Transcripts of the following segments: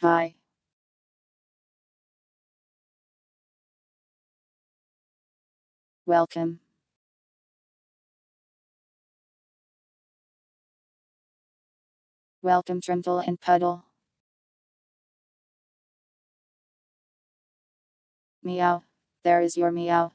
Hi. Welcome. Welcome Trimple and Puddle. Meow. There is your meow.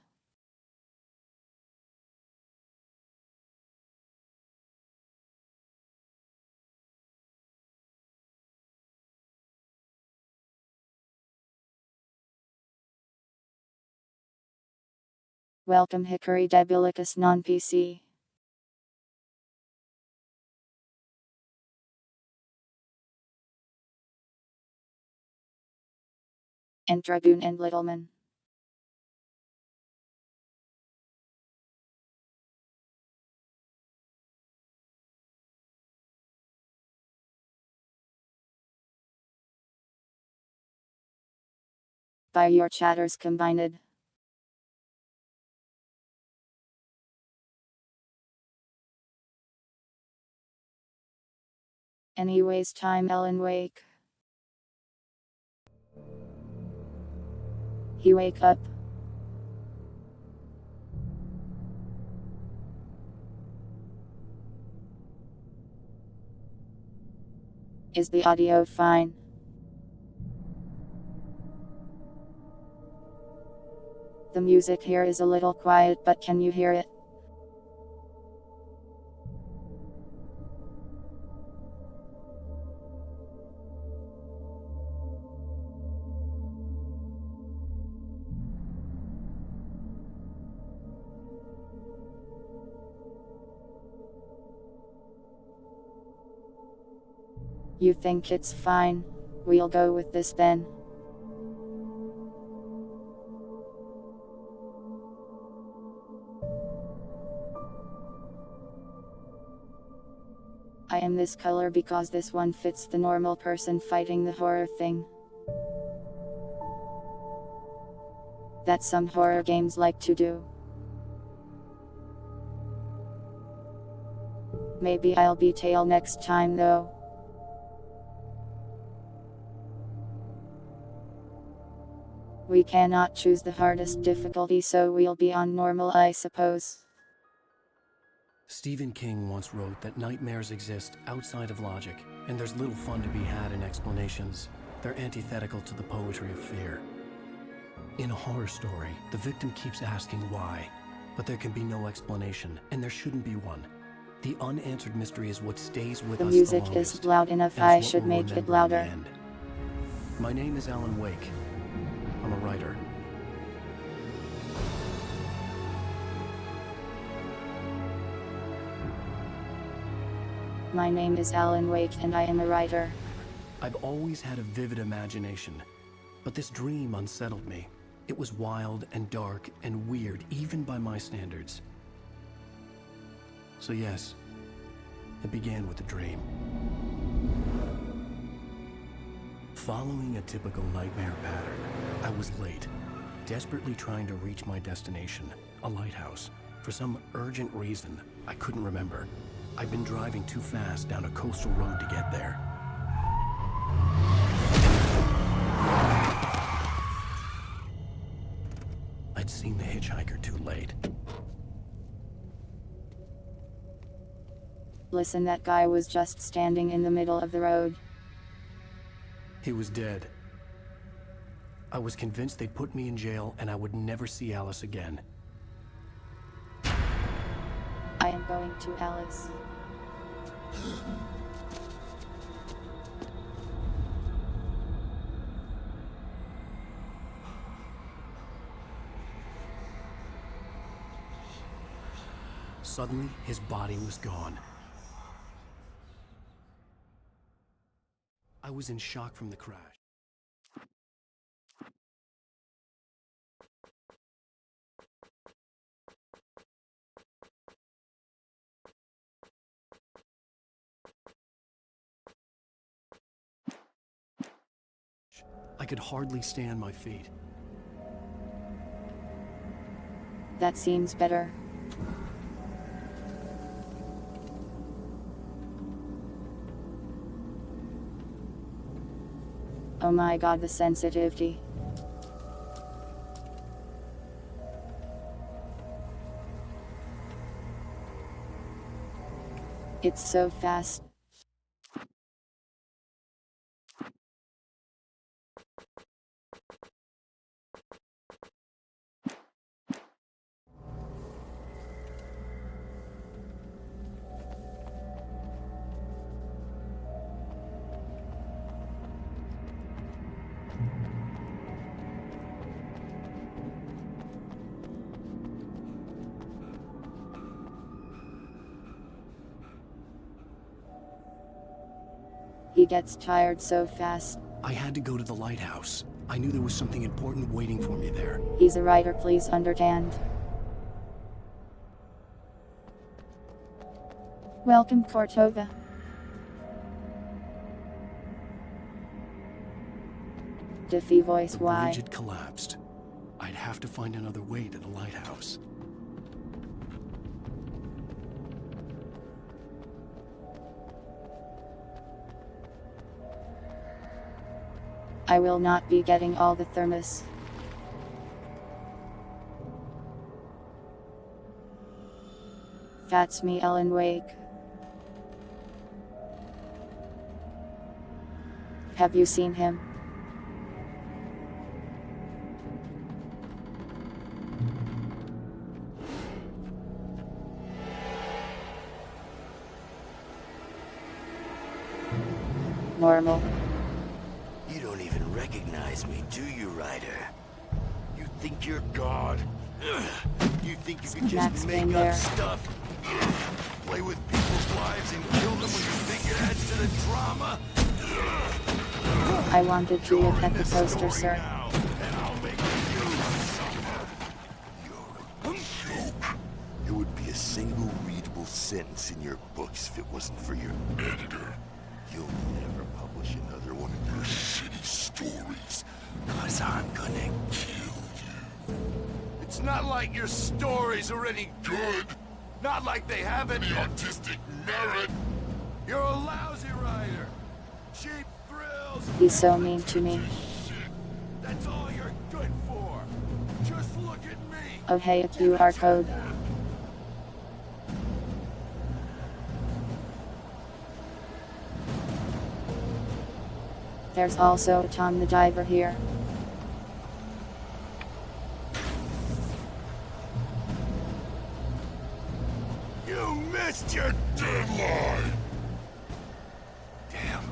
Welcome Hickory debilicus non-PC. And Dragoon and Littleman. By your chatters combined. Anyways, time Ellen wake. He wake up. Is the audio fine? The music here is a little quiet, but can you hear it? You think it's fine? We'll go with this then. I am this color because this one fits the normal person fighting the horror thing. That some horror games like to do. Maybe I'll be tail next time though. We cannot choose the hardest difficulty, so we'll be on normal, I suppose. Stephen King once wrote that nightmares exist outside of logic, and there's little fun to be had in explanations. They're antithetical to the poetry of fear. In a horror story, the victim keeps asking why, but there can be no explanation, and there shouldn't be one. The unanswered mystery is what stays with us the longest. The music is loud enough, I should make it louder. My name is Alan Wake. I'm a writer. My name is Alan Wake and I am a writer. I've always had a vivid imagination, but this dream unsettled me. It was wild and dark and weird, even by my standards. So yes, it began with a dream. Following a typical nightmare pattern, I was late, desperately trying to reach my destination, a lighthouse. For some urgent reason, I couldn't remember. I'd been driving too fast down a coastal road to get there. I'd seen the hitchhiker too late. Listen, that guy was just standing in the middle of the road. He was dead. I was convinced they'd put me in jail and I would never see Alice again. I am going to Alice. Suddenly, his body was gone. I was in shock from the crash. I could hardly stay on my feet. That seems better. Oh my god, the sensitivity. It's so fast. He gets tired so fast. I had to go to the lighthouse. I knew there was something important waiting for me there. He's a writer, please understand. Welcome, Cortova. Diffy voice, The why? bridge had collapsed. I'd have to find another way to the lighthouse. I will not be getting all the thermos. That's me, Ellen Wake. Have you seen him? Normal. You don't even recognize me, do you, Ryder? You think you're God? Ugh. You think you can Max just being make up there. stuff? Ugh. Play with people's lives and kill them when you think it adds to the drama? Ugh. I wanted to look at the Join poster, story sir. now, and I'll make you suffer. You're a joke. There would be a single readable sentence in your books if it wasn't for your editor. You'll never publish another one of your shitty stories, 'cause I'm gonna kill you. It's not like your stories are any good. Not like they have any artistic merit. You're a lousy writer. Cheap thrills. He's so mean to me. Shit. That's all you're good for. Just look at me. Oh hey, a QR code. There's also Tom the Diver here. You missed your deadline. Damn.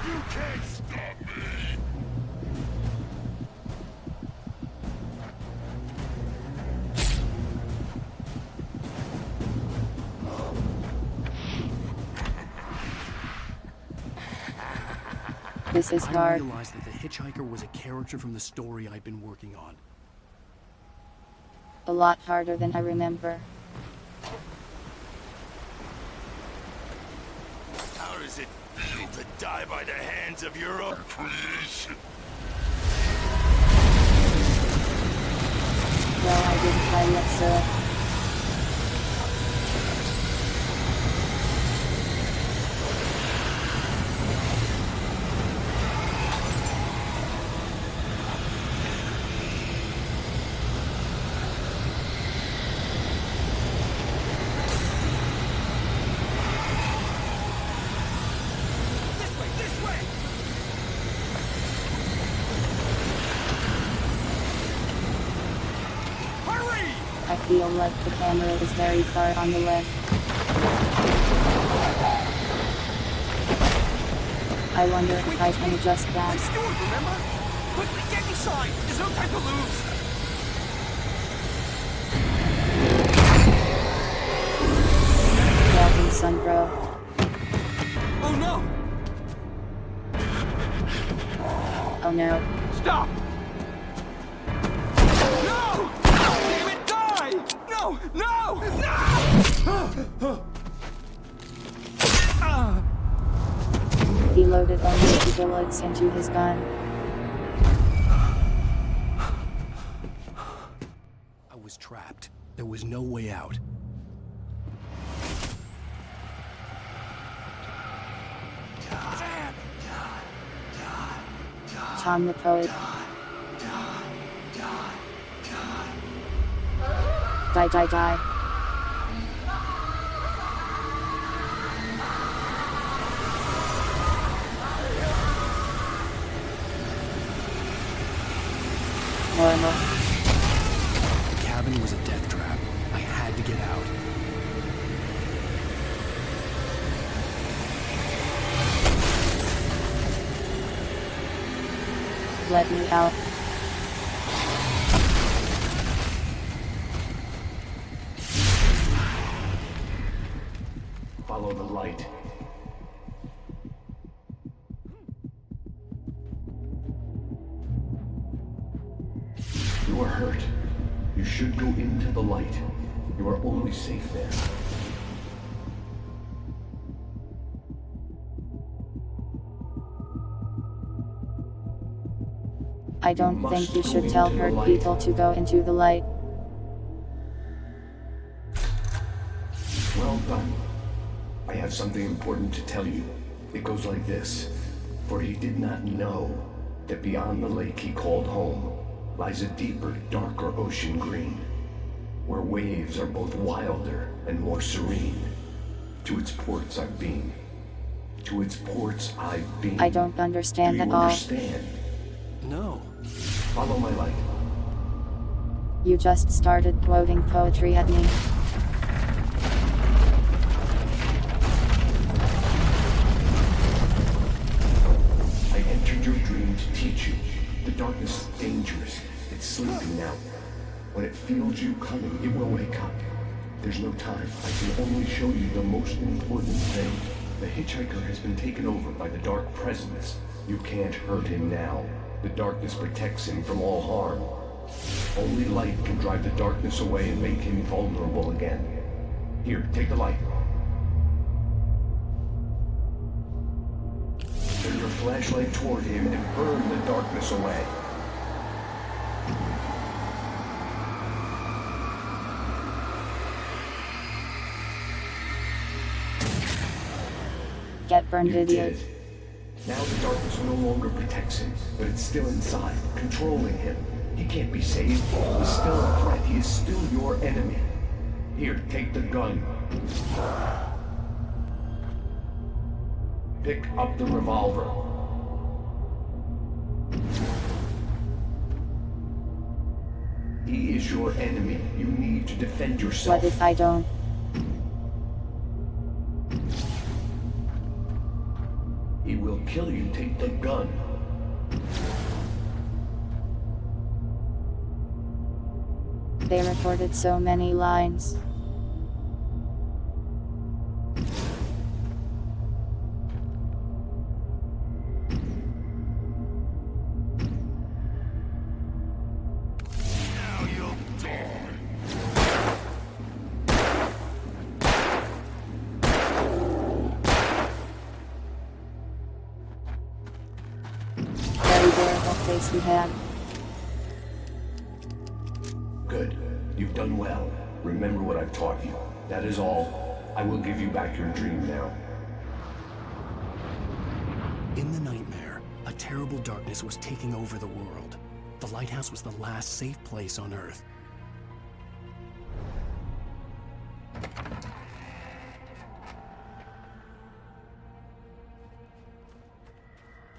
You can't stop me. This is I hard. realized that the hitchhiker was a character from the story I'd been working on. A lot harder than I remember. How does it feel to die by the hands of your own creation? Well, I didn't try yet, so... This way! Hurry! I feel like the camera is very far on the left. I wonder if I can adjust that. Let's do it, remember? Quickly, get inside! There's no time to lose! Welcome, son, bro. Oh no! Oh no. Stop! No! Damn it, die! No! No! No! He loaded only 2 bullets into his gun. There was no way out. Tom the poet. Die, die, die. Normal. The cabin was a death trap. I had to get out. Let me out. Follow the light. You are hurt. You should go into the light. You are only safe there. I don't think you should tell hurt people to go into the light. Well done. I have something important to tell you. It goes like this. For he did not know that beyond the lake he called home lies a deeper, darker ocean green, where waves are both wilder and more serene. To its ports I've been. To its ports I've been. I don't understand Do at you all. understand? No. Follow my light. You just started quoting poetry at me. I entered your dream to teach you. The darkness is dangerous. It's sleeping now. When it feels you coming, it will wake up. There's no time. I can only show you the most important thing. The hitchhiker has been taken over by the dark presence. You can't hurt him now. The darkness protects him from all harm. Only light can drive the darkness away and make him vulnerable again. Here, take the light. Turn your flashlight toward him and burn the darkness away. Get burned, You idiot. did. Now the darkness no longer protects him, but it's still inside, controlling him. He can't be saved. He's still a threat. He is still your enemy. Here, take the gun. Pick up the revolver. He is your enemy. You need to defend yourself. What if I don't? He will kill you. Take the gun. They recorded so many lines. Now you'll die. Very bearable face you have. Good. You've done well. Remember what I've taught you. That is all. I will give you back your dream now. In the nightmare, a terrible darkness was taking over the world. The lighthouse was the last safe place on Earth.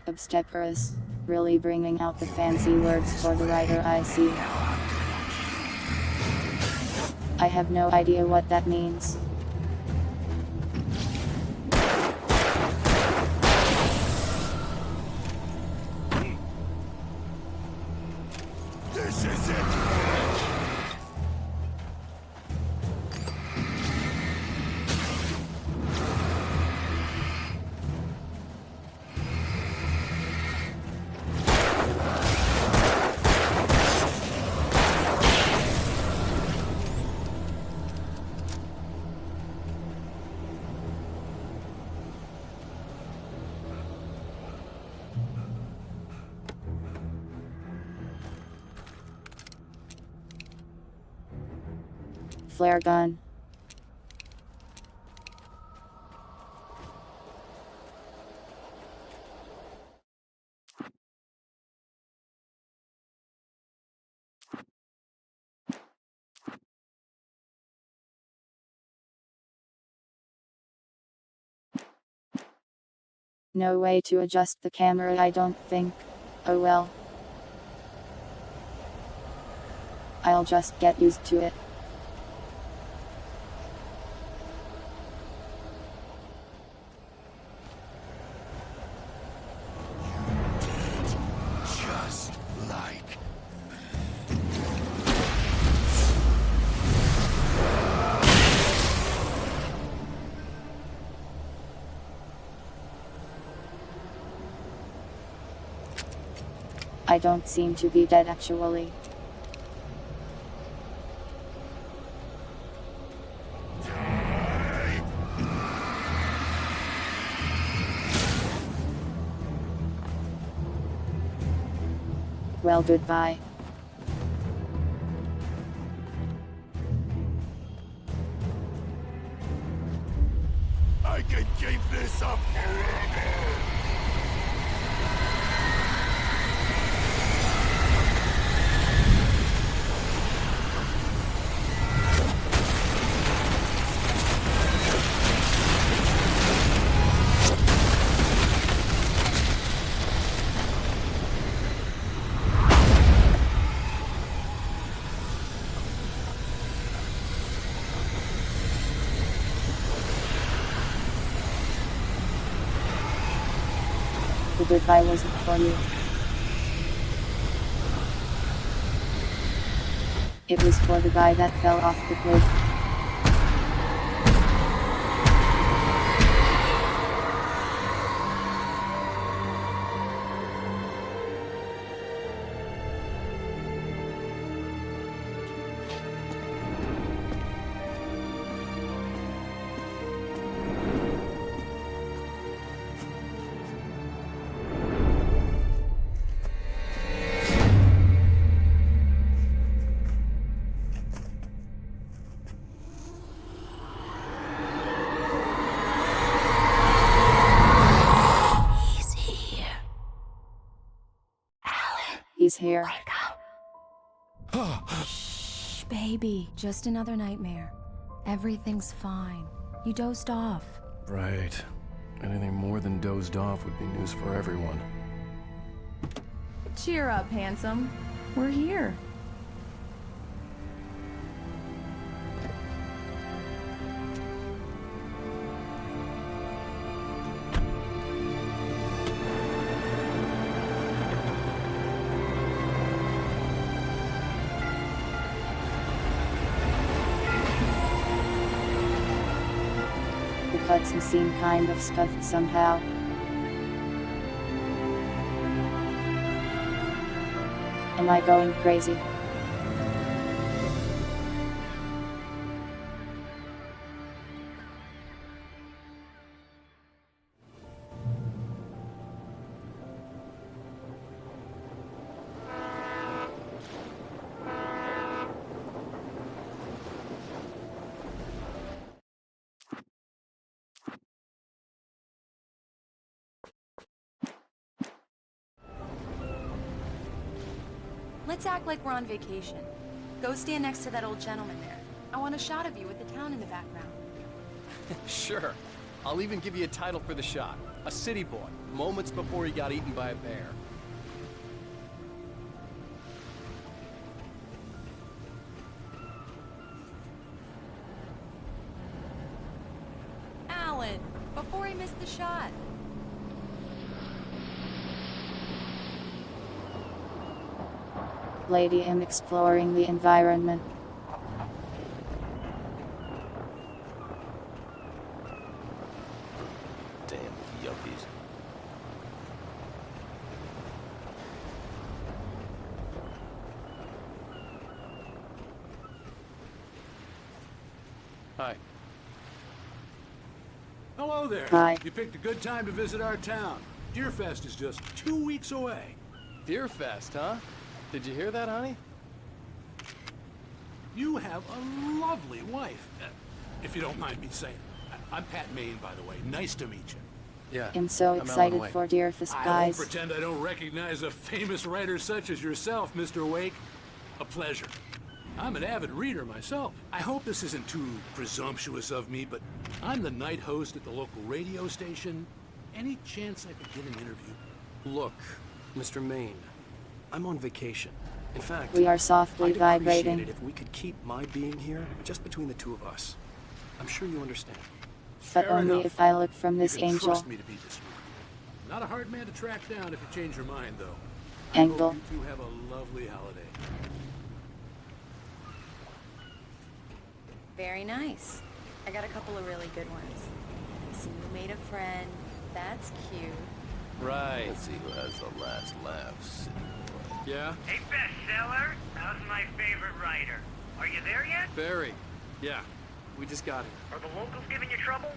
Obstreperous. Really bringing out the fancy words for the writer, I see. I have no idea what that means. This is it. flare gun. No way to adjust the camera, I don't think. Oh well. I'll just get used to it. Just like... I don't seem to be dead actually. Well, goodbye. I can keep this up forever! The goodbye wasn't for you. It was for the guy that fell off the cliff. He's here. Shh, baby. Just another nightmare. Everything's fine. You dozed off. Right. Anything more than dozed off would be news for everyone. Cheer up, handsome. We're here. The cutscene seem kind of scuffed somehow. Am I going crazy? Let's act like we're on vacation. Go stand next to that old gentleman there. I want a shot of you with the town in the background. Sure. I'll even give you a title for the shot. A city boy, moments before he got eaten by a bear. Alan, before he missed the shot. Lady M exploring the environment. Damn yuppies. Hi. Hello there. Hi. You picked a good time to visit our town. Deerfest is just 2 weeks away. Deerfest, huh? Did you hear that, honey? You have a lovely wife. If you don't mind me saying. I'm Pat Maine, by the way. Nice to meet you. Yeah. I'm so Alan excited Wake. for Deerfist, I won't guys. pretend I don't recognize a famous writer such as yourself, Mr. Wake. A pleasure. I'm an avid reader myself. I hope this isn't too presumptuous of me, but I'm the night host at the local radio station. Any chance I could get an interview? Look, Mr. Maine, I'm on vacation. In fact, We are softly I'd vibrating. appreciate it if we could keep my being here just between the two of us. I'm sure you understand. But Fair only enough. if I look from You this can angel trust me to be discreet. Not a hard man to track down if you change your mind, though. I angle. hope you two have a lovely holiday. Very nice. I got a couple of really good ones. See, you made a friend. That's cute. Right. Let's see who has the last laugh. Yeah? Hey, bestseller. How's my favorite writer? Are you there yet? Barry. Yeah. We just got here. Are the locals giving you trouble?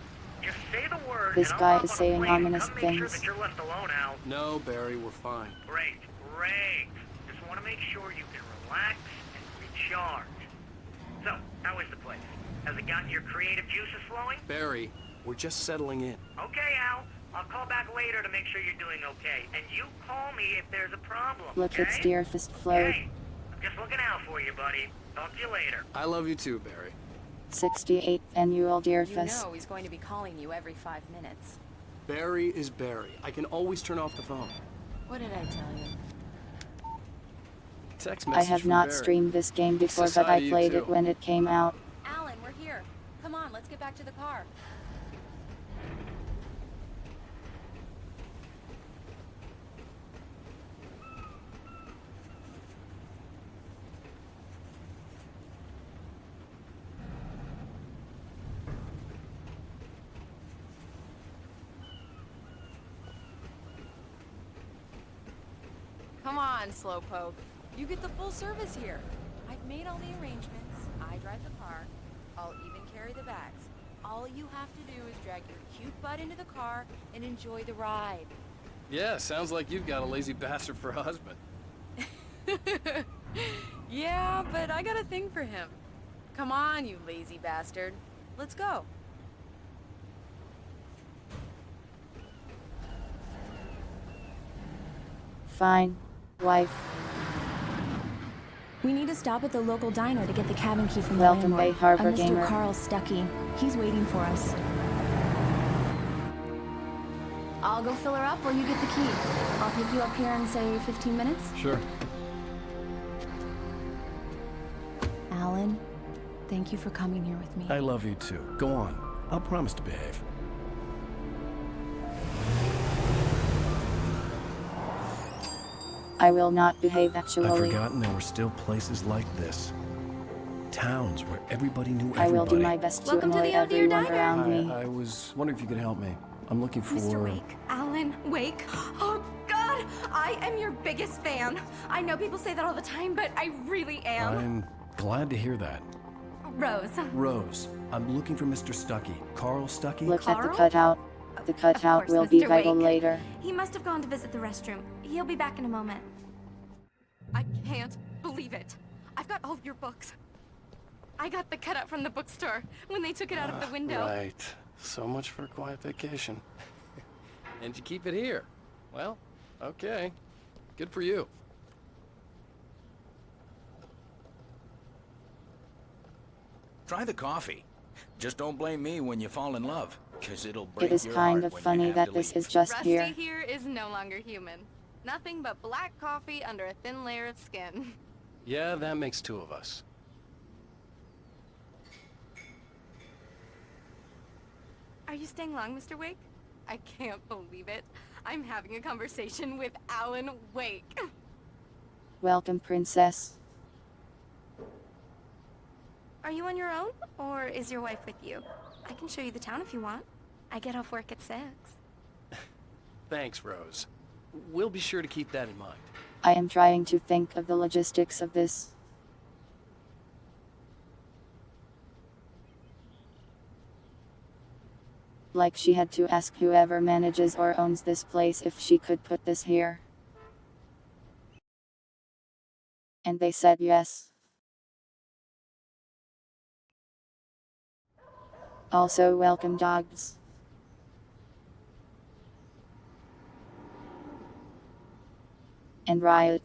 Just say the word, This and guy I'll hop is on a saying plane and ominous come make sure things. that you're left alone, Al. No, Barry, we're fine. Great, great. Just want to make sure you can relax and recharge. So, how is the place? Has it gotten your creative juices flowing? Barry, we're just settling in. Okay, Al. I'll call back later to make sure you're doing okay. And you call me if there's a problem, Look, okay? it's Deerfist Float. Hey, I'm just looking out for you, buddy. Talk to you later. I love you too, Barry. 68th annual You Deerfest. know he's going to be calling you every 5 minutes. Barry is Barry. I can always turn off the phone. What did I tell you? Text I message have from not Barry. streamed this game before, but Society, I you played too. it when it came out. Alan, we're here. Come on, let's get back to the car. Come on, Slowpoke. You get the full service here. I've made all the arrangements. I drive the car. I'll even carry the bags. All you have to do is drag your cute butt into the car and enjoy the ride. Yeah, sounds like you've got a lazy bastard for a husband. Yeah, but I got a thing for him. Come on, you lazy bastard. Let's go. Fine, wife. We need to stop at the local diner to get the cabin key from Welcome, the Bay landlord. Harbor a Mr. Gamer. Carl Stuckey. He's waiting for us. I'll go fill her up while you get the key. I'll pick you up here in, say, 15 minutes. Sure. Alan, thank you for coming here with me. I love you too. Go on. I'll promise to behave. I will not behave I'd actually. forgotten there were still places like this. Towns where everybody knew everybody. I will do my best to Welcome to annoy the Oh Dear everyone Diner. around me. I was wondering if you could help me. I'm looking for... Mr. Wake, Alan Wake. Oh, God, I am your biggest fan. I know people say that all the time, but I really am. I'm glad to hear that. Rose. Rose, I'm looking for Mr. Stuckey. Carl Stuckey? Look at the Carl? cutout. The cutout course, will be Mr. vital Wake. later. He must have gone to visit the restroom. He'll be back in a moment. I can't believe it. I've got all of your books. I got the cutout from the bookstore when they took it out of the window. Right. So much for a quiet vacation. And you keep it here. Well, okay. Good for you. Try the coffee. Just don't blame me when you fall in love, because it'll break It is your kind heart of when you funny have that to this leave. is just Rusty here. here is no longer human. Nothing but black coffee under a thin layer of skin. Yeah, that makes two of us. Are you staying long, Mr. Wake? I can't believe it. I'm having a conversation with Alan Wake. Welcome, princess. Are you on your own, or is your wife with you? I can show you the town if you want. I get off work at 6. Thanks, Rose. We'll be sure to keep that in mind. I am trying to think of the logistics of this. Like she had to ask whoever manages or owns this place if she could put this here. And they said yes. Also welcome dogs. And Riot.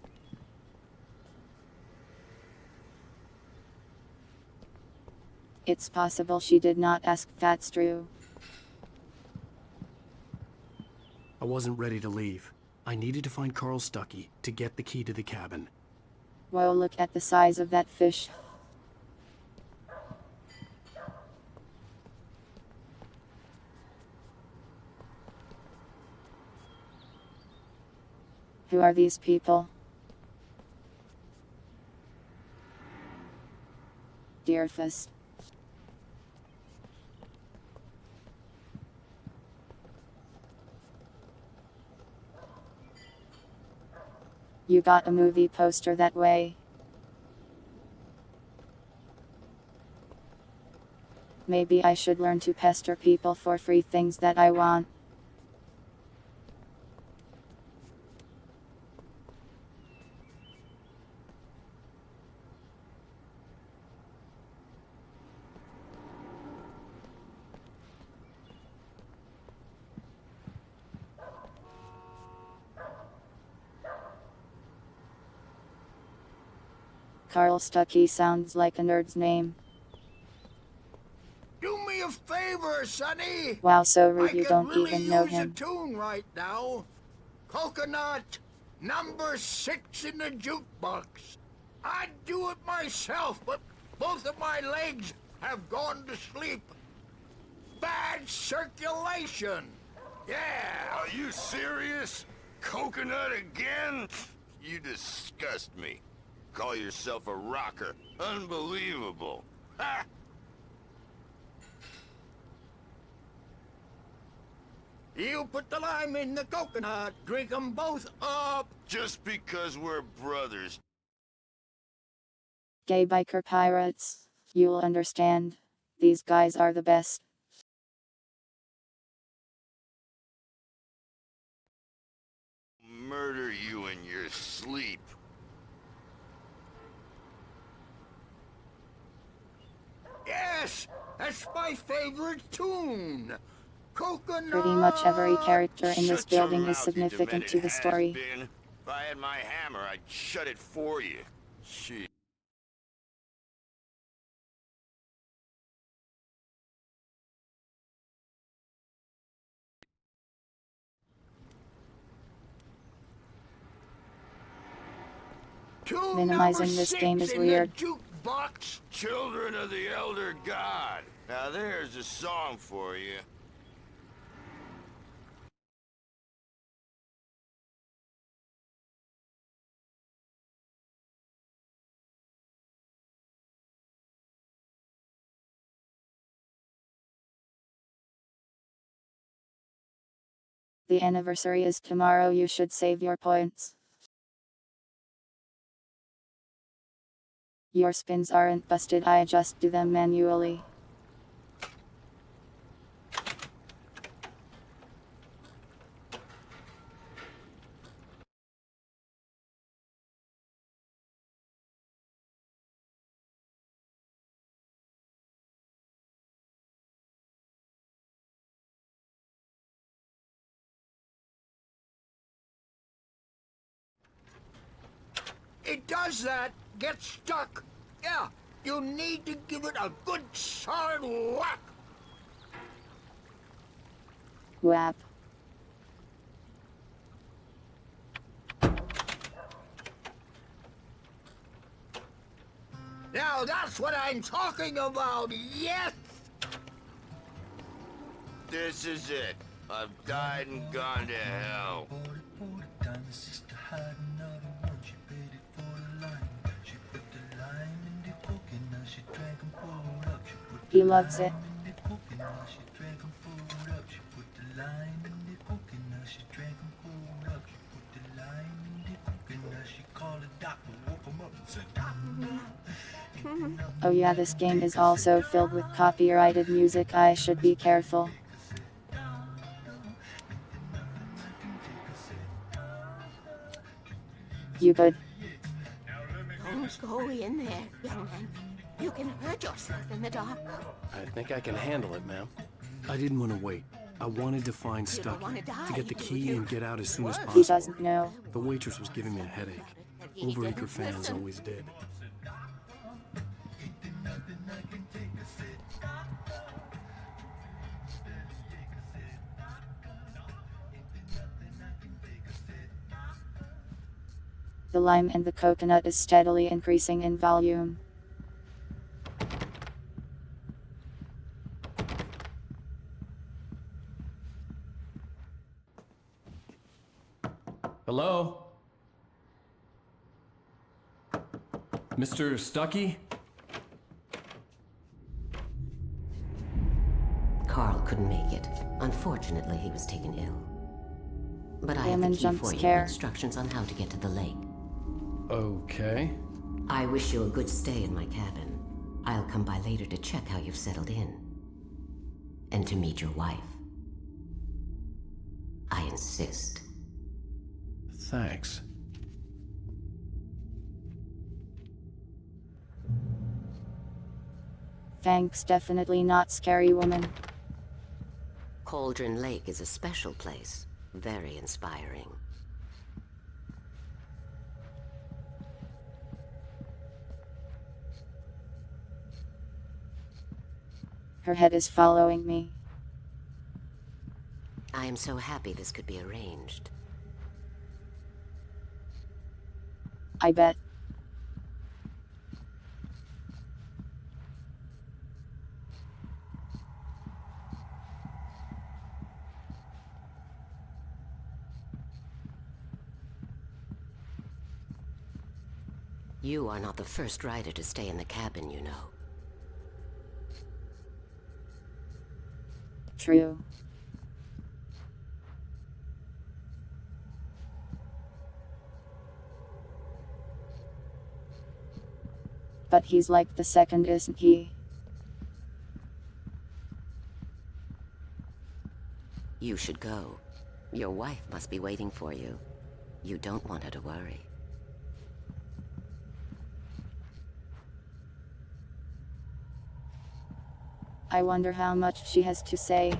It's possible she did not ask, that's true. I wasn't ready to leave. I needed to find Carl Stuckey to get the key to the cabin. Whoa, look at the size of that fish. Who are these people? Deerfist. You got a movie poster that way? Maybe I should learn to pester people for free things that I want. Carl Stuckey sounds like a nerd's name. Do me a favor, Sonny. Wow, so rude, I you could don't really even know use him. a tune right now. Coconut, number 6 in the jukebox. I'd do it myself, but both of my legs have gone to sleep. Bad circulation. Yeah. Are you serious? Coconut again? You disgust me. Call yourself a rocker. Unbelievable. Ha! You put the lime in the coconut. Drink them both up. Just because we're brothers. Gay biker pirates. You'll understand. These guys are the best. Murder you in your sleep. Yes, that's my favorite tune. Coconut. Pretty much every character in this Shut your building is mouth, you significant to the demented story. has-been. If I had my hammer, I'd shut it for you. Shit. Tune Minimizing number this 6 game is in weird. The jukebox. Children of the Elder God. Now there's a song for you. The anniversary is tomorrow, you should save your points. Your spins aren't busted, I just do them manually. It does that. Get stuck. Yeah, you need to give it a good solid whack. Whap. Now that's what I'm talking about, yes! This is it. I've died and gone to hell. He loves it. Oh yeah, this game is also filled with copyrighted music, I should be careful. You good? Don't go in there, young man. You can hurt yourself in the dark. I think I can handle it, ma'am. I didn't want to wait. I wanted to find You don't Stucky, wanna die, to get the do key you? and get out as soon as He possible. doesn't know. The waitress was giving me a headache. He Overeager didn't fans listen. always did. The lime and the coconut is steadily increasing in volume. Hello? Mr. Stucky? Carl couldn't make it. Unfortunately, he was taken ill. But I have the Woman key jump for you scare. and instructions on how to get to the lake. Okay. I wish you a good stay in my cabin. I'll come by later to check how you've settled in. And to meet your wife. I insist. Thanks. Thanks, definitely not scary woman. Cauldron Lake is a special place. Very inspiring. Her head is following me. I am so happy this could be arranged. I bet. You are not the first rider to stay in the cabin, you know. True. But he's like the second, isn't he? You should go. Your wife must be waiting for you. You don't want her to worry. I wonder how much she has to say.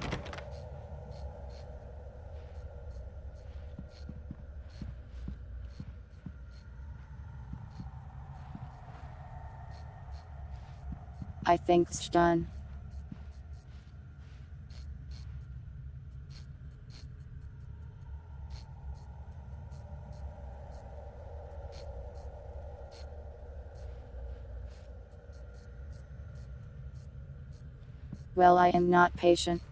I think it's done. Well, I am not patient.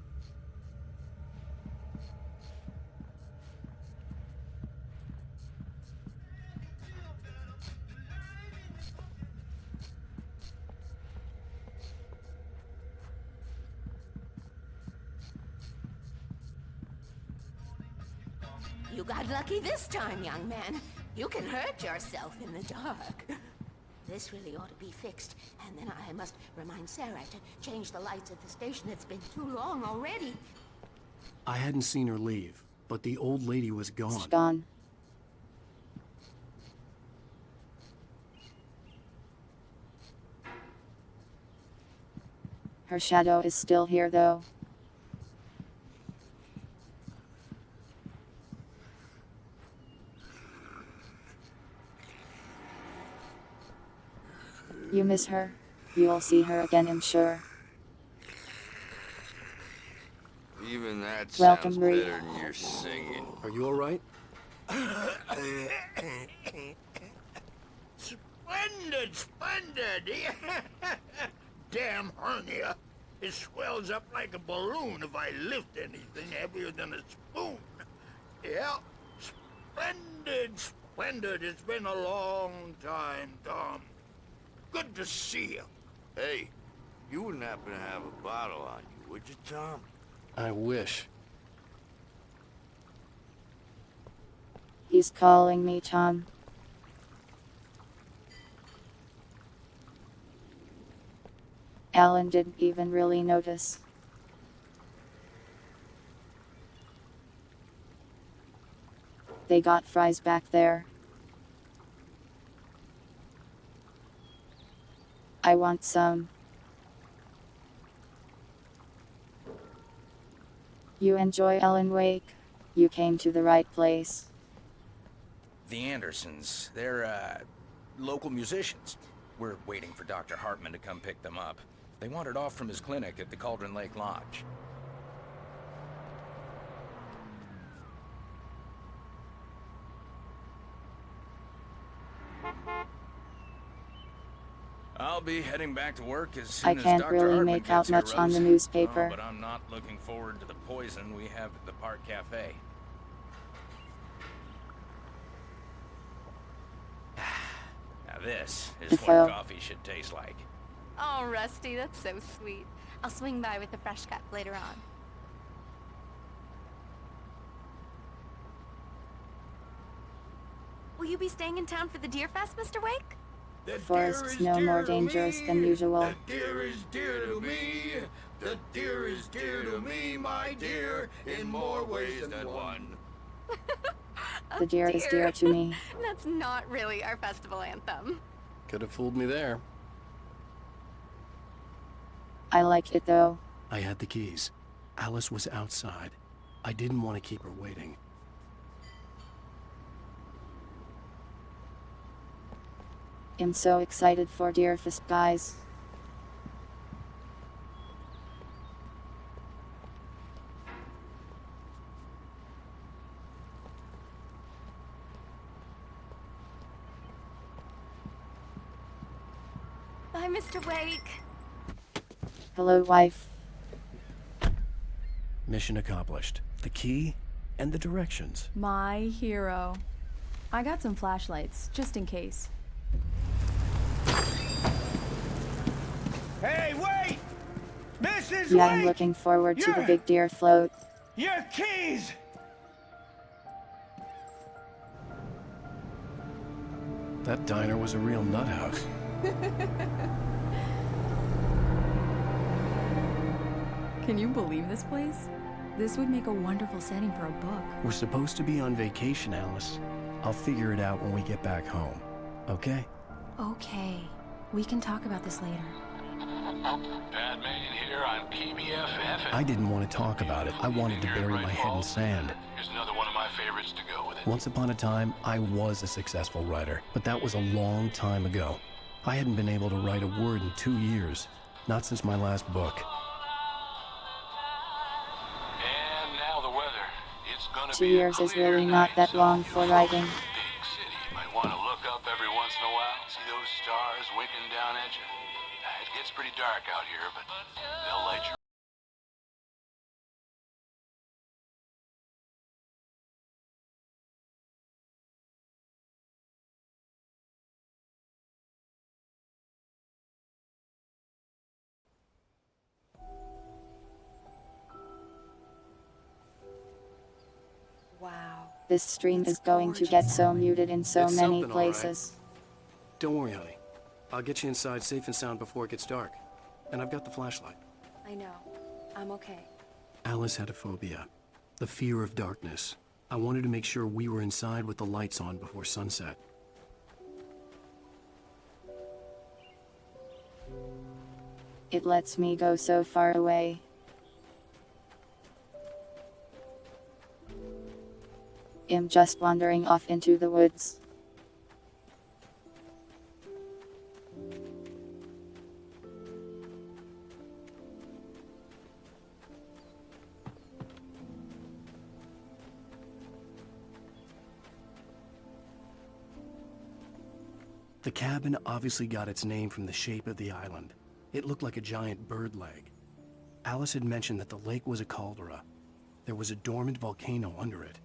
You got lucky this time, young man. You can hurt yourself in the dark. This really ought to be fixed, and then I must remind Sarah to change the lights at the station. It's been too long already. I hadn't seen her leave, but the old lady was gone. It's gone. Her shadow is still here, though. You miss her? You'll see her again, I'm sure. Even that Welcome, sounds Marie. better than your singing. Are you alright? Splendid, splendid! Damn hernia. It swells up like a balloon if I lift anything heavier than a spoon. Yeah, splendid, splendid. It's been a long time, Tom. Good to see you. Hey, you wouldn't happen to have a bottle on you, would you, Tom? I wish. He's calling me Tom. Alan didn't even really notice. They got fries back there. I want some. You enjoy Alan Wake? You came to the right place. The Andersons, they're, local musicians. We're waiting for Dr. Hartman to come pick them up. They wandered off from his clinic at the Cauldron Lake Lodge. I'll be heading back to work as soon I as can't Dr. really Hartman make out gets here, much on the Rose. newspaper. Oh, but I'm not looking forward to the poison we have at the Park Cafe. Now this is Info. what coffee should taste like. Oh, Rusty, that's so sweet. I'll swing by with a fresh cup later on. Will you be staying in town for the Deer Fest, Mr. Wake? The Forest's deer is no more dear to dangerous me. than usual. The deer is dear to me. The deer is dear to me, my dear, in more ways than one. Oh, The deer is dear to me. That's not really our festival anthem. Could have fooled me there. I like it though. I had the keys. Alice was outside. I didn't want to keep her waiting. I'm so excited for Deerfest, guys. Bye, Mr. Wake. Hello, wife. Mission accomplished. The key and the directions. My hero. I got some flashlights, just in case. Hey, wait! Mrs. Yeah, I'm Wake! looking forward to the big deer float. Your keys! That diner was a real nut house. Can you believe this place? This would make a wonderful setting for a book. We're supposed to be on vacation, Alice. I'll figure it out when we get back home. Okay? Okay. We can talk about this later. Bad man here on PBFF. I didn't want to talk about it. I wanted to bury my head in sand. Here's another one of my favorites to go with it. Once upon a time, I was a successful writer, but that was a long time ago. I hadn't been able to write a word in 2 years. Not since my last book. And now the weather. It's gonna 2 be years is really not that long for writing. big city. You might want to look up every once in a while. See those stars winking down at you. It gets pretty dark out here, but they'll light your... Wow. This stream is going to get so muted in so It's many something, all right. places. Don't worry, honey. I'll get you inside safe and sound before it gets dark. And I've got the flashlight. I know. I'm okay. Alice had a phobia. The fear of darkness. I wanted to make sure we were inside with the lights on before sunset. It lets me go so far away. I'm just wandering off into the woods. The cabin obviously got its name from the shape of the island. It looked like a giant bird leg. Alice had mentioned that the lake was a caldera. There was a dormant volcano under it.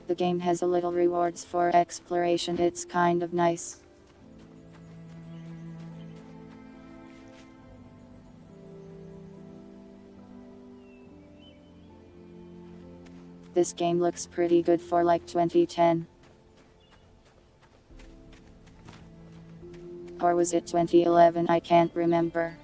The game has a little rewards for exploration. It's kind of nice. This game looks pretty good for like 2010. Or was it 2011? I can't remember.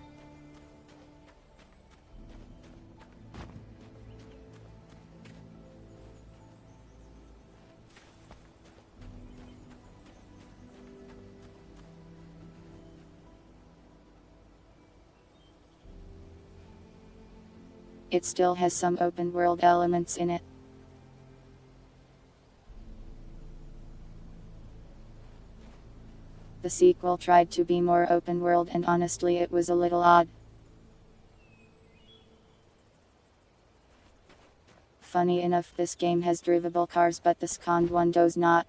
It still has some open world elements in it. The sequel tried to be more open world and honestly it was a little odd. Funny enough, this game has drivable cars but the second one does not.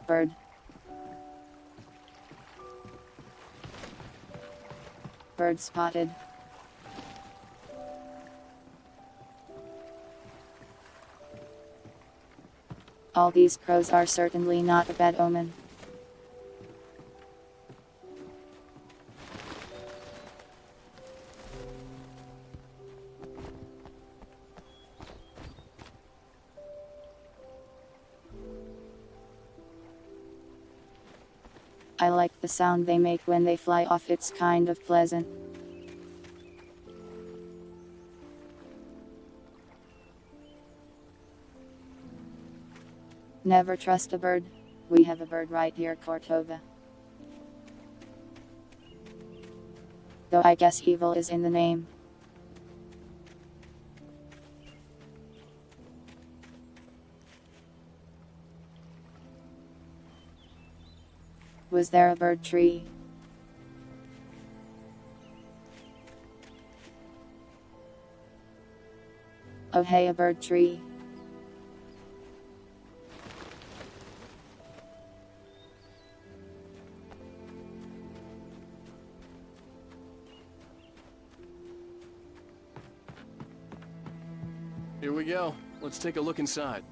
Bird. Bird spotted. All these crows are certainly not a bad omen. I like the sound they make when they fly off, it's kind of pleasant. Never trust a bird. We have a bird right here, Cortova. Though I guess evil is in the name. Was there a bird tree? Oh hey, a bird tree. Here we go. Let's take a look inside.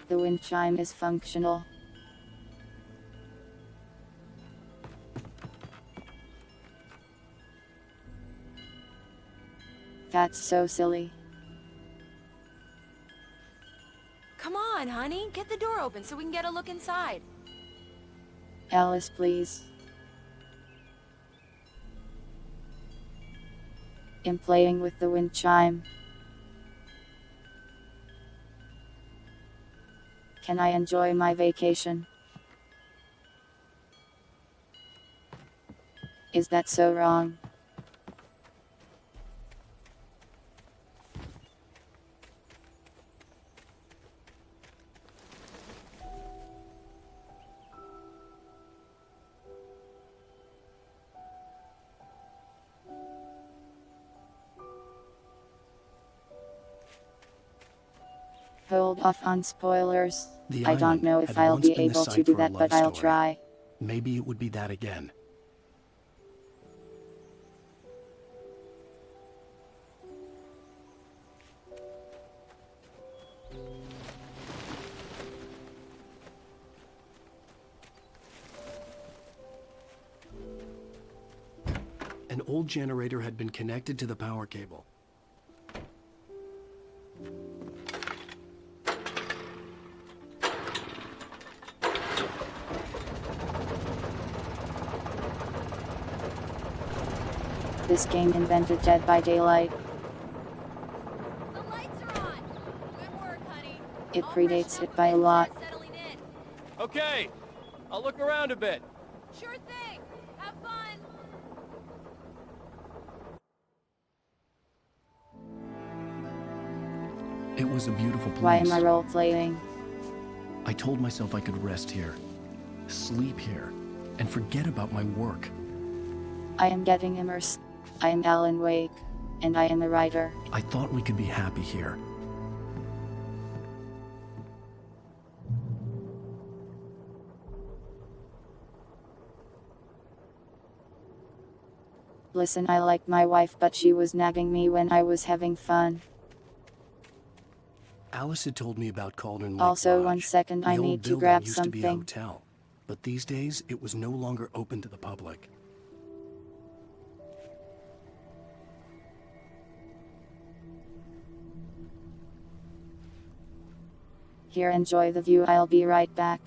The wind chime is functional. That's so silly. Come on, honey. Get the door open so we can get a look inside. Alice, please. I'm playing with the wind chime. Can I enjoy my vacation? Is that so wrong? Hold off on spoilers. The I don't island know if had I'll once be been the able to site do for a that, love but I'll story. try. Maybe it would be that again. An old generator had been connected to the power cable. This game invented Dead by Daylight. The lights are on. Good work, honey. It predates it by a lot. Settling in. Okay, I'll look around a bit. Sure thing. Have fun. It was a beautiful place. Why am I role-playing? I told myself I could rest here, sleep here, and forget about my work. I am getting immersed. I am Alan Wake, and I am a writer. I thought we could be happy here. Listen, I like my wife, but she was nagging me when I was having fun. Alice had told me about Cauldron Lake Also, Lodge. 1 second, I The old need to building grab used to be a something. hotel, but these days it was no longer open to the public. Here, enjoy the view, I'll be right back.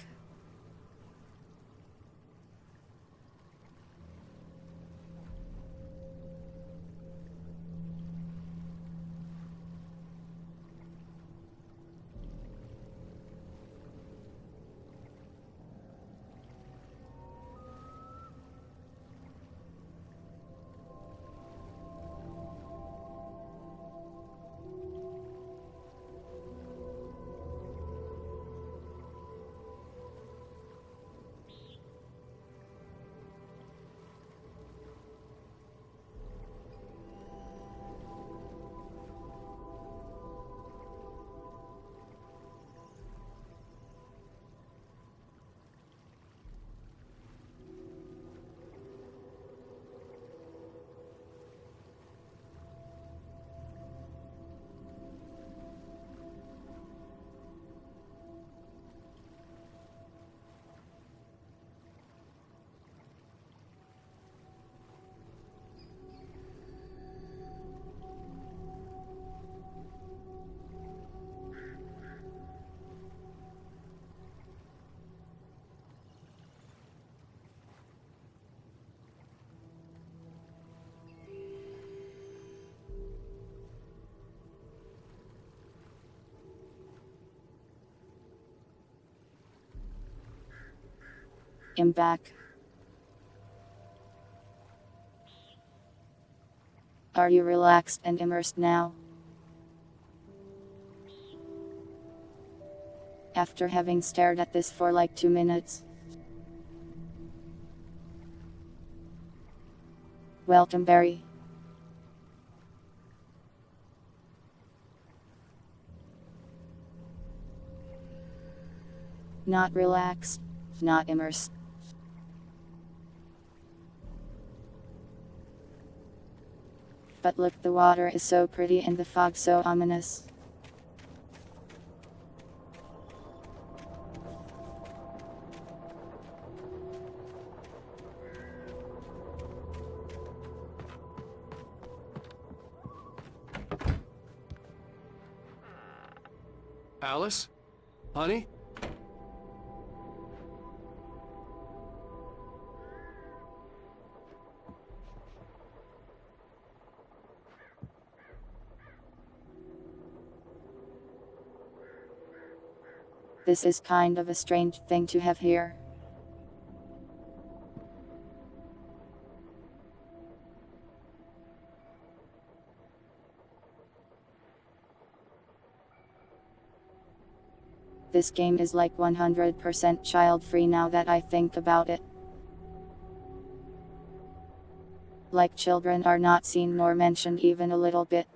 I'm back. Are you relaxed and immersed now? After having stared at this for like 2 minutes. Welcome, Barry. Not relaxed, not immersed. But look, the water is so pretty and the fog so ominous. Alice? Honey? This is kind of a strange thing to have here. This game is like 100% child-free now that I think about it. Like, children are not seen nor mentioned even a little bit.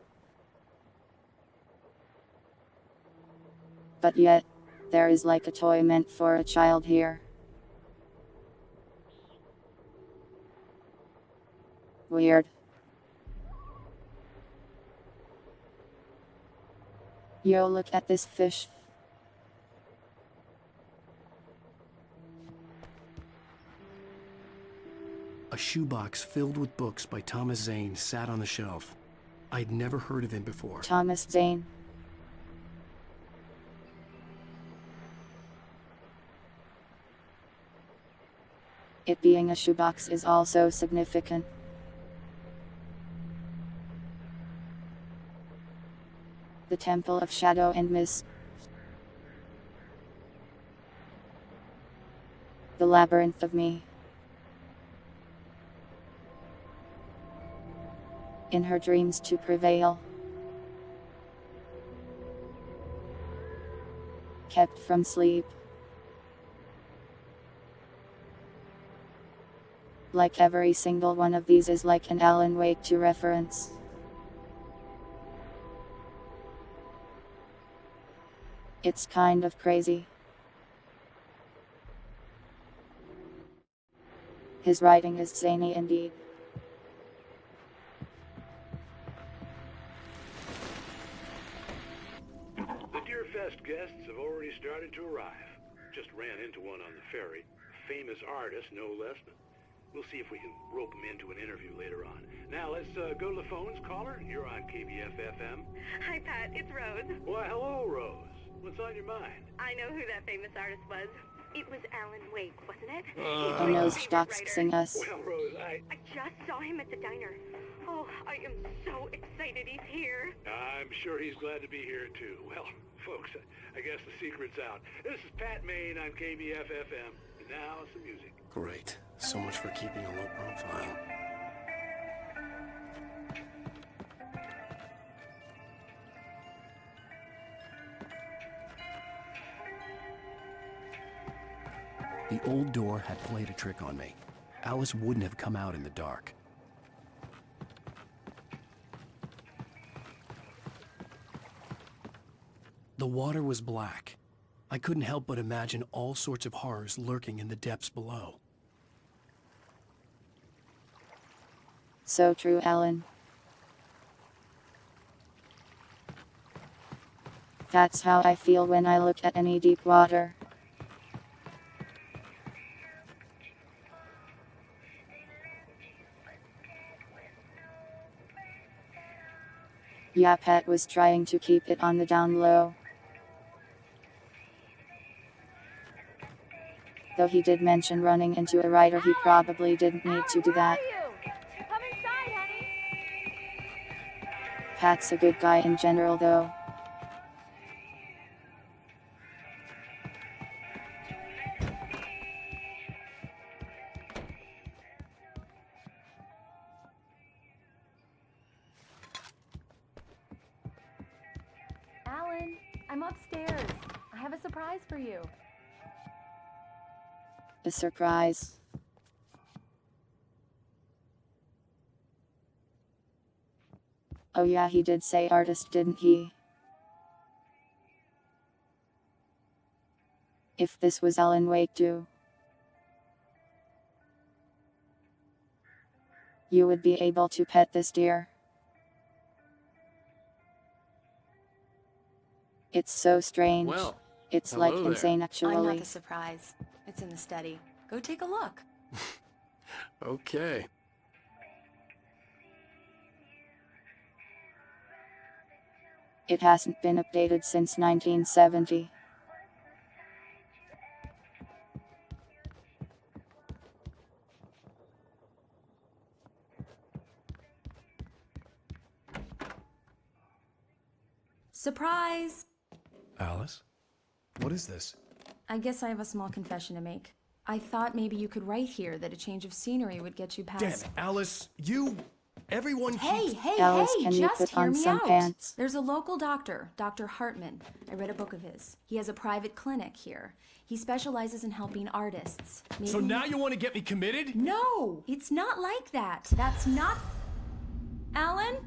But yet, there is like a toy meant for a child here. Weird. Yo, look at this fish. A shoebox filled with books by Thomas Zane sat on the shelf. I'd never heard of him before. Thomas Zane. It being a shoebox is also significant. The Temple of Shadow and Mist. The Labyrinth of Me. In her dreams to prevail. Kept from sleep. Like every single one of these is like an Alan Wake 2 reference. It's kind of crazy. His writing is zany indeed. Oktoberfest guests have already started to arrive. Just ran into one on the ferry. Famous artist, no less. We'll see if we can rope him into an interview later on. Now, let's go to the phones. Caller, you're on KBF-FM. Hi, Pat. It's Rose. Why, hello, Rose. What's on your mind? I know who that famous artist was. It was Alan Wake, wasn't it? Oh no, doxing us. Well, Rose, I just saw him at the diner. Oh, I am so excited he's here. I'm sure he's glad to be here, too. Well, folks, I guess the secret's out. This is Pat Maine on KBF-FM. And now, some music. Great. So much for keeping a low profile. The old door had played a trick on me. Alice wouldn't have come out in the dark. The water was black. I couldn't help but imagine all sorts of horrors lurking in the depths below. So true, Alan. That's how I feel when I look at any deep water. Yeah, Pat was trying to keep it on the down low. Though he did mention running into a rider, he probably didn't need to do that. Come inside, honey. Pat's a good guy in general, though. Alan, I'm upstairs. I have a surprise for you. A surprise. Oh yeah, he did say artist, didn't he? If this was Alan Wake too, you would be able to pet this deer. It's so strange. Well, it's hello like there. insane, actually. I'm not the surprise. It's in the study. Go take a look. Okay. It hasn't been updated since 1970. Surprise! Alice? What is this? I guess I have a small confession to make. I thought maybe you could write here that a change of scenery would get you past... Damn it, Alice! Everyone Hey, keeps... hey, Alice, hey, can you just put hear on me some out. pants? There's a local doctor, Dr. Hartman. I read a book of his. He has a private clinic here. He specializes in helping artists. So now you want to get me committed? No, it's not like that. That's not... Alan?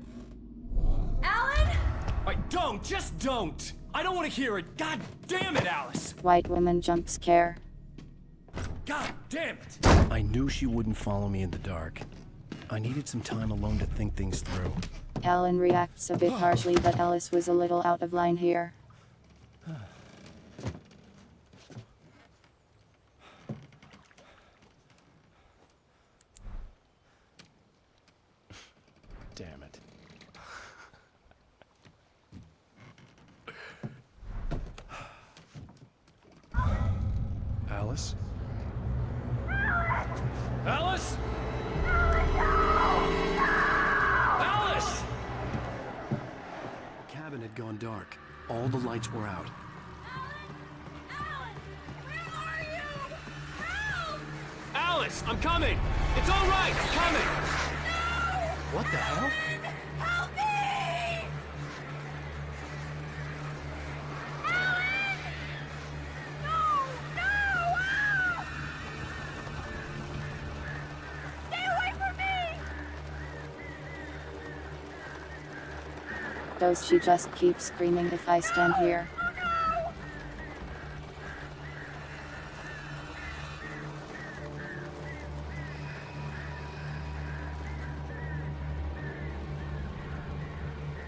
Alan? Just don't! I don't want to hear it! God damn it, Alice! White woman jump scare. God damn it! I knew she wouldn't follow me in the dark. I needed some time alone to think things through. Alan reacts a bit harshly, but Alice was a little out of line here. Damn it. Alice? Alice? Alice! The cabin had gone dark. All the lights were out. Alice, I'm coming! It's all right, I'm coming! What the hell? Help me! Alan! No! No! Ah! Stay away from me! Does she just keep screaming if I stand here?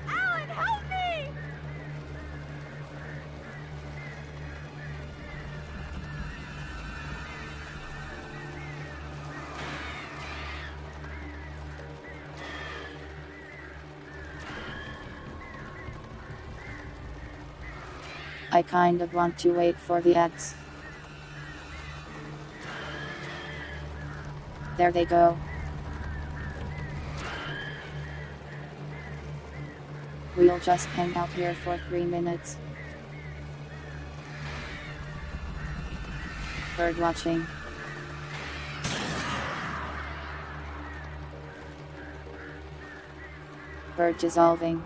Alan, help me! I kind of want to wait for the ads. There they go. We'll just hang out here for 3 minutes. Bird watching. Bird dissolving.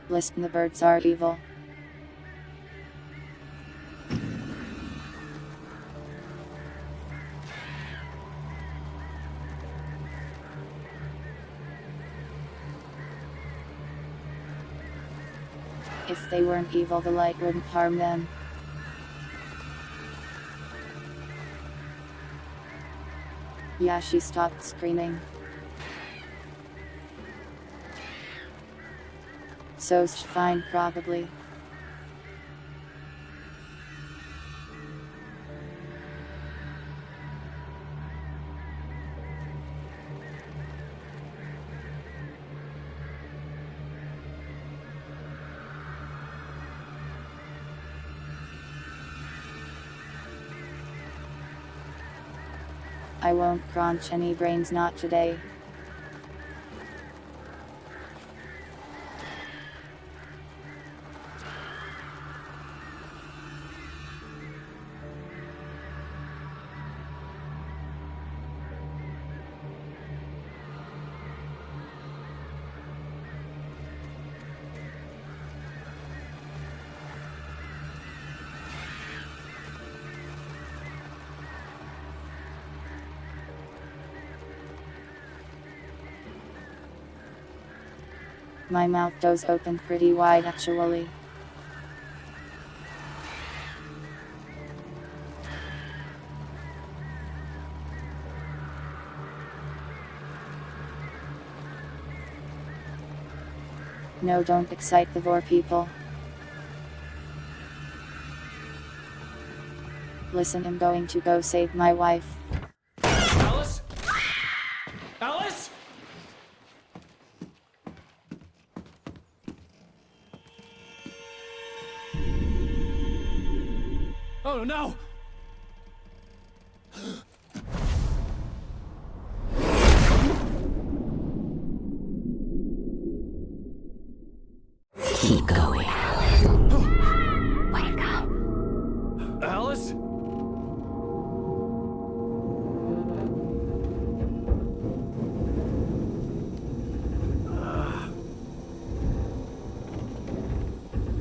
Listen, the birds are evil. If they weren't evil, the light wouldn't harm them. Yeah, she stopped screaming. So she's fine, probably. I won't crunch any brains, not today. My mouth does open pretty wide, actually. No, don't excite the vor people. Listen, I'm going to go save my wife. Alice? Alice? Oh no! Keep going. Wake up. Alice?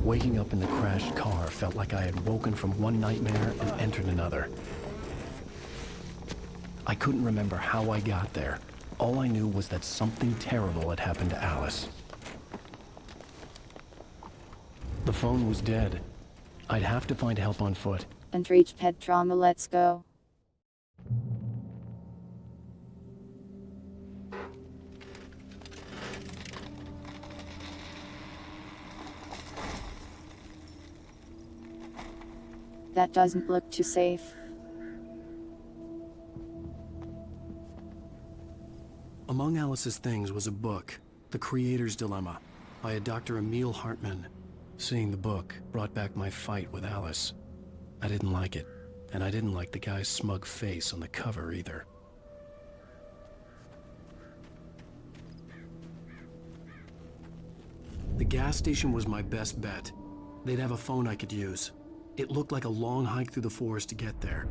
Waking up in the crashed car felt like I had woken from one nightmare and entered another. I couldn't remember how I got there. All I knew was that something terrible had happened to Alice. The phone was dead. I'd have to find help on foot. And reach head trauma, let's go. That doesn't look too safe. Among Alice's things was a book, The Creator's Dilemma, by a Dr. Emil Hartman. Seeing the book brought back my fight with Alice. I didn't like it, and I didn't like the guy's smug face on the cover either. The gas station was my best bet. They'd have a phone I could use. It looked like a long hike through the forest to get there.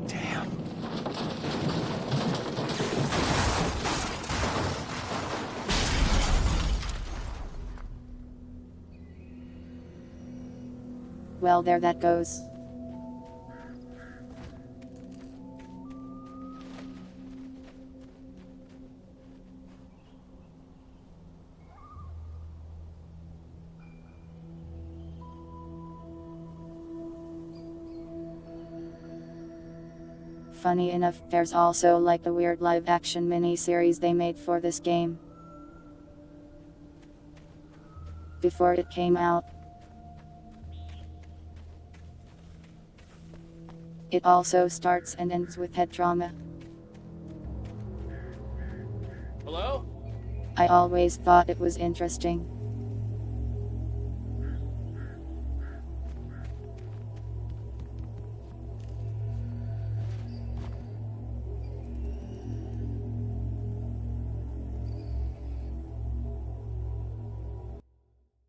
Damn. Well, there that goes. Funny enough, there's also like a weird live-action mini-series they made for this game before it came out. It also starts and ends with head trauma. Hello? I always thought it was interesting.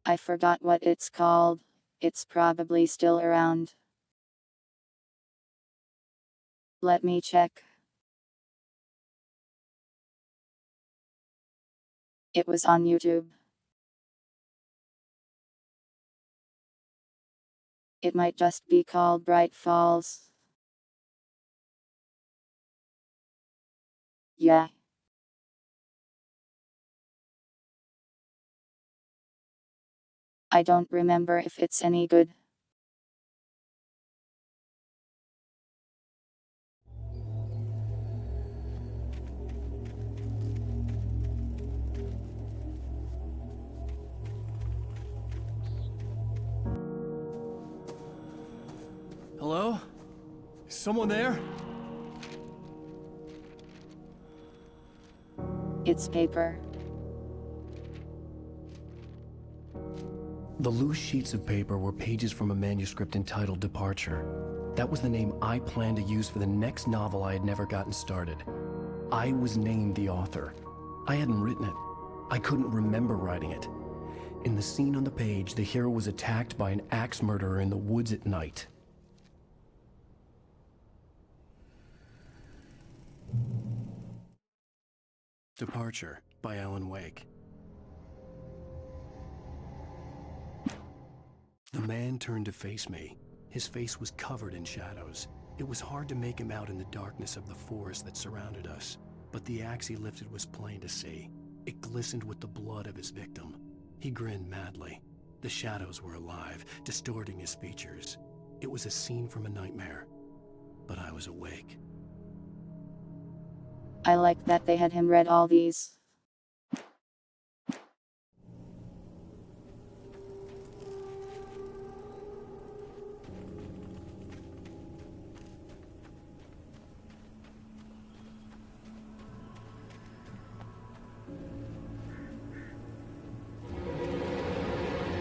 I forgot what it's called. It's probably still around. Let me check. It was on YouTube. It might just be called Bright Falls. Yeah. I don't remember if it's any good. Hello? Is someone there? It's paper. The loose sheets of paper were pages from a manuscript entitled Departure. That was the name I planned to use for the next novel I had never gotten started. I was named the author. I hadn't written it. I couldn't remember writing it. In the scene on the page, the hero was attacked by an axe murderer in the woods at night. Departure by Alan Wake. The man turned to face me. His face was covered in shadows. It was hard to make him out in the darkness of the forest that surrounded us, but the axe he lifted was plain to see. It glistened with the blood of his victim. He grinned madly. The shadows were alive, distorting his features. It was a scene from a nightmare, but I was awake. I like that they had him read all these.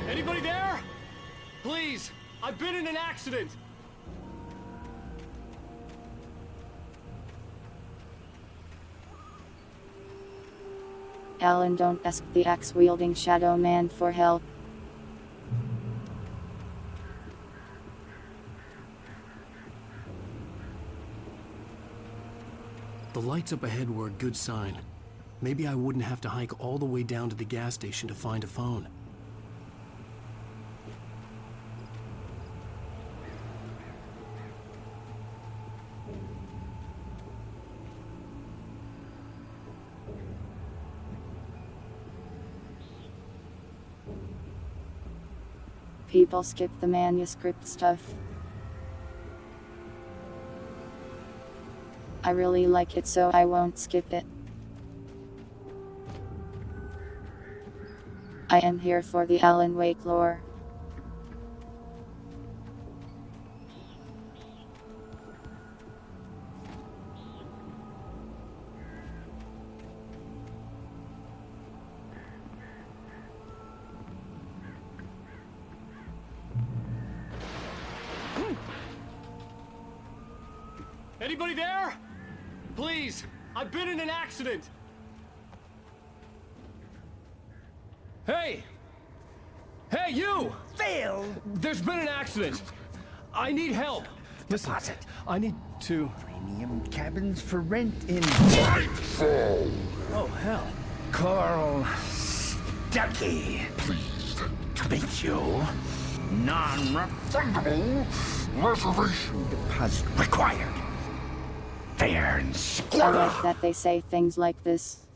Anybody there? Please, I've been in an accident. Alan, don't ask the axe-wielding shadow man for help. The lights up ahead were a good sign. Maybe I wouldn't have to hike all the way down to the gas station to find a phone. People skip the manuscript stuff. I really like it, so I won't skip it. I am here for the Alan Wake lore. Anybody there? Please, I've been in an accident. Hey! Hey, you! Phil! There's been an accident. I need help. Listen, I need to... Premium cabins for rent in Nightfall. Oh, hell. Carl Stuckey. Pleased to meet you. Non-refundable reservation deposit required. Fair and I square. like that they say things like this.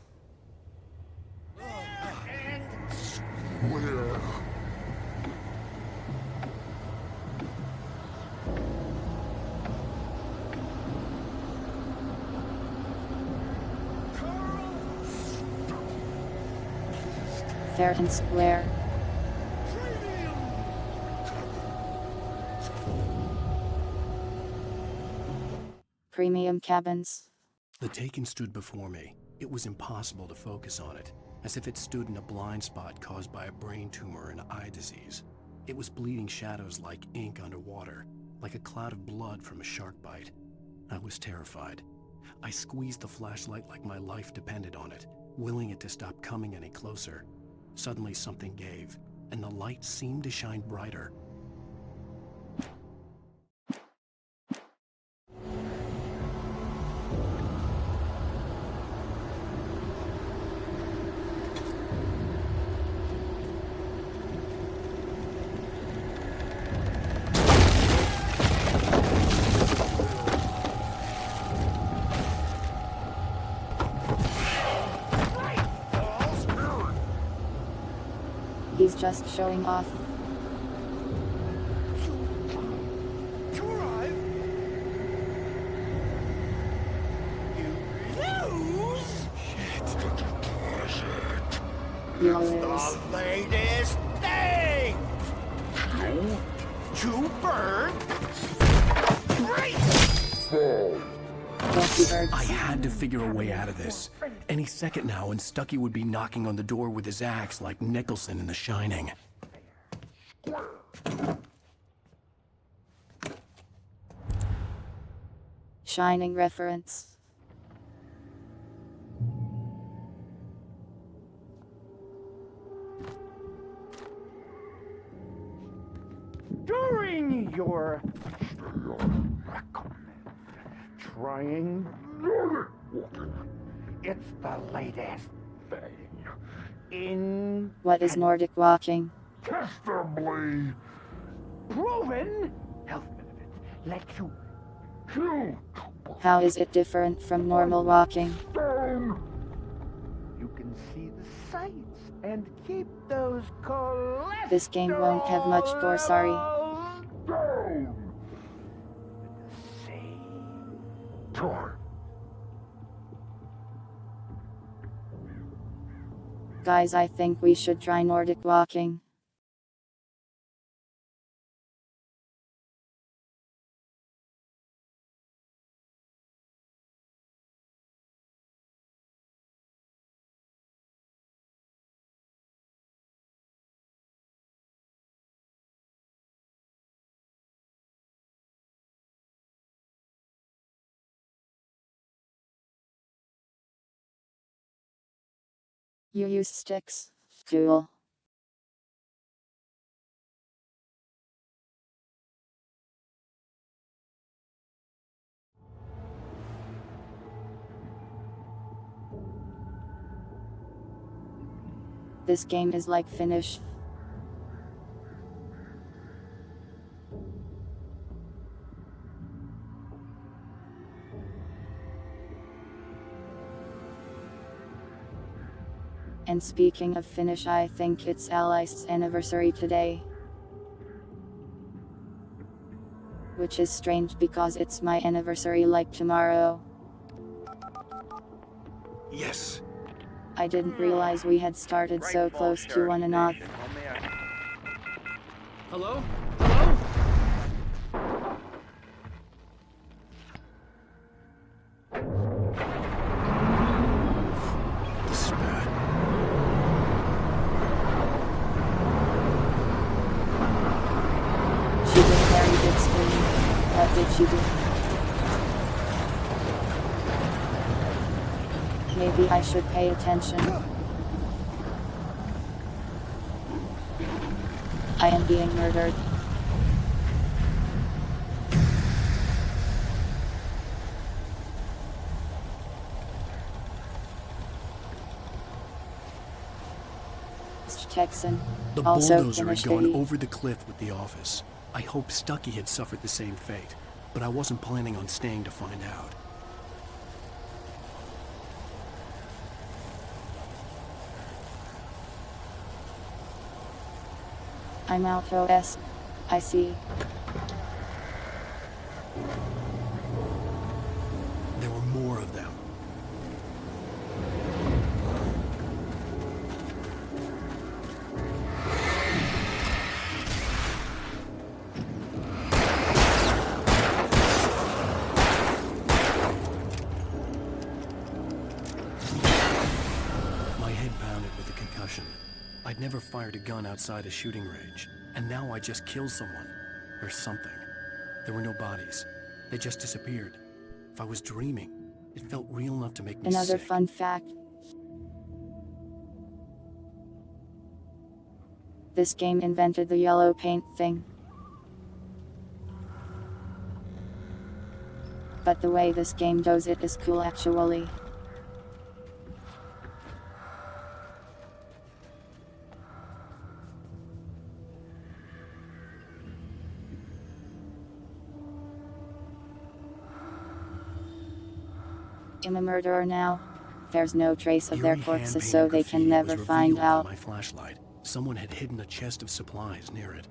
Square. fair and square. Premium cabins. The Taken stood before me. It was impossible to focus on it, as if it stood in a blind spot caused by a brain tumor and eye disease. It was bleeding shadows like ink underwater, like a cloud of blood from a shark bite. I was terrified. I squeezed the flashlight like my life depended on it, willing it to stop coming any closer. Suddenly something gave, and the light seemed to shine brighter. He's just showing off. You lose. The latest thing! You burn! I had to figure a way out of this. Any second now, and Stucky would be knocking on the door with his axe like Nicholson in The Shining. Shining reference. During your trying it's the latest thing in What is Nordic walking? testably proven health benefits let you kill How is it different from normal walking? stone. You can see the sights and keep those cholesterol This game won't have much gore, sorry. down. At the same time. Guys, I think we should try Nordic walking. You use sticks? Cool. This game is like Finnish. And speaking of Finnish, I think it's Alice's anniversary today. Which is strange because it's my anniversary like tomorrow. Yes. I didn't realize we had started so close to one another. Hello? Hello? This is bad. She did a very big scream. What did she do? Maybe I should pay attention. I am being murdered. Texan. The Also bulldozer had finished gone the- over the cliff with the office. I hoped Stucky had suffered the same fate, but I wasn't planning on staying to find out. I'm out OS. I see. There were more of them. with a concussion. I'd never fired a gun outside a shooting range, and now I just killed someone. Or something. There were no bodies. They just disappeared. If I was dreaming, it felt real enough to make me Another sick. fun fact. This game invented the yellow paint thing. But the way this game does it is cool actually. I'm a murderer now. There's no trace of their Eerie corpses, hand-painted so they can graffiti never was find revealed by out. my flashlight. Someone had hidden a chest of supplies near it.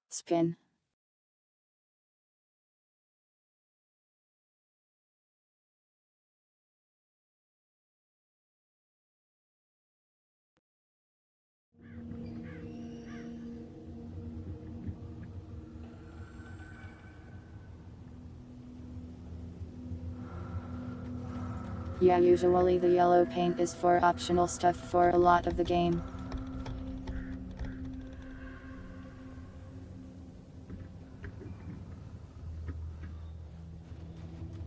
Spin. Yeah, usually the yellow paint is for optional stuff for a lot of the game.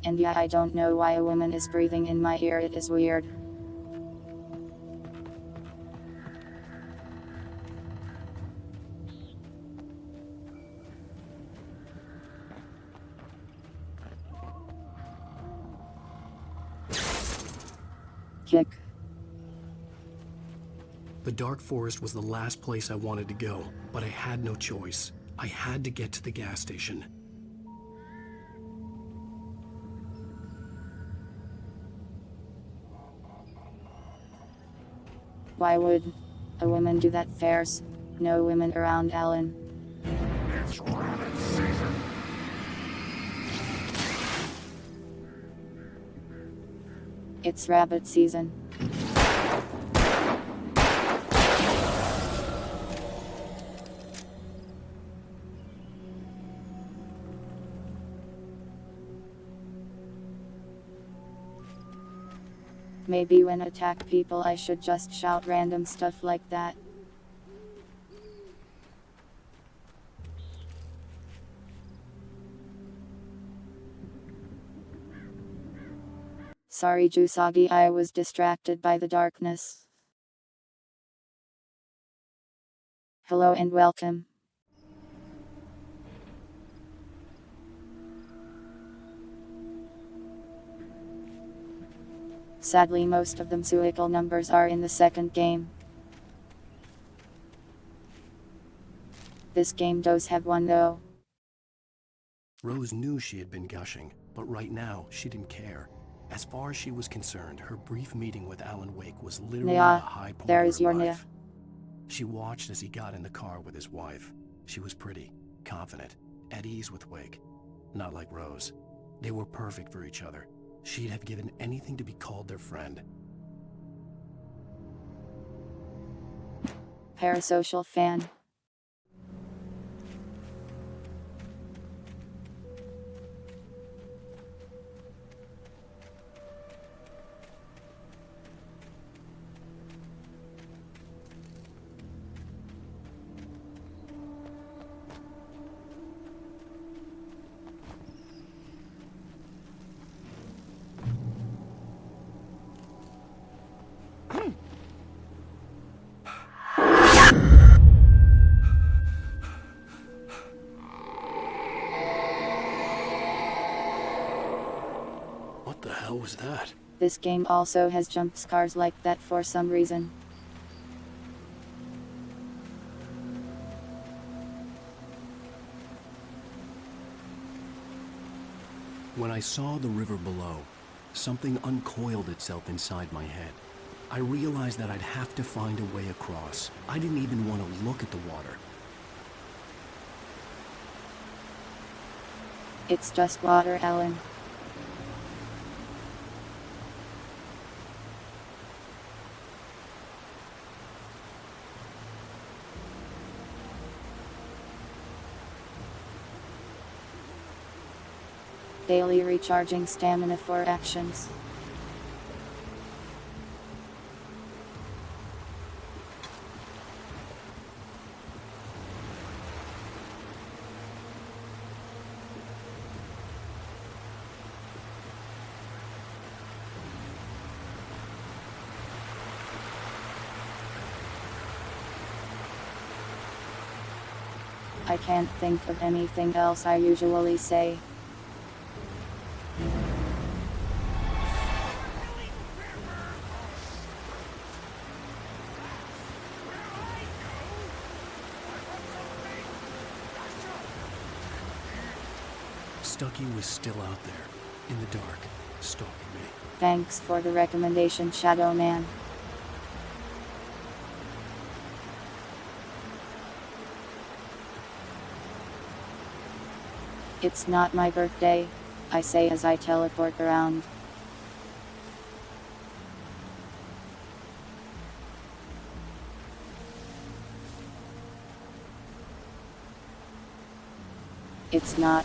And yeah, I don't know why a woman is breathing in my ear, it is weird. Kick. The dark forest was the last place I wanted to go, but I had no choice. I had to get to the gas station. Why would a woman do that? There's no women around, Alan. It's rabbit season. It's rabbit season. Maybe when attack people I should just shout random stuff like that. Sorry Jusagi, I was distracted by the darkness. Hello and welcome. Sadly, most of the musical numbers are in the second game. This game does have one though. Rose knew she had been gushing, but right now, she didn't care. As far as she was concerned, her brief meeting with Alan Wake was literally the high point there of is her your life. She watched as he got in the car with his wife. She was pretty, confident, at ease with Wake. Not like Rose. They were perfect for each other. She'd have given anything to be called their friend. Parasocial fan. What the hell was that? This game also has jump scares like that for some reason. When I saw the river below, something uncoiled itself inside my head. I realized that I'd have to find a way across. I didn't even want to look at the water. It's just water, Alan. Daily recharging stamina for actions. I can't think of anything else I usually say. Stucky was still out there, in the dark, stalking me. Thanks for the recommendation, Shadow Man. It's not my birthday, I say as I teleport around. It's not.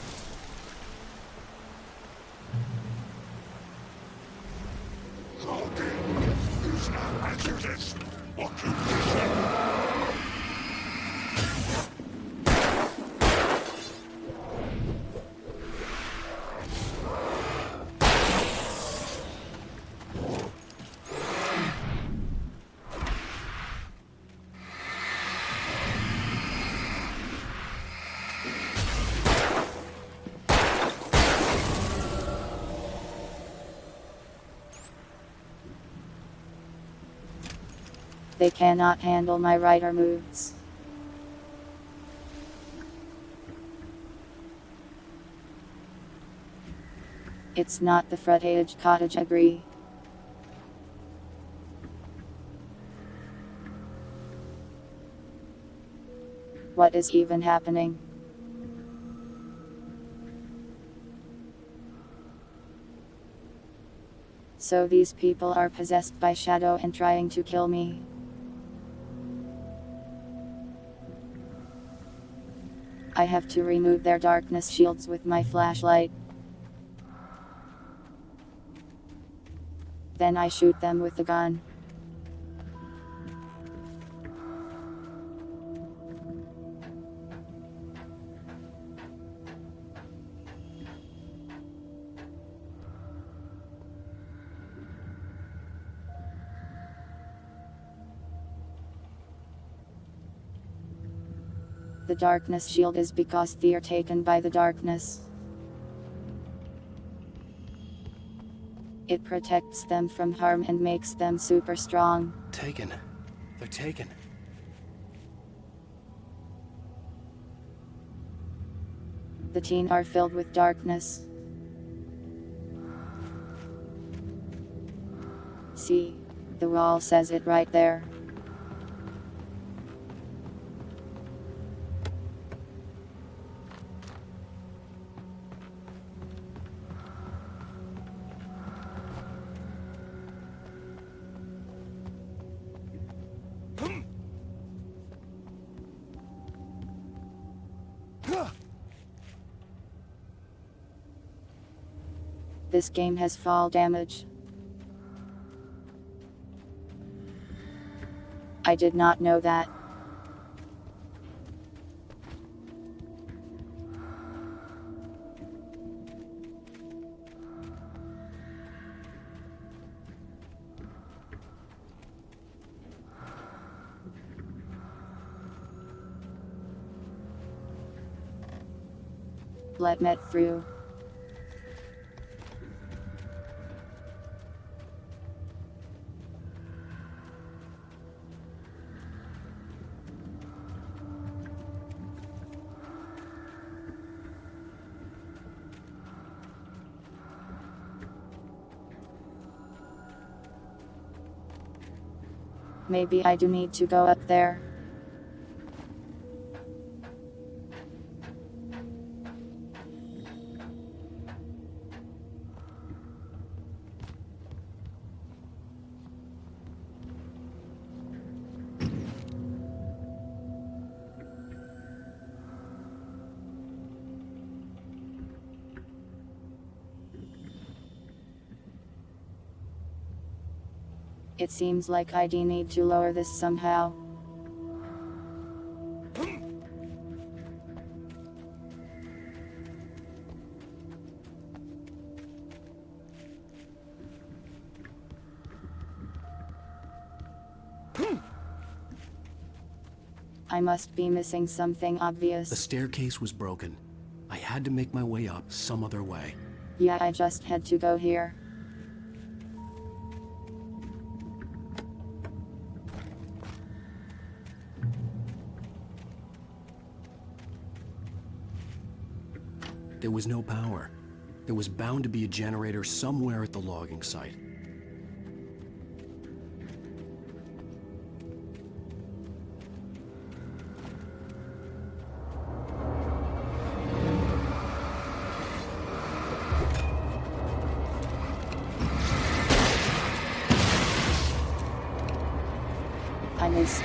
They cannot handle my rider moves. It's not the footage cottage, agree. What is even happening? So these people are possessed by Shadow and trying to kill me. I have to remove their darkness shields with my flashlight. Then I shoot them with the gun. The darkness shield is because they are taken by the darkness. It protects them from harm and makes them super strong. Taken. They're taken. The teen are filled with darkness. See, the wall says it right there. This game has fall damage. I did not know that. Let me through. Maybe I do need to go up there. It seems like ID need to lower this somehow. I must be missing something obvious. The staircase was broken. I had to make my way up some other way. Yeah, I just had to go here. There was no power. There was bound to be a generator somewhere at the logging site. I missed.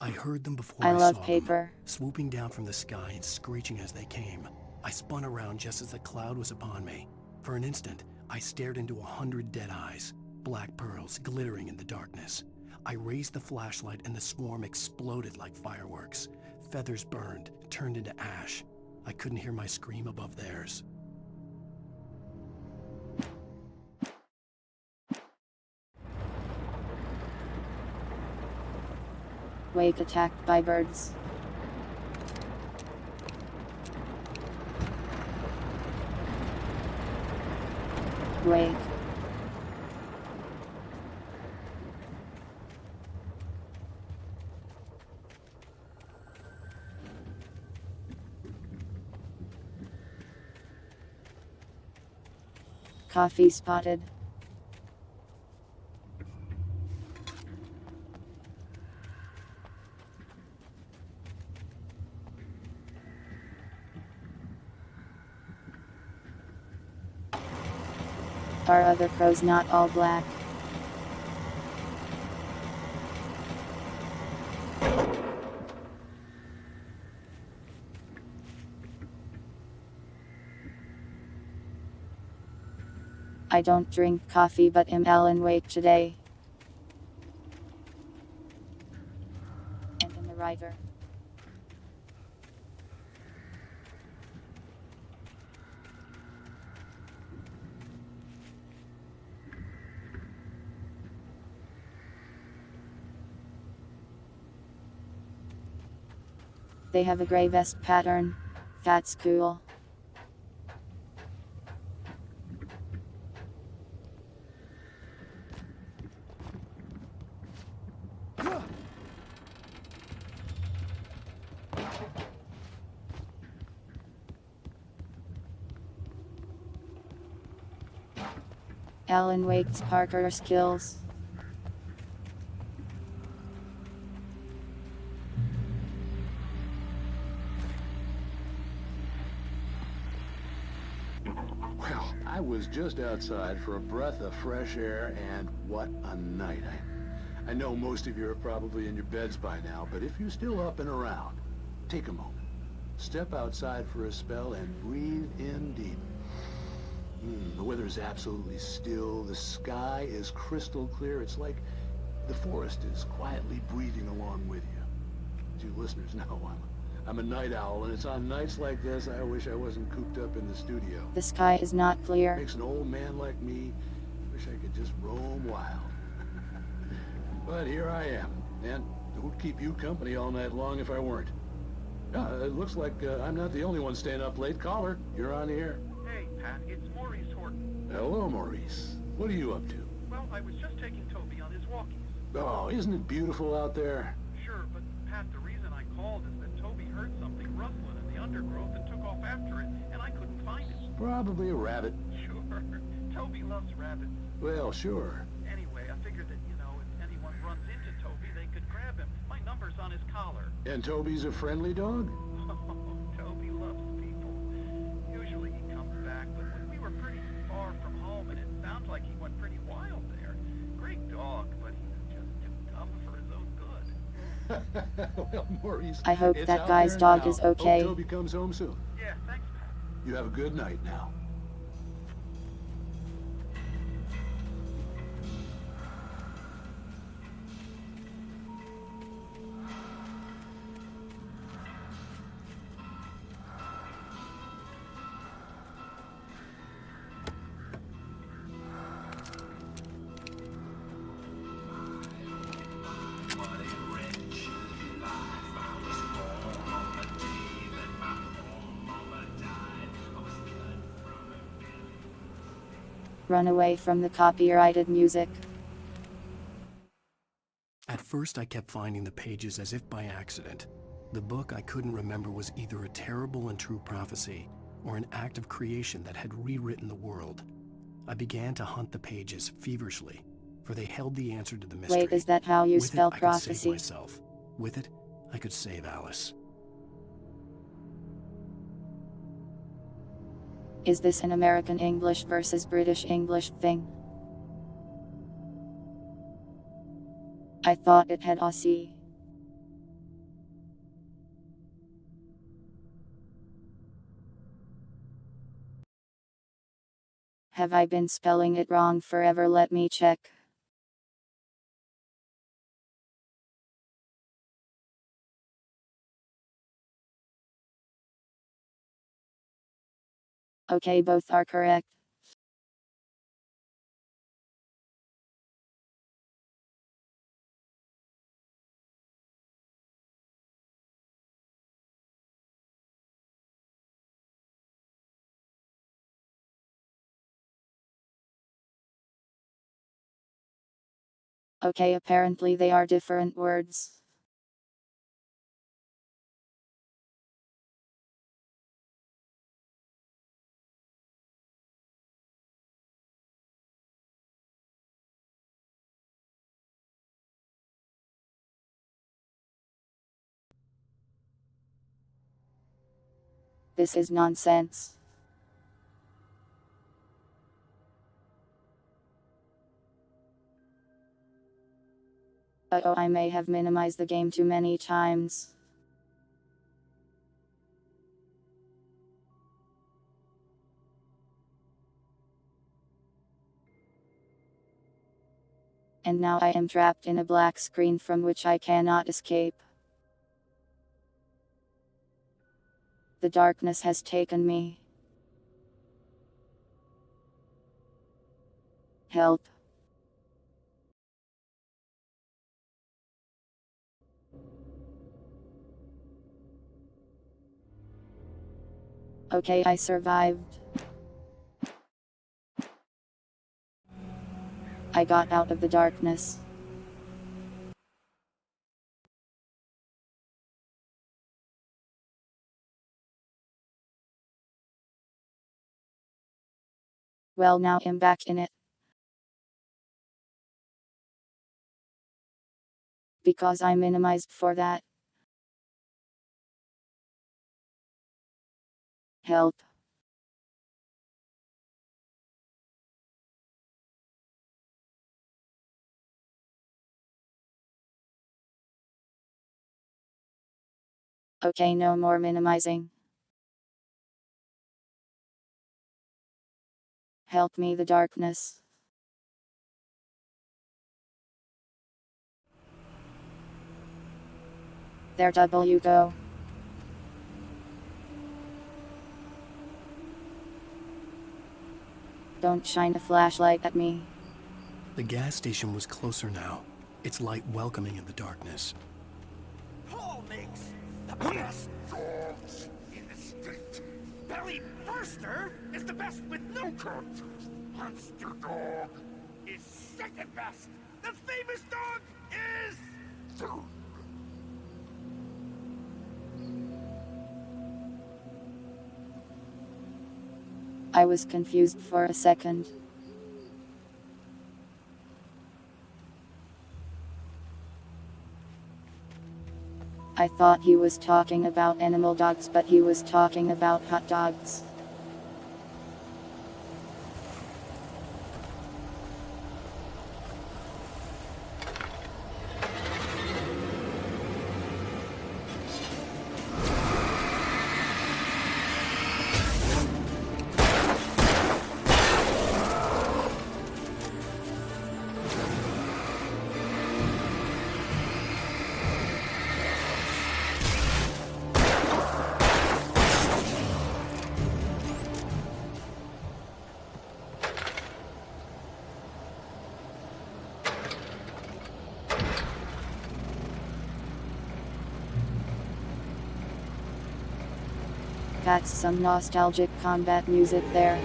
I heard them before I love saw paper. them, swooping down from the sky and screeching as they came. I spun around just as the cloud was upon me. For an instant, I stared into 100 dead eyes, black pearls glittering in the darkness. I raised the flashlight and the swarm exploded like fireworks. Feathers burned, turned into ash. I couldn't hear my scream above theirs. Wake attacked by birds. Wake. Coffee spotted. Are other crows not all black? I don't drink coffee but am Alan Wake today. And I'm a writer. They have a gray vest pattern. That's cool. Alan Wake's Parker skills. Well, I was just outside for a breath of fresh air, and what a night. I know most of you are probably in your beds by now, but if you're still up and around, take a moment. Step outside for a spell and breathe in deep. The weather is absolutely still. The sky is crystal clear. It's like the forest is quietly breathing along with you. As you listeners know, I'm a night owl, and it's on nights like this I wish I wasn't cooped up in the studio. The sky is not clear. Makes an old man like me wish I could just roam wild. But here I am, and it would keep you company all night long if I weren't. It looks like I'm not the only one staying up late. Caller, you're on the air. Hey, Pat, it's Maurice Horton. Hello, Maurice. What are you up to? Well, I was just taking Toby on his walkies. Oh, isn't it beautiful out there? Sure, but Pat, the reason I called is that Toby heard something rustling in the undergrowth and took off after it, and I couldn't find it. Probably a rabbit. Sure. Toby loves rabbits. Well, sure. Anyway, I figured that, if anyone runs into Toby, they could grab him. My number's on his collar. And Toby's a friendly dog? Oh, Toby loves people. Usually he comes back, but we were pretty far from home, and it sounds like he went pretty wild there. Great dog, but he's just too dumb for his own good. Well, Maurice, I hope it's that out guy's there dog now. is okay. Hope Toby comes home soon. Yeah, thanks, Pat. You have a good night now. Run away from the copyrighted music. At first, I kept finding the pages as if by accident. The book I couldn't remember was either a terrible and true prophecy or an act of creation that had rewritten the world. I began to hunt the pages feverishly, for they held the answer to the mystery. Wait, is that how you With spell it, I could save prophecy? myself. With it, I could save Alice. Is this an American English versus British English thing? I thought it had Aussie. Have I been spelling it wrong forever? Let me check. Okay, both are correct. Okay, apparently they are different words. This is nonsense. Uh-oh, I may have minimized the game too many times. And now I am trapped in a black screen from which I cannot escape. The darkness has taken me. Help. Okay, I survived. I got out of the darkness. Well, now I'm back in it. Because I minimized for that. Help. Okay, no more minimizing. Help me, the darkness. There you go. Don't shine a flashlight at me. The gas station was closer now, its light welcoming in the darkness. Paul makes the best dogs in the state. Belly Burster is the best with no contest. Monster Dog is second best. The famous dog is... I was confused for a second. I thought he was talking about animal dogs, but he was talking about hot dogs. That's some nostalgic combat music there.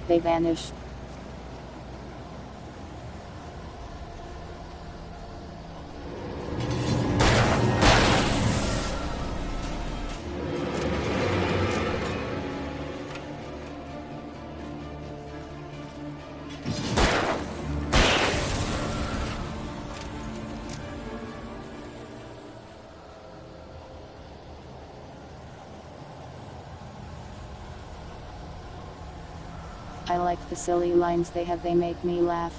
They vanished. I like the silly lines they have, they make me laugh.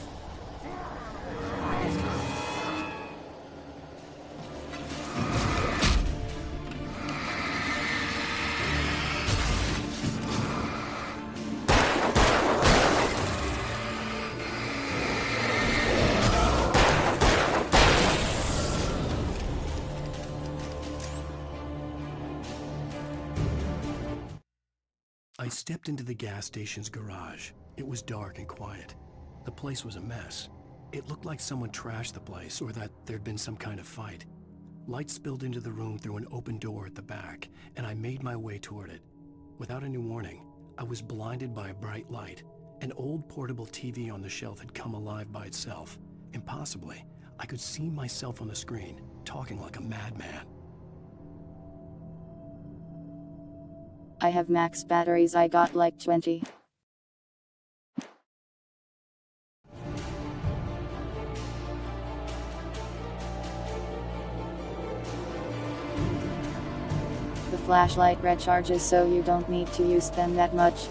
I stepped into the gas station's garage. It was dark and quiet. The place was a mess. It looked like someone trashed the place or that there'd been some kind of fight. Light spilled into the room through an open door at the back, and I made my way toward it. Without any warning, I was blinded by a bright light. An old portable TV on the shelf had come alive by itself. Impossibly, I could see myself on the screen, talking like a madman. I have max batteries, I got like 20. The flashlight recharges, so you don't need to use them that much.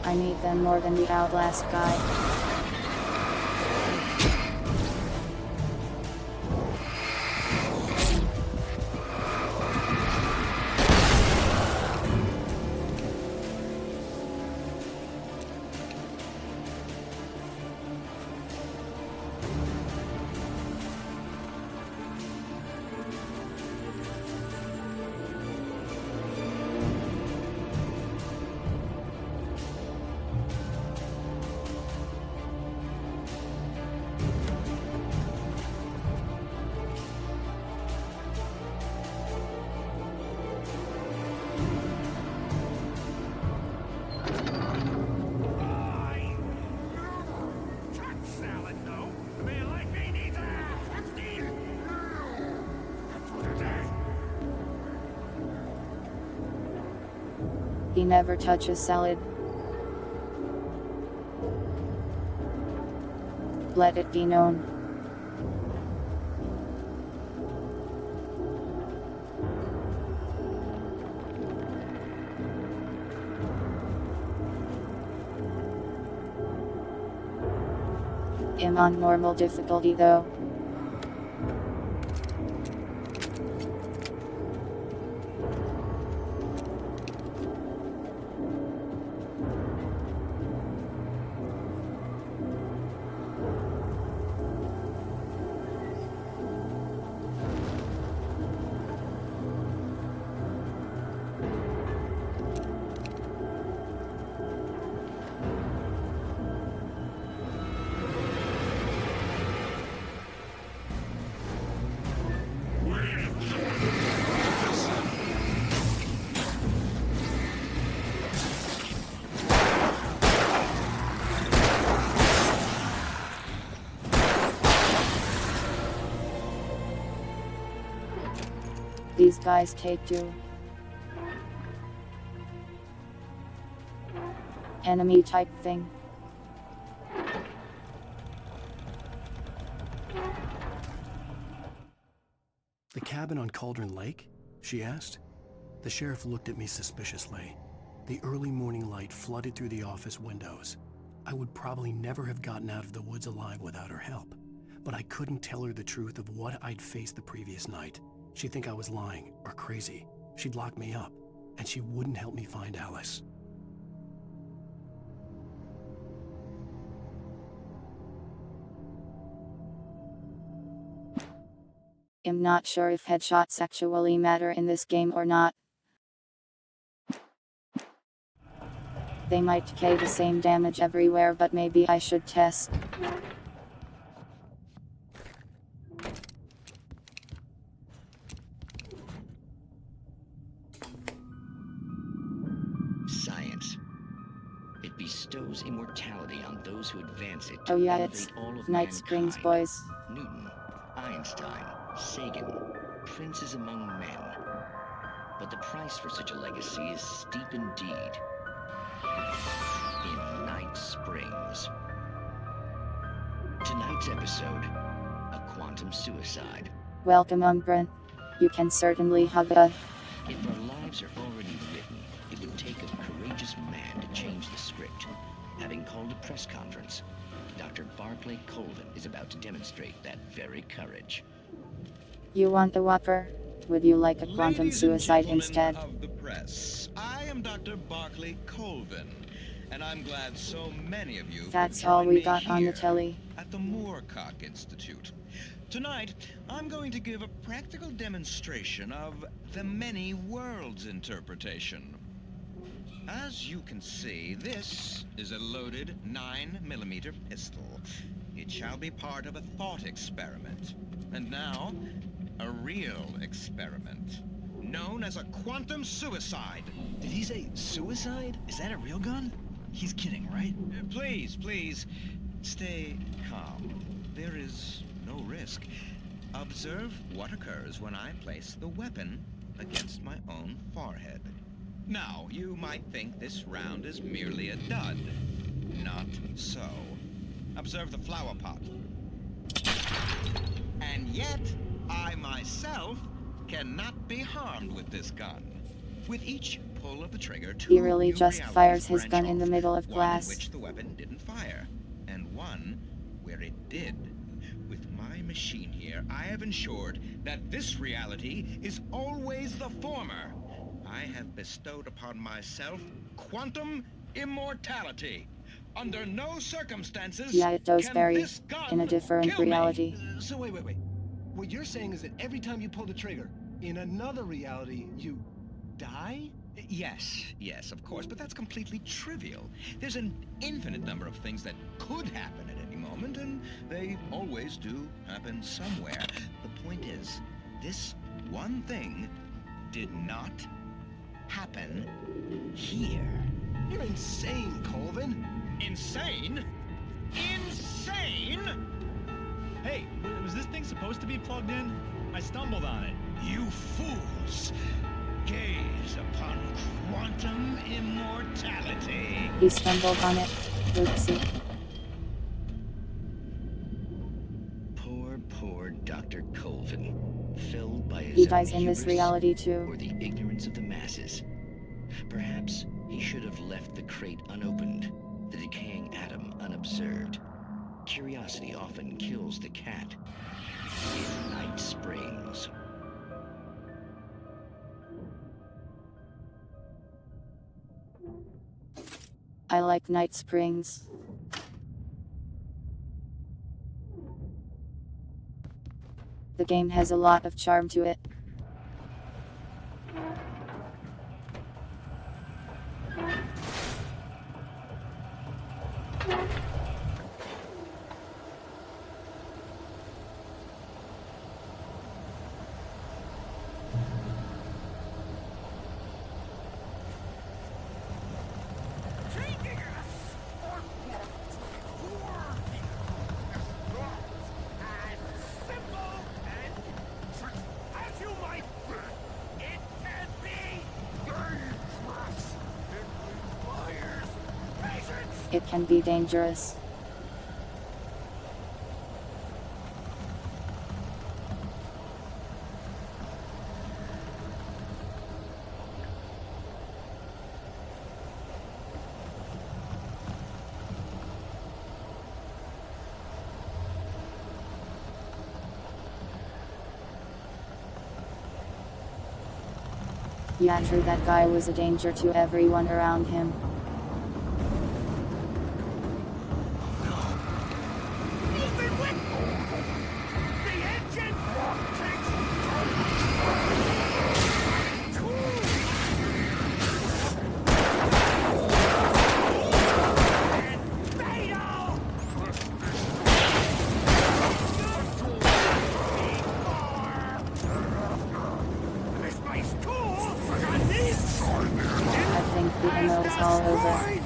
I need them more than the Outlast guy. He never touches salad. Let it be known. am on normal difficulty though. These guys take two. Enemy type thing. The cabin on Cauldron Lake? She asked. The sheriff looked at me suspiciously. The early morning light flooded through the office windows. I would probably never have gotten out of the woods alive without her help, but I couldn't tell her the truth of what I'd faced the previous night. She'd think I was lying or crazy. She'd lock me up, and she wouldn't help me find Alice. I'm not sure if headshots actually matter in this game or not. They might decay the same damage everywhere, but maybe I should test. Science. It bestows immortality on those who advance it to Oh yeah, elevate it's all of Night Springs, boys. Newton, Einstein, Sagan, princes among men. But the price for such a legacy is steep indeed. In Night Springs. Tonight's episode, a quantum suicide. Welcome, Umbran. You can certainly hug a... If our lives are already written, it would take a courageous man to change the script. Having called a press conference, Dr. Barclay Colvin is about to demonstrate that very courage. You want a whopper? Would you like a quantum suicide instead? Of the press, I am Dr. Barclay Colvin, and I'm glad so many of you That's all we got on the telly. At the Moorcock Institute. Tonight, I'm going to give a practical demonstration of the many worlds interpretation. As you can see, this is a loaded 9mm pistol. It shall be part of a thought experiment. And now, a real experiment, known as a quantum suicide. Did he say suicide? Is that a real gun? He's kidding, right? Please, stay calm. There is no risk. Observe what occurs when I place the weapon against my own forehead. Now, you might think this round is merely a dud. Not so. Observe the flower pot. And yet, I myself cannot be harmed with this gun. With each pull of the trigger, He really just fires his gun in the middle of one in glass. which the weapon didn't fire, and one where it did. With my machine here, I have ensured that this reality is always the former. I have bestowed upon myself quantum immortality. Under no circumstances Yeah, it does can vary this gun in a different kill me. reality. So wait. What you're saying is that every time you pull the trigger, in another reality, you die? Yes, of course, but that's completely trivial. There's an infinite number of things that could happen at any moment, and they always do happen somewhere. The point is, this one thing did not happen here. You're insane, Colvin. Insane? Insane? Hey, was this thing supposed to be plugged in? I stumbled on it. You fools! Gaze upon quantum immortality. He stumbled on it. Oopsie. Poor Dr. Colvin, filled by his He dies own in this hubris reality too. or the ignorance of the masses. Perhaps he should have left the crate unopened, the decaying atom unobserved. curiosity often kills the cat. In Night Springs. I like Night Springs. The game has a lot of charm to it. It can be dangerous. Yeah, true, that guy was a danger to everyone around him. I think the MO's all over.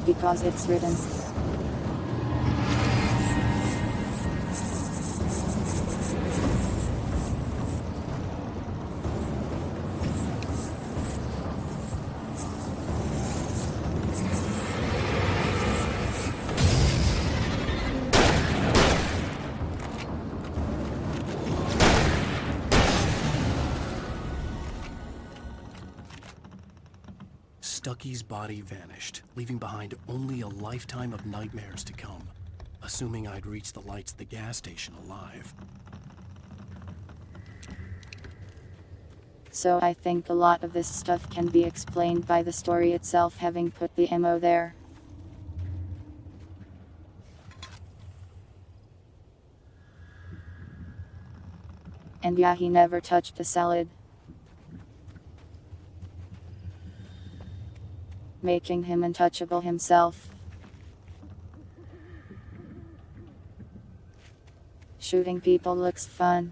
Because it's written. Stucky's body vanished, leaving behind only a lifetime of nightmares to come, assuming I'd reach the lights at the gas station alive. So I think a lot of this stuff can be explained by the story itself having put the MO there. And yeah, he never touched a salad, making him untouchable himself. Shooting people looks fun.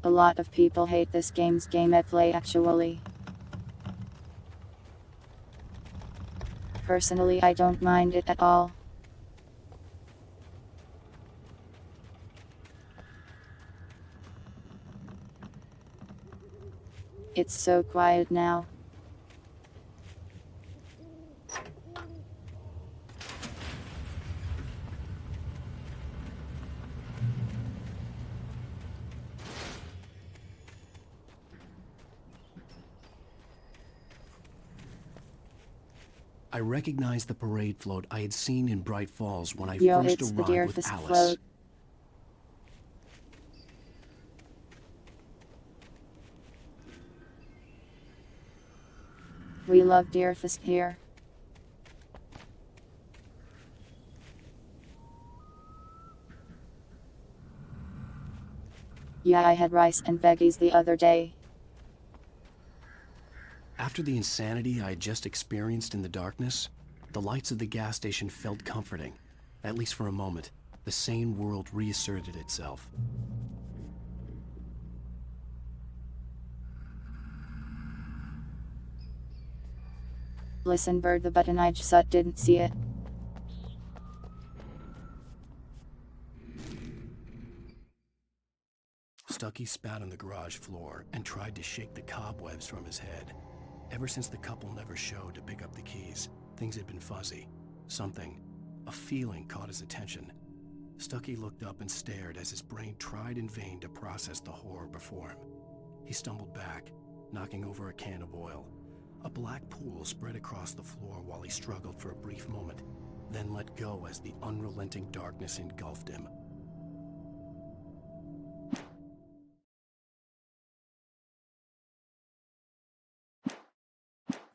A lot of people hate this game's gameplay actually. Personally, I don't mind it at all. It's so quiet now. I recognized the parade float I had seen in Bright Falls when I Yo, first it's the arrived with Deerfist Alice. float. We love Deerfist here. Yeah, I had rice and veggies the other day. After the insanity I had just experienced in the darkness, the lights of the gas station felt comforting, At least for a moment, the sane world reasserted itself. Listen, Bird, the button I just didn't see it. Stucky spat on the garage floor and tried to shake the cobwebs from his head. Ever since the couple never showed to pick up the keys, things had been fuzzy. Something, a feeling, caught his attention. Stucky looked up and stared as his brain tried in vain to process the horror before him. He stumbled back, knocking over a can of oil. A black pool spread across the floor while he struggled for a brief moment, then let go as the unrelenting darkness engulfed him.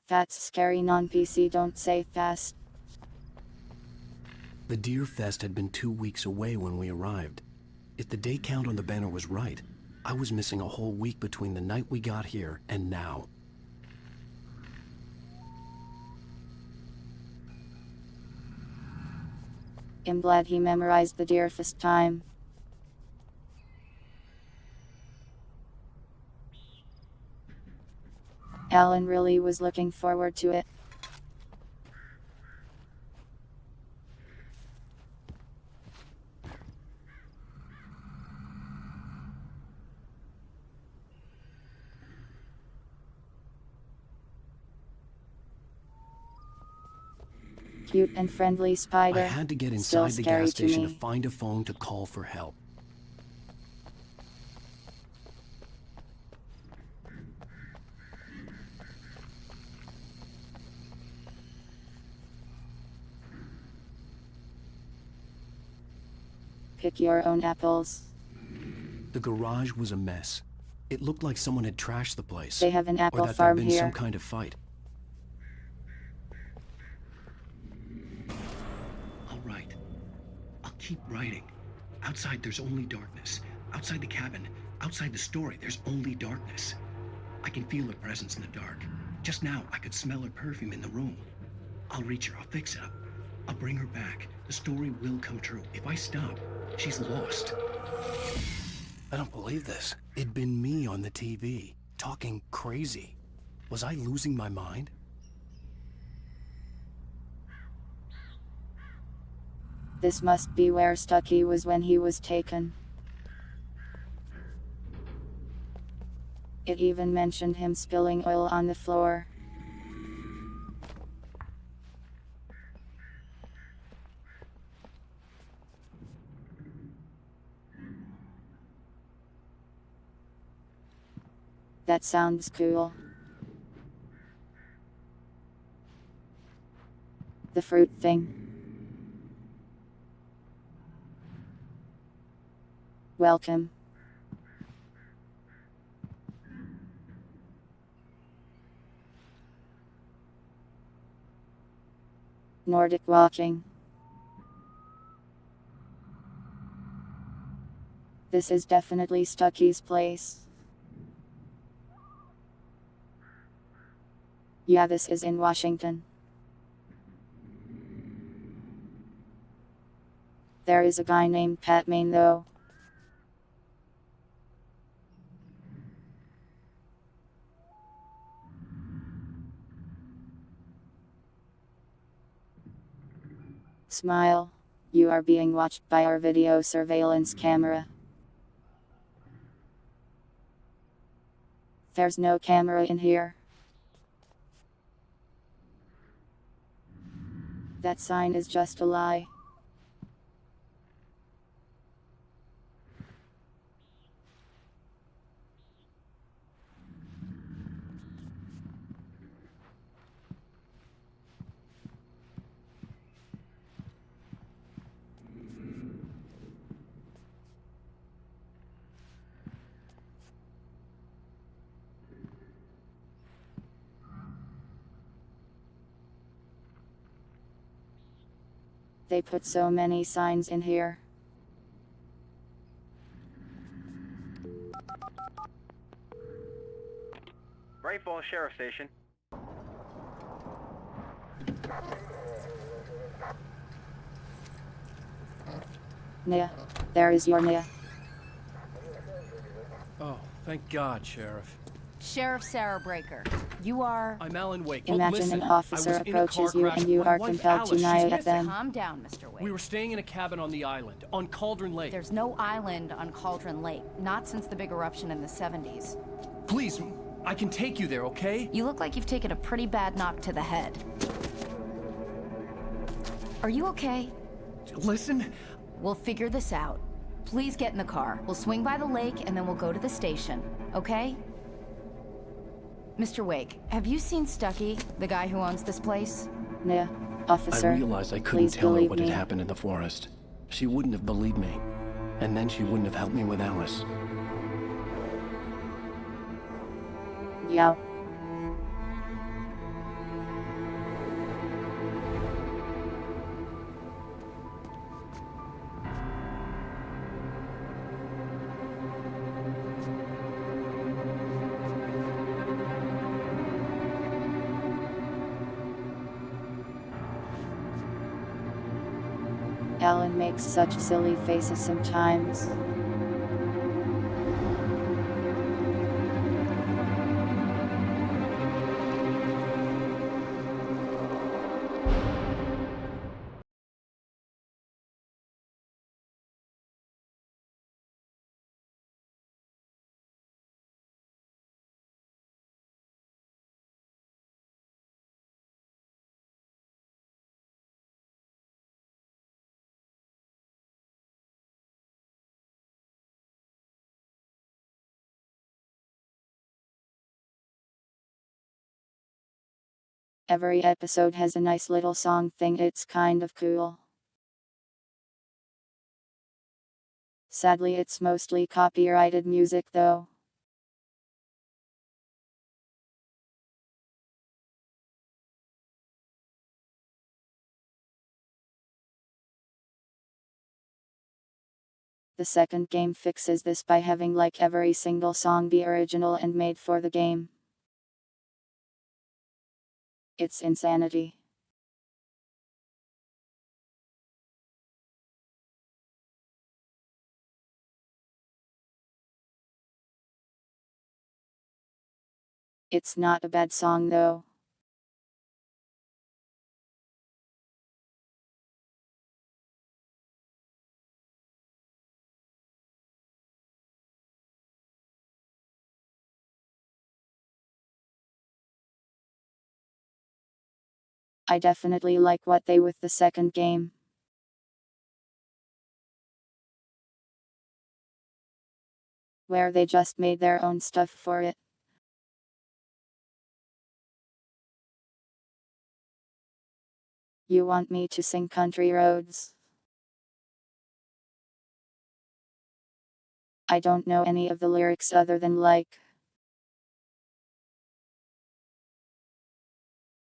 That's scary. Non-PC, don't say fast. The Deer Fest had been 2 weeks away when we arrived. If the day count on the banner was right, I was missing a whole week between the night we got here and now. I'm glad he memorized the Deer Fest time. Alan really was looking forward to it. Cute and friendly spider. I had to get Still inside the scary gas station to me. find a phone to call for help. Pick your own apples. The garage was a mess. It looked like someone had trashed the place. They have an apple or that farm there'd been here. some kind of fight. All right. I'll keep writing. Outside, there's only darkness. Outside the cabin, outside the story, there's only darkness. I can feel her presence in the dark. Just now, I could smell her perfume in the room. I'll reach her. I'll fix it up. I'll bring her back. The story will come true. If I stop, she's lost. I don't believe this. It'd been me on the TV, talking crazy. Was I losing my mind? This must be where Stucky was when he was taken. It even mentioned him spilling oil on the floor. That sounds cool. The fruit thing. Welcome. Nordic walking. This is definitely Stucky's place. Yeah, this is in Washington. There is a guy named Pat Maine though. Smile. You are being watched by our video surveillance camera. There's no camera in here. That sign is just a lie. They put so many signs in here. Great Falls Sheriff Station. Nia. There is your Nia. Oh, thank God, Sheriff. Sheriff Sarah Breaker, you are... I'm Alan Wake. Imagine Listen, an officer I was in a car approaches you crash and with you my are wife, compelled to Alice. nigh She's at missing. them. Calm down, Mr. Wake. We were staying in a cabin on the island, on Cauldron Lake. There's no island on Cauldron Lake, not since the big eruption in the 70s. Please, I can take you there, okay? You look like you've taken a pretty bad knock to the head. Are you okay? Listen. We'll figure this out. Please get in the car. We'll swing by the lake and then we'll go to the station, okay? Mr. Wake, have you seen Stucky, the guy who owns this place? Nia, officer. I realized I couldn't please tell her believe what me. had happened in the forest. She wouldn't have believed me. And then she wouldn't have helped me with Alice. Yeah. Alan makes such silly faces sometimes. Every episode has a nice little song thing, it's kind of cool. Sadly, it's mostly copyrighted music though. The second game fixes this by having like every single song be original and made for the game. It's insanity. It's not a bad song though. I definitely like what they with the second game. Where they just made their own stuff for it. You want me to sing Country Roads? I don't know any of the lyrics other than like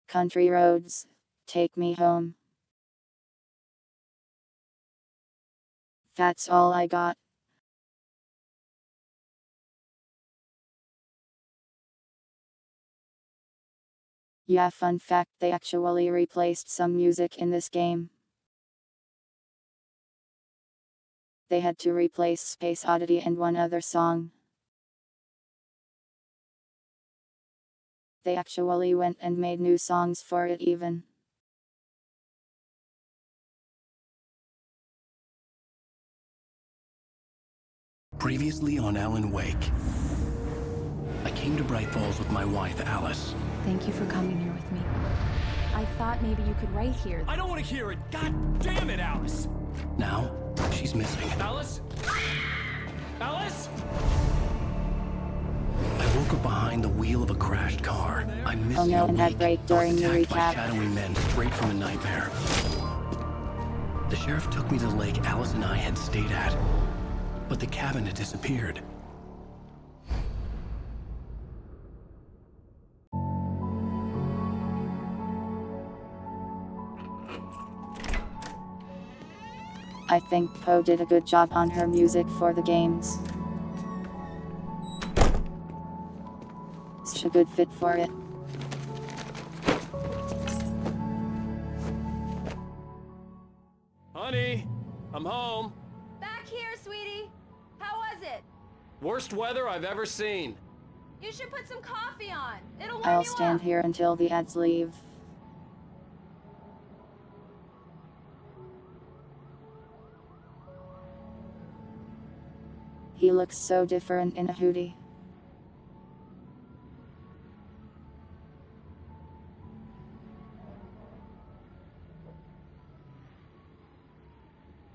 Country Roads, take me home. That's all I got. Yeah, fun fact, they actually replaced some music in this game. They had to replace Space Oddity and one other song. They actually went and made new songs for it even. Previously on Alan Wake. I came to Bright Falls with my wife, Alice. Thank you for coming here with me. I thought maybe you could write here. I don't want to hear it! God damn it, Alice! Now, she's missing. Alice? Alice? I woke up behind the wheel of a crashed car. I'm missing Oh no, a and that week. break during the I was attacked by recap. shadowy men straight from a nightmare. The sheriff took me to the lake Alice and I had stayed at, but the cabin had disappeared. I think Poe did a good job on her music for the games. It's a good fit for it. Honey, I'm home. here, sweetie. How was it? Worst weather I've ever seen. You should put some coffee on. It'll warm I'll you stand up. here until the ads leave. He looks so different in a hoodie.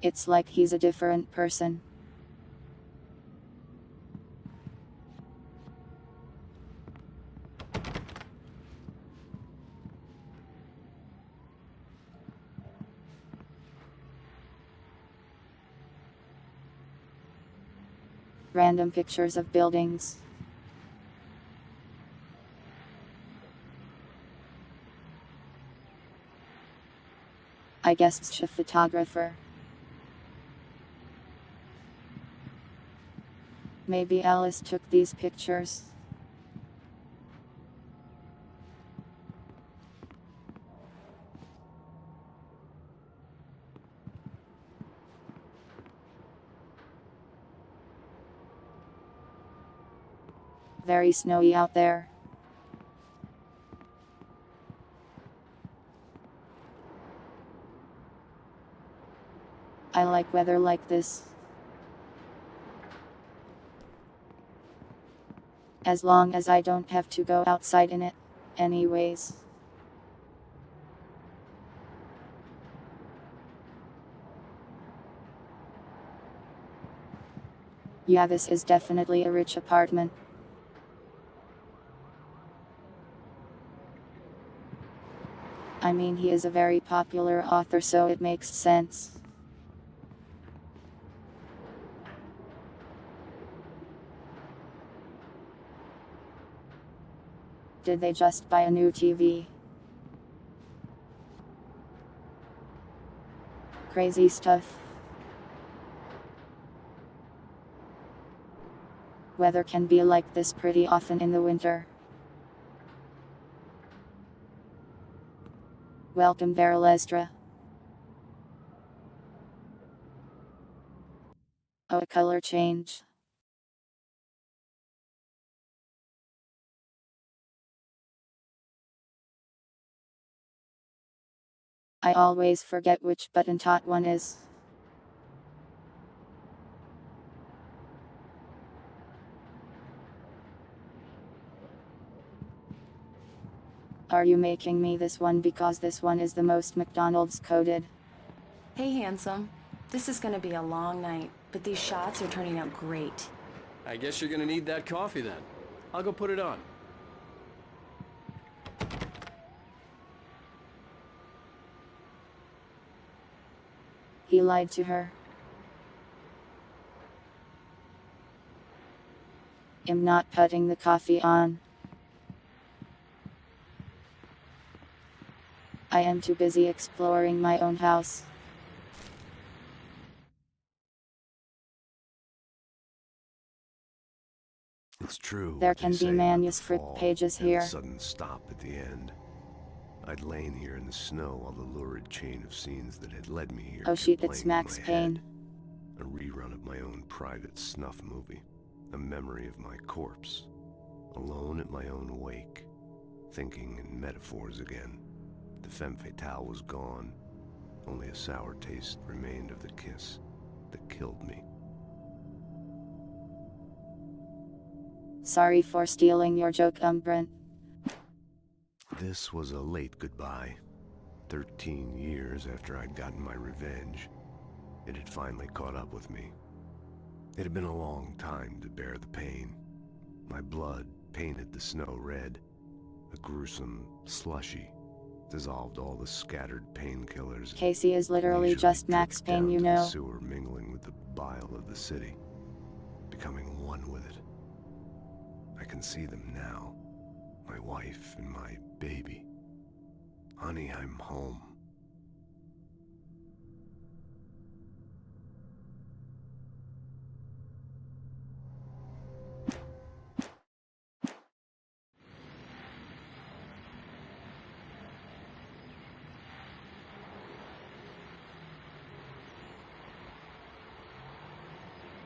It's like he's a different person. Random pictures of buildings. I guess it's a photographer. Maybe Alice took these pictures. Very snowy out there. I like weather like this. As long as I don't have to go outside in it, anyways. Yeah, this is definitely a rich apartment. I mean, he is a very popular author, so it makes sense. Did they just buy a new TV? Crazy stuff. Weather can be like this pretty often in the winter. Welcome, Veralestra. Oh, a color change. I always forget which button tot one is. Are you making me this one because this one is the most McDonald's coded? Hey, handsome. This is gonna be a long night, but these shots are turning out great. I guess you're gonna need that coffee then. I'll go put it on. He lied to her. I'm not putting the coffee on. I am too busy exploring my own house. It's true. There what they can be say about the manuscript fall pages and here. the sudden stop at the end. I'd lain here in the snow while the lurid chain of scenes that had led me here Oh kept shit, it's playing in Max my Payne. head. A rerun of my own private snuff movie. A memory of my corpse. Alone at my own wake. Thinking in metaphors again. The femme fatale was gone. Only a sour taste remained of the kiss that killed me. Sorry for stealing your joke, Brent. This was a late goodbye. 13 years after I'd gotten my revenge, it had finally caught up with me. It had been a long time to bear the pain. My blood painted the snow red. A gruesome slushy dissolved all the scattered painkillers. Casey is literally just Max Payne, you The know. sewer mingling with the bile of the city, becoming one with it. I can see them now. My wife and my baby. Honey, I'm home.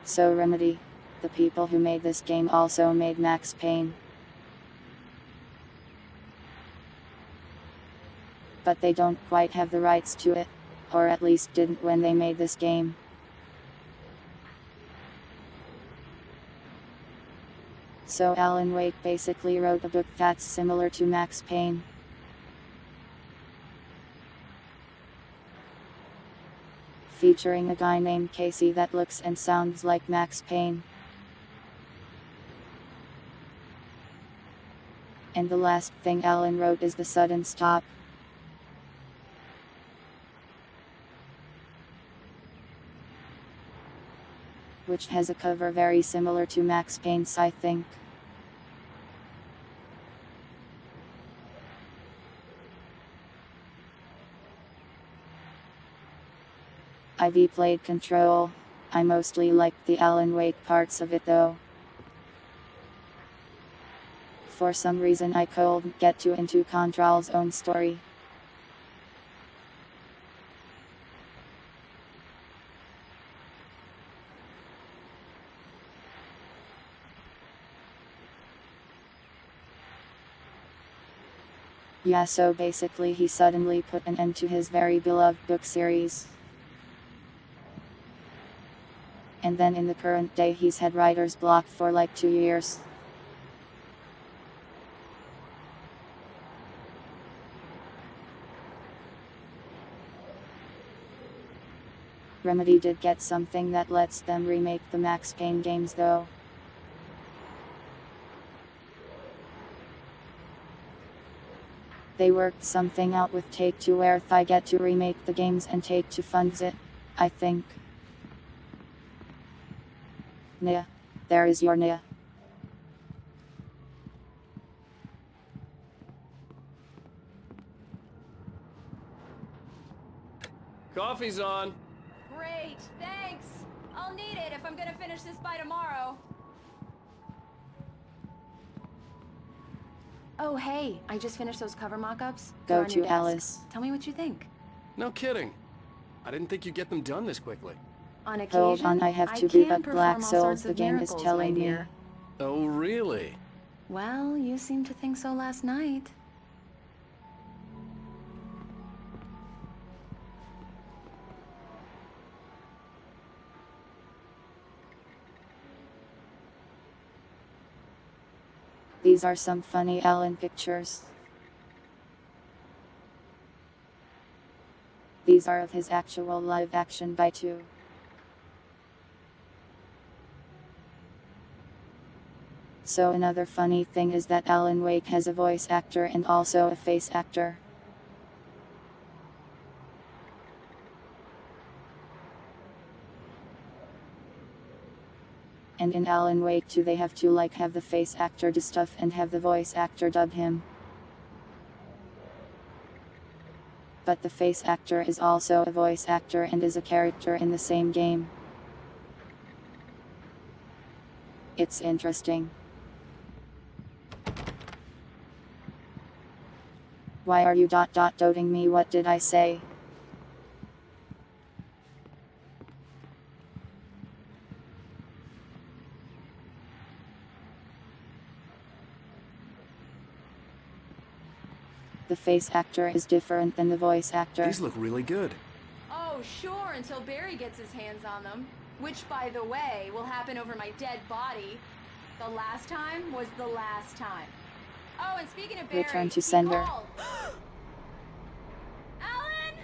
So Remedy, the people who made this game also made Max Payne. But they don't quite have the rights to it, or at least didn't when they made this game. So Alan Wake basically wrote a book that's similar to Max Payne. Featuring a guy named Casey that looks and sounds like Max Payne. And the last thing Alan wrote is the sudden stop. Which has a cover very similar to Max Payne's, I think. I've played Control. I mostly liked the Alan Wake parts of it though. For some reason I couldn't get too into Control's own story. Yeah, so basically he suddenly put an end to his very beloved book series. And then in the current day he's had writer's block for like 2 years. Remedy did get something that lets them remake the Max Payne games though. They worked something out with Take-Two where they get to remake the games and Take-Two funds it, I think. Nia. There is your Nia. Coffee's on. Great, thanks. I'll need it if I'm gonna finish this by tomorrow. Oh, hey, I just finished those cover mock-ups. Go They're on to your desk. Alice. Tell me what you think. No kidding. I didn't think you'd get them done this quickly. On occasion, Hold on, I have to be, can but Black perform all Souls sorts the of game is miracles, telling my me. dear. Oh, really? Well, you seemed to think so last night. These are some funny Alan pictures. These are of his actual live action by 2. So another funny thing is that Alan Wake has a voice actor and also a face actor. And in Alan Wake 2 they have to have the face actor do stuff and have the voice actor dub him. But the face actor is also a voice actor and is a character in the same game. It's interesting. Why are you doting me? What did I say? The face actor is different than the voice actor. These look really good. Oh, sure, until Barry gets his hands on them. Which, by the way, will happen over my dead body. The last time was the last time. Oh, and speaking of Barry, Return to sender. Alan!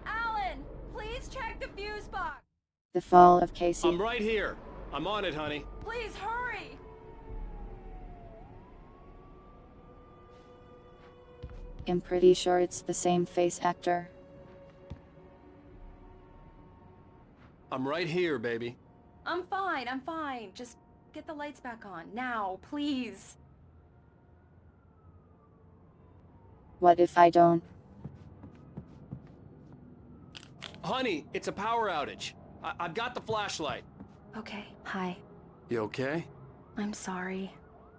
Alan, please check the fuse box. The fall of Casey. I'm right here. I'm on it, honey. Please hurry. I'm pretty sure it's the same face actor. I'm right here, baby. I'm fine. Just get the lights back on. Now, please. What if I don't? Honey, it's a power outage. I've got the flashlight. Okay, hi. You okay? I'm sorry.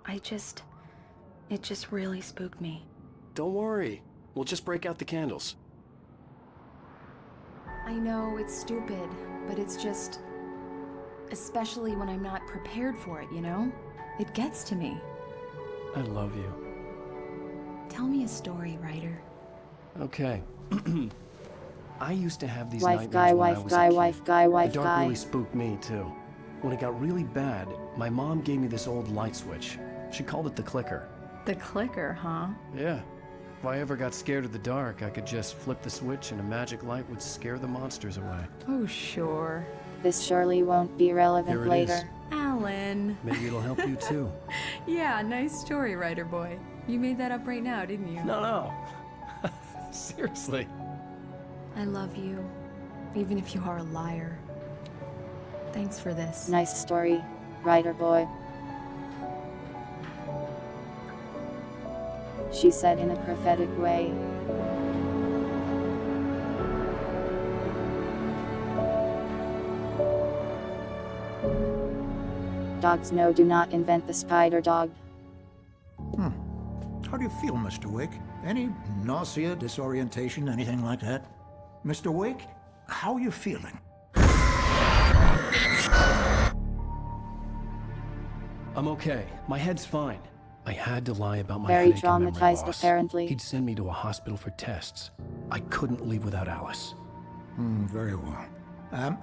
It just really spooked me. Don't worry. We'll just break out the candles. I know it's stupid, but it's just... Especially when I'm not prepared for it, you know? It gets to me. I love you. Tell me a story, writer. Okay. I used to have these Wife nightmares guy, when I wife was guy, a kid. wife guy, wife The dark guy. really spooked me, too. When it got really bad, my mom gave me this old light switch. She called it the clicker. The clicker, huh? Yeah. If I ever got scared of the dark, I could just flip the switch and a magic light would scare the monsters away. Oh, sure. This surely won't be relevant Here it later. is. Alan. Maybe it'll help you, too. Yeah, nice story, writer boy. You made that up right now, didn't you? No. Seriously. I love you, even if you are a liar. Thanks for this. Nice story, writer boy. She said in a prophetic way. Dogs no, do not invent the spider dog. How do you feel, Mr. Wake? Any nausea, disorientation, anything like that? Mr. Wake, how are you feeling? I'm okay. My head's fine. I had to lie about my Very headache and memory traumatized, loss. apparently. He'd send me to a hospital for tests. I couldn't leave without Alice. Very well.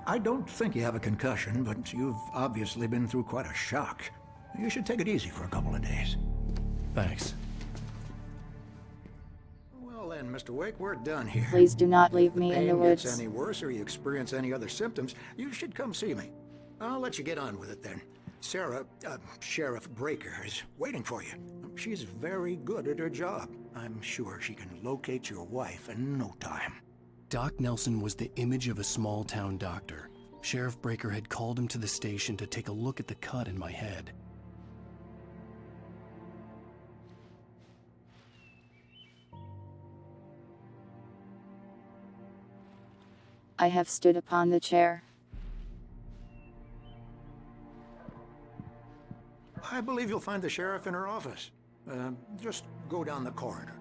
I don't think you have a concussion, but you've obviously been through quite a shock. You should take it easy for a couple of days. Thanks. Well then, Mr. Wake, we're done here. Please do not leave me in the If the pain gets woods. any worse or you experience any other symptoms, you should come see me. I'll let you get on with it then. Sarah, Sheriff Breaker, is waiting for you. She's very good at her job. I'm sure she can locate your wife in no time. Doc Nelson was the image of a small-town doctor. Sheriff Breaker had called him to the station to take a look at the cut in my head. I have stood upon the chair. I believe you'll find the sheriff in her office. Just go down the corridor.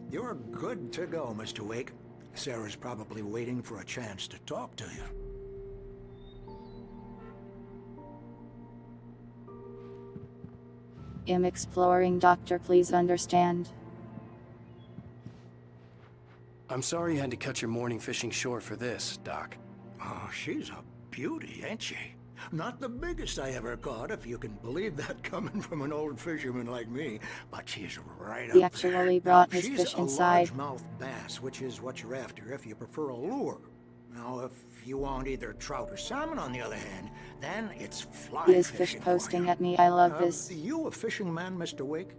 You're good to go, Mr. Wake. Sarah's probably waiting for a chance to talk to you. I'm exploring, doctor, please understand. I'm sorry you had to cut your morning fishing short for this, Doc. Oh, she's a beauty, ain't she? Not the biggest I ever caught, if you can believe that coming from an old fisherman like me, but she's right He up there. actually brought his She's fish a inside. largemouth bass, which is what you're after if you prefer a lure. Now, if you want either trout or salmon, on the other hand, then it's fly He is fish fishing for posting you. at me. I love this. You a fishing man, Mr. Wake?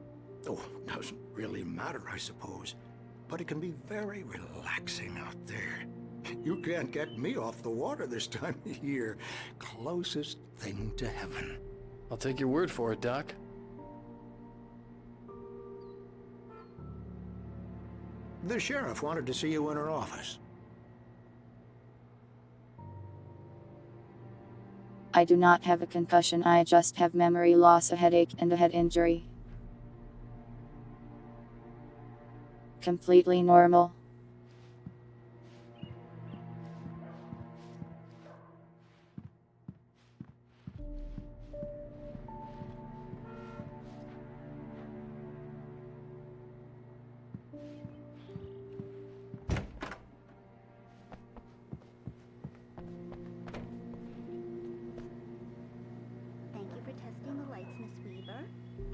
Oh, doesn't really matter, I suppose. But it can be very relaxing out there. You can't get me off the water this time of year. Closest thing to heaven. I'll take your word for it, Doc. The sheriff wanted to see you in her office. I do not have a concussion, I just have memory loss, a headache, and a head injury. Completely normal. Thank you for testing the lights, Miss Weaver.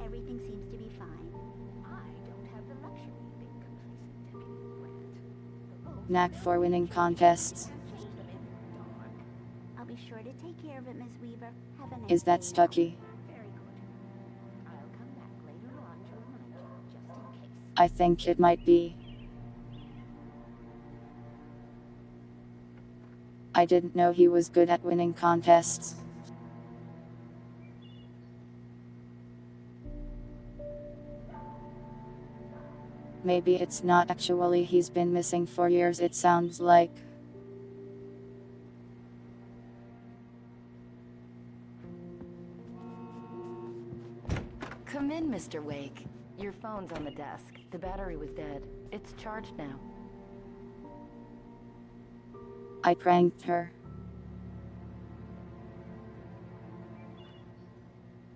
Everything seems to be fine. I don't have the luxury of being complacent, Deputy Grant. Knack for winning contests. I'll be sure to take care of it, Miss Weaver. Have a nice Is that day now. Stucky? Very good. I'll come back later on to remind you, just in case. I think it might be. I didn't know he was good at winning contests. Maybe it's not actually he's been missing for years, it sounds like. Come in, Mr. Wake. Your phone's on the desk. The battery was dead. It's charged now. I pranked her.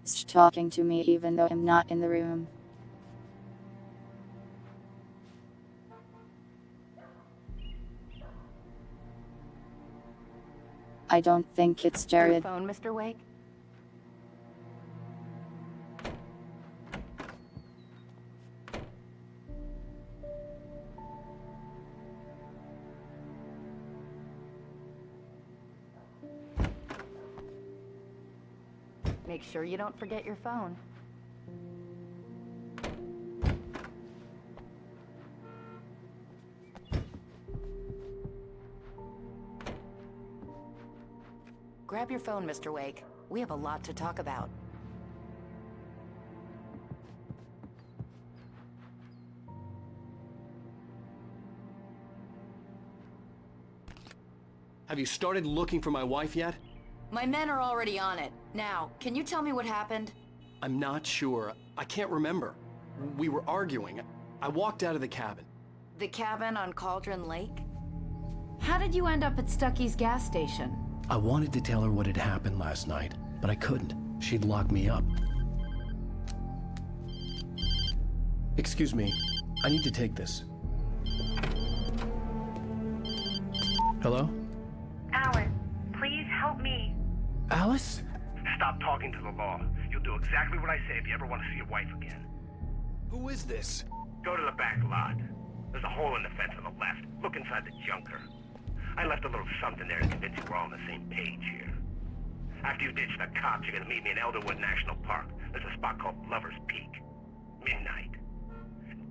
She's talking to me even though I'm not in the room. I don't think it's Your Jared. phone, Mr. Wake? Make sure you don't forget your phone. Grab your phone, Mr. Wake. We have a lot to talk about. Have you started looking for my wife yet? My men are already on it. Now, can you tell me what happened? I'm not sure. I can't remember. We were arguing. I walked out of the cabin. The cabin on Cauldron Lake? How did you end up at Stucky's gas station? I wanted to tell her what had happened last night, but I couldn't. She'd lock me up. Excuse me. I need to take this. Hello? Alan, please help me. Alice? Stop talking to the law. You'll do exactly what I say if you ever want to see your wife again. Who is this? Go to the back lot. There's a hole in the fence on the left. Look inside the junker. I left a little something there to convince you we're all on the same page here. After you ditch the cops, you're gonna meet me in Elderwood National Park. There's a spot called Lover's Peak. Midnight.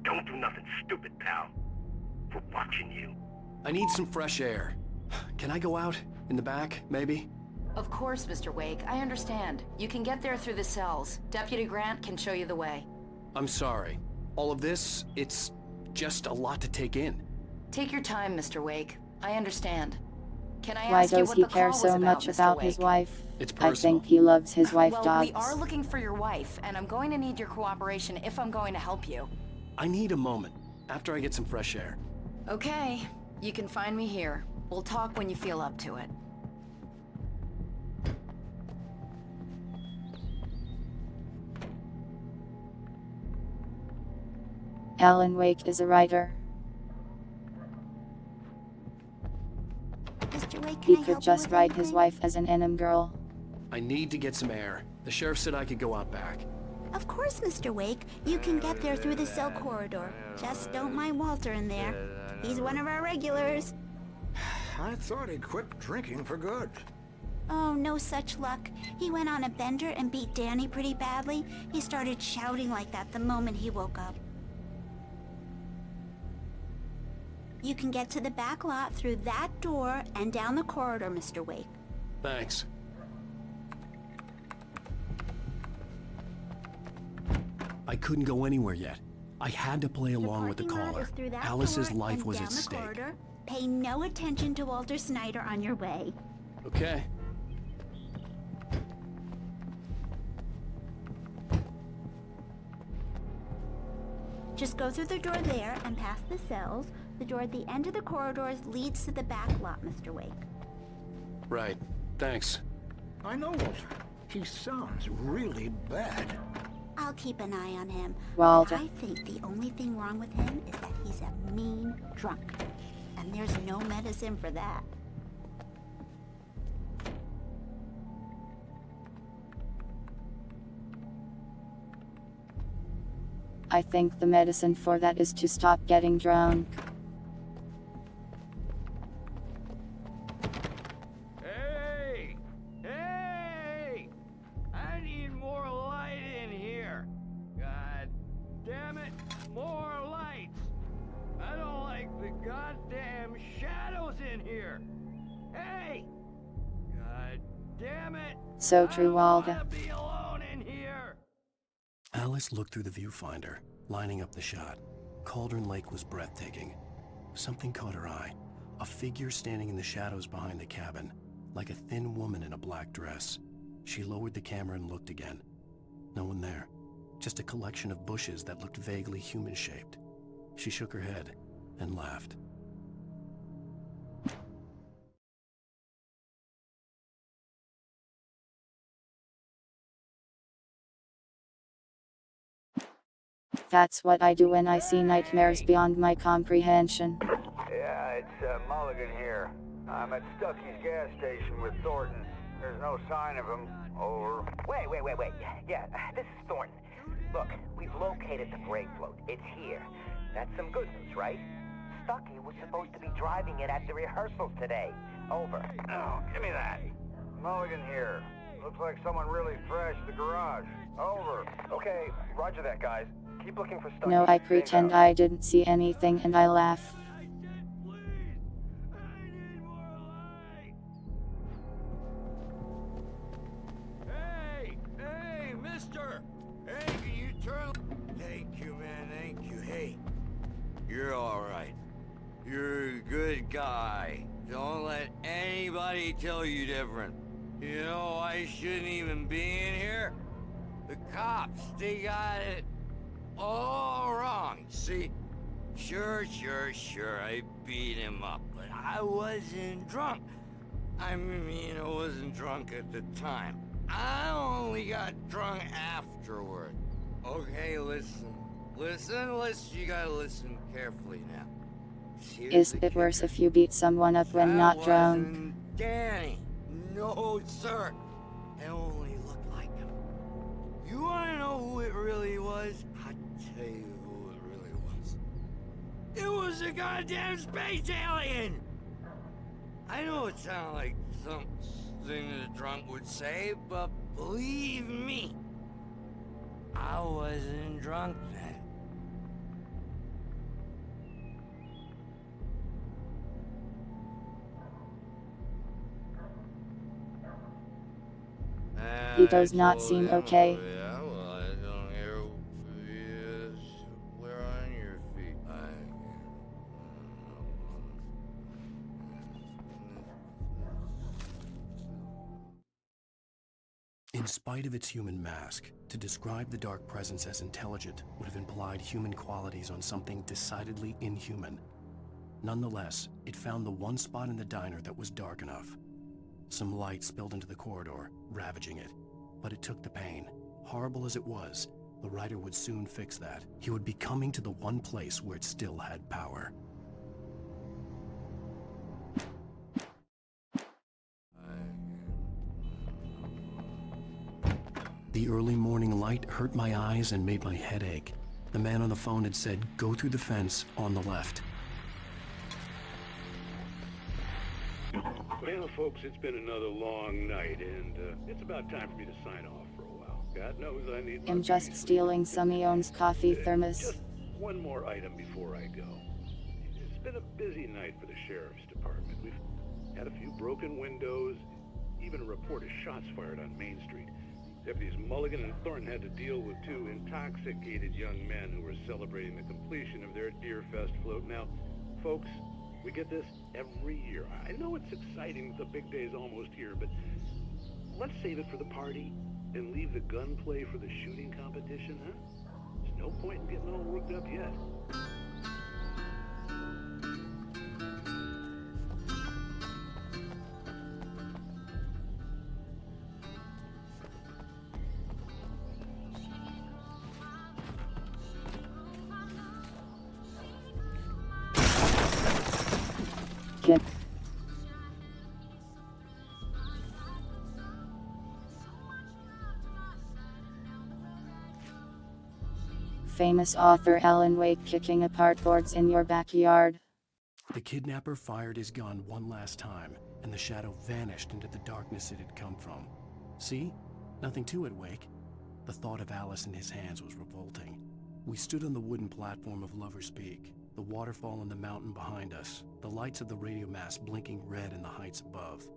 Don't do nothing stupid, pal. We're watching you. I need some fresh air. Can I go out? In the back, maybe? Of course, Mr. Wake. I understand. You can get there through the cells. Deputy Grant can show you the way. I'm sorry. All of this, it's just a lot to take in. Take your time, Mr. Wake. I understand. Can I Why ask you does what he the care call so was about, much Mr. about Wake? his wife? It's I personal. think he loves his wife Well, dogs. we are looking for your wife, and I'm going to need your cooperation if I'm going to help you. I need a moment, after I get some fresh air. Okay. You can find me here. We'll talk when you feel up to it. Alan Wake is a writer. Mr. Wake, He can I could help just you with write his anything? wife as an enum girl. I need to get some air. The sheriff said I could go out back. Of course, Mr. Wake. You can get there through the cell corridor. Just don't mind Walter in there. He's one of our regulars. I thought he'd quit drinking for good. Oh, no such luck. He went on a bender and beat Danny pretty badly. He started shouting like that the moment he woke up. You can get to the back lot through that door and down the corridor, Mr. Wake. Thanks. I couldn't go anywhere yet. I had to play along with the Parking lot caller. is through that Alice's door life and was down at the stake. corridor. Pay no attention to Walter Snyder on your way. Okay. Just go through the door there and past the cells. The door at the end of the corridors leads to the back lot, Mr. Wake. Right. Thanks. I know Walter. He sounds really bad. I'll keep an eye on him. Walter. But I think the only thing wrong with him is that he's a mean drunk. And there's no medicine for that. I think the medicine for that is to stop getting drunk. Hey! Hey! I need more light in here. God damn it, more lights. I don't like the goddamn shadows in here. Hey! God damn it. So true, Walter. Be alone in here. Alice looked through the viewfinder, lining up the shot. Cauldron Lake was breathtaking. Something caught her eye. A figure standing in the shadows behind the cabin, like a thin woman in a black dress. She lowered the camera and looked again. No one there. just a collection of bushes that looked vaguely human-shaped. She shook her head and laughed. That's what I do when I see nightmares beyond my comprehension. Yeah, it's Mulligan here. I'm at Stucky's gas station with Thornton. There's no sign of him. Over. Wait. Yeah, this is Thornton. Look, we've located the brake float. It's here. That's some good news, right? Stucky was supposed to be driving it at the rehearsals today. Over. Oh, give me that. Mulligan here. Looks like someone really thrashed the garage. Over. Okay, roger that, guys. Keep looking for Stucky. No, I pretend I didn't see anything and I laugh. Hey, mister! Hey, can you turn... Thank you, man, thank you. Hey, you're alright. You're a good guy. Don't let anybody tell you different. You know, I shouldn't even be in here. The cops, they got it all wrong, see? Sure, I beat him up, but I wasn't drunk. I mean, I wasn't drunk at the time. I only got drunk afterward. Okay, listen, you gotta listen carefully now. Is it worse if you beat someone up when not drunk? Wasn't Danny. No, sir. It only looked like him. You wanna know who it really was? I'll tell you who it really was. It was a goddamn space alien! I know it sounds like something that a drunk would say, but believe me, I wasn't drunk then. He does not seem okay. Yeah, well, I don't hear where on your feet. In spite of its human mask, to describe the dark presence as intelligent would have implied human qualities on something decidedly inhuman. Nonetheless, it found the one spot in the diner that was dark enough. Some light spilled into the corridor, ravaging it. But it took the pain. Horrible as it was, the writer would soon fix that. He would be coming to the one place where it still had power. The early morning light hurt my eyes and made my head ache. The man on the phone had said, "Go through the fence on the left." Well, folks, it's been another long night, and it's about time for me to sign off for a while. God knows I need... I'm just stealing Sumion's coffee thermos. Just one more item before I go. It's been a busy night for the Sheriff's Department. We've had a few broken windows, even a report of shots fired on Main Street. Deputies Mulligan and Thornton had to deal with two intoxicated young men who were celebrating the completion of their Deerfest float. Now, folks, we get this every year. I know it's exciting, the big day's almost here, but let's save it for the party and leave the gunplay for the shooting competition, huh? There's no point in getting all worked up yet. Kip. Famous author Alan Wake kicking apart boards in your backyard. The kidnapper fired his gun one last time, and the shadow vanished into the darkness it had come from. See? Nothing to it, Wake. The thought of Alice in his hands was revolting. We stood on the wooden platform of Lover's Peak, the waterfall on the mountain behind us, the lights of the radio mast blinking red in the heights above.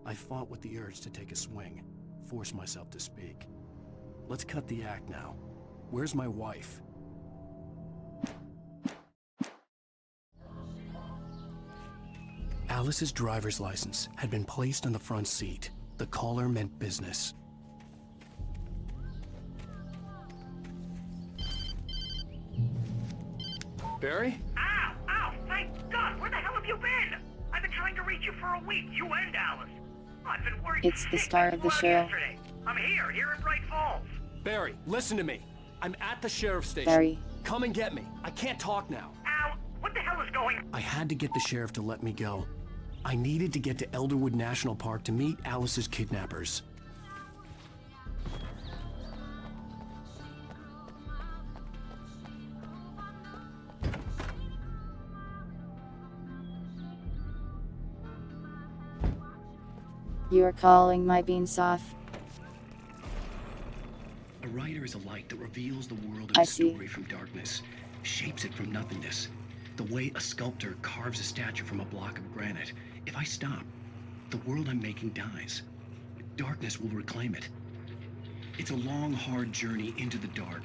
I fought with the urge to take a swing, force myself to speak. Let's cut the act now. Where's my wife? Alice's driver's license had been placed on the front seat. The caller meant business. Barry? Ow! Ow! Thank God! Where the hell have you been? I've been trying to reach you for a week, you and Alice. I've been worried. It's the star of the show. Yesterday. I'm here in Bright Falls. Barry, listen to me. I'm at the sheriff's station. Barry. Come and get me. I can't talk now. Al, what the hell is going on? I had to get the sheriff to let me go. I needed to get to Elderwood National Park to meet Alice's kidnappers. You're calling my beans off. A writer is a light that reveals the world of I a see. story from darkness, shapes it from nothingness. The way a sculptor carves a statue from a block of granite. If I stop, the world I'm making dies. Darkness will reclaim it. It's a long, hard journey into the dark.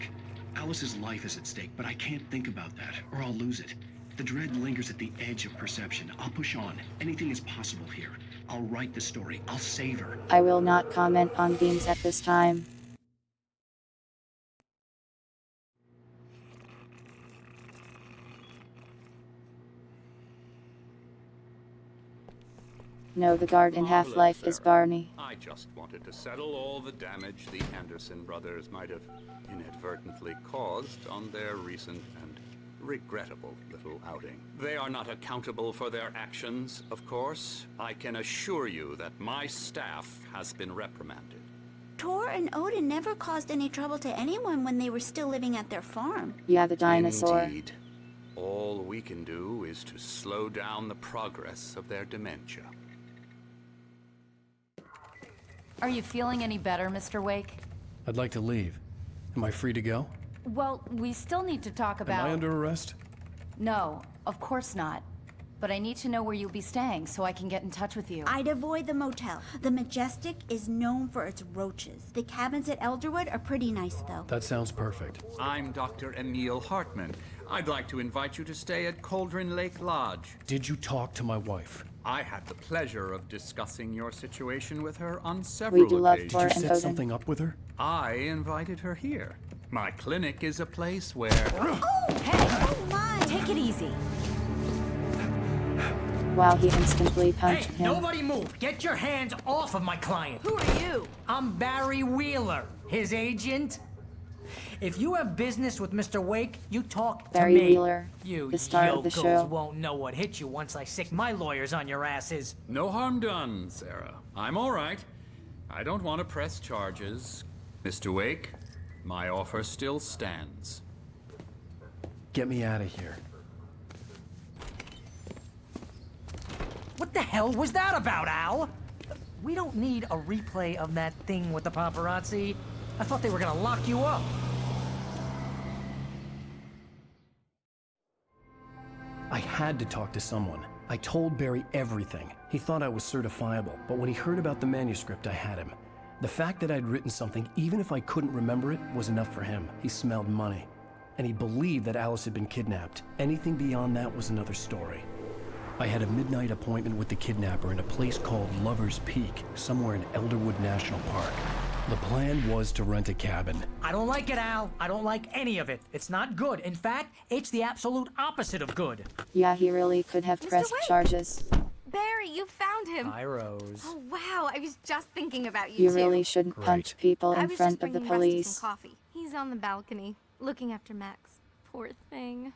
Alice's life is at stake, but I can't think about that, or I'll lose it. The dread lingers at the edge of perception. I'll push on. Anything is possible here. I'll write the story. I'll save her. I will not comment on beans at this time. No, the guard in Half-Life is Barney. I just wanted to settle all the damage the Anderson brothers might have inadvertently caused on their recent and regrettable little outing. They are not accountable for their actions, of course. I can assure you that my staff has been reprimanded. Tor and Odin never caused any trouble to anyone when they were still living at their farm. Yeah, the dinosaur. Indeed. All we can do is to slow down the progress of their dementia. Are you feeling any better, Mr. Wake? I'd like to leave. Am I free to go? Well, we still need to talk about... Am I under arrest? No, of course not. But I need to know where you'll be staying so I can get in touch with you. I'd avoid the motel. The Majestic is known for its roaches. The cabins at Elderwood are pretty nice, though. That sounds perfect. I'm Dr. Emil Hartman. I'd like to invite you to stay at Cauldron Lake Lodge. Did you talk to my wife? I had the pleasure of discussing your situation with her on several We do love occasions. Tor Did you and set Odin. something up with her? I invited her here. My clinic is a place where... Oh, hey! Oh my! Take it easy. Wow, he instantly punched Hey, him. nobody move! Get your hands off of my client! Who are you? I'm Barry Wheeler, his agent. If you have business with Mr. Wake, you talk Barry to me. Wheeler, You the star of the yokels show. won't know what hit you once I sick my lawyers on your asses. No harm done, Sarah. I'm all right. I don't want to press charges. Mr. Wake, my offer still stands. Get me out of here. What the hell was that about, Al? We don't need a replay of that thing with the paparazzi. I thought they were gonna lock you up. I had to talk to someone. I told Barry everything. He thought I was certifiable, but when he heard about the manuscript, I had him. The fact that I'd written something, even if I couldn't remember it, was enough for him. He smelled money. And he believed that Alice had been kidnapped. Anything beyond that was another story. I had a midnight appointment with the kidnapper in a place called Lover's Peak, somewhere in Elderwood National Park. The plan was to rent a cabin. I don't like it, Al. I don't like any of it. It's not good. In fact, it's the absolute opposite of good. Yeah, he really could have pressed charges. Barry, you found him. Hi, Rose. Oh, wow. I was just thinking about you, You too. really shouldn't punch people I in was front just of the bringing Rusty police. some coffee. He's on the balcony, looking after Max. Poor thing.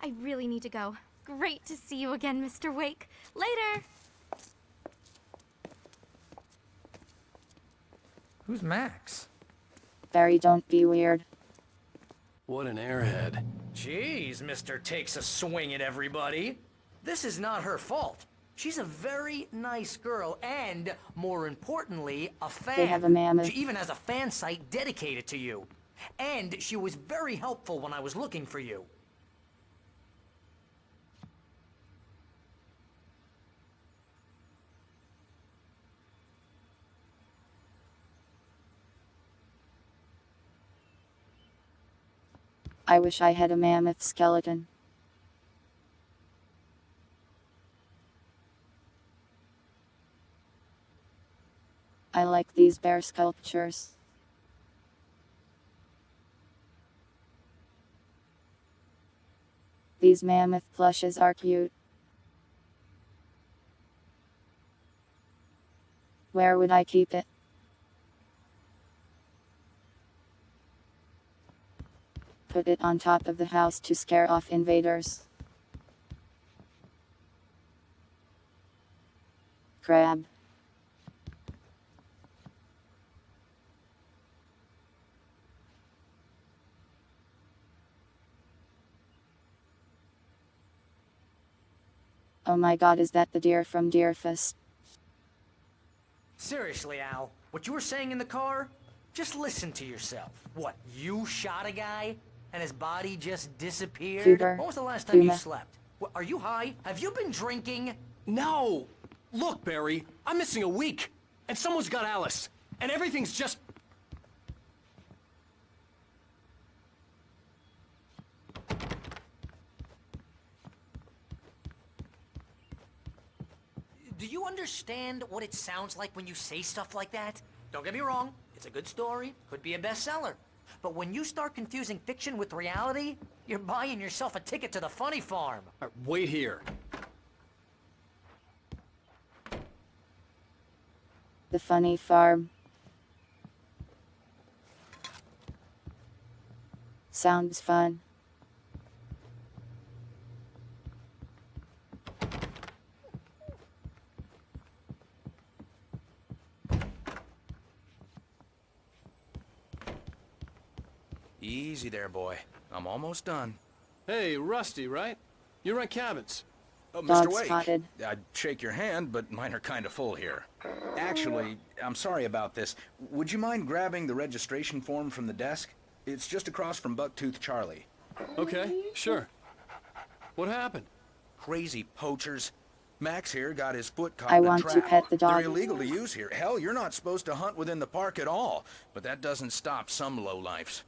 I really need to go. Great to see you again, Mr. Wake. Later! Who's Max? Barry, don't be weird. What an airhead. Jeez, Mr. Takes a swing at everybody. This is not her fault. She's a very nice girl and, more importantly, a fan. They have a mammoth. She even has a fan site dedicated to you. And she was very helpful when I was looking for you. I wish I had a mammoth skeleton. I like these bear sculptures. These mammoth plushes are cute. Where would I keep it? Put it on top of the house to scare off invaders. Crab. Oh my god, is that the deer from Deerfest? Seriously, Al, what you were saying in the car? Just listen to yourself. What, you shot a guy? And his body just disappeared? Cougar. When was the last time you Puma. slept? What, are you high? Have you been drinking? No! Look, Barry, I'm missing a week. And someone's got Alice. And everything's just... Do you understand what it sounds like when you say stuff like that? Don't get me wrong, it's a good story, could be a bestseller. But when you start confusing fiction with reality, you're buying yourself a ticket to the funny farm. All right, wait here. The funny farm. Sounds fun. Easy there, boy. I'm almost done. Hey, Rusty, right? You rent cabins. Oh, Mr. Dog Wake. spotted. I'd shake your hand, but mine are kind of full here. Actually, I'm sorry about this. Would you mind grabbing the registration form from the desk? It's just across from Bucktooth Charlie. Okay, sure. What happened? Crazy poachers. Max here got his foot caught I in a want trap. to pet the dog. They're illegal to use here. Hell, you're not supposed to hunt within the park at all. But that doesn't stop some lowlifes.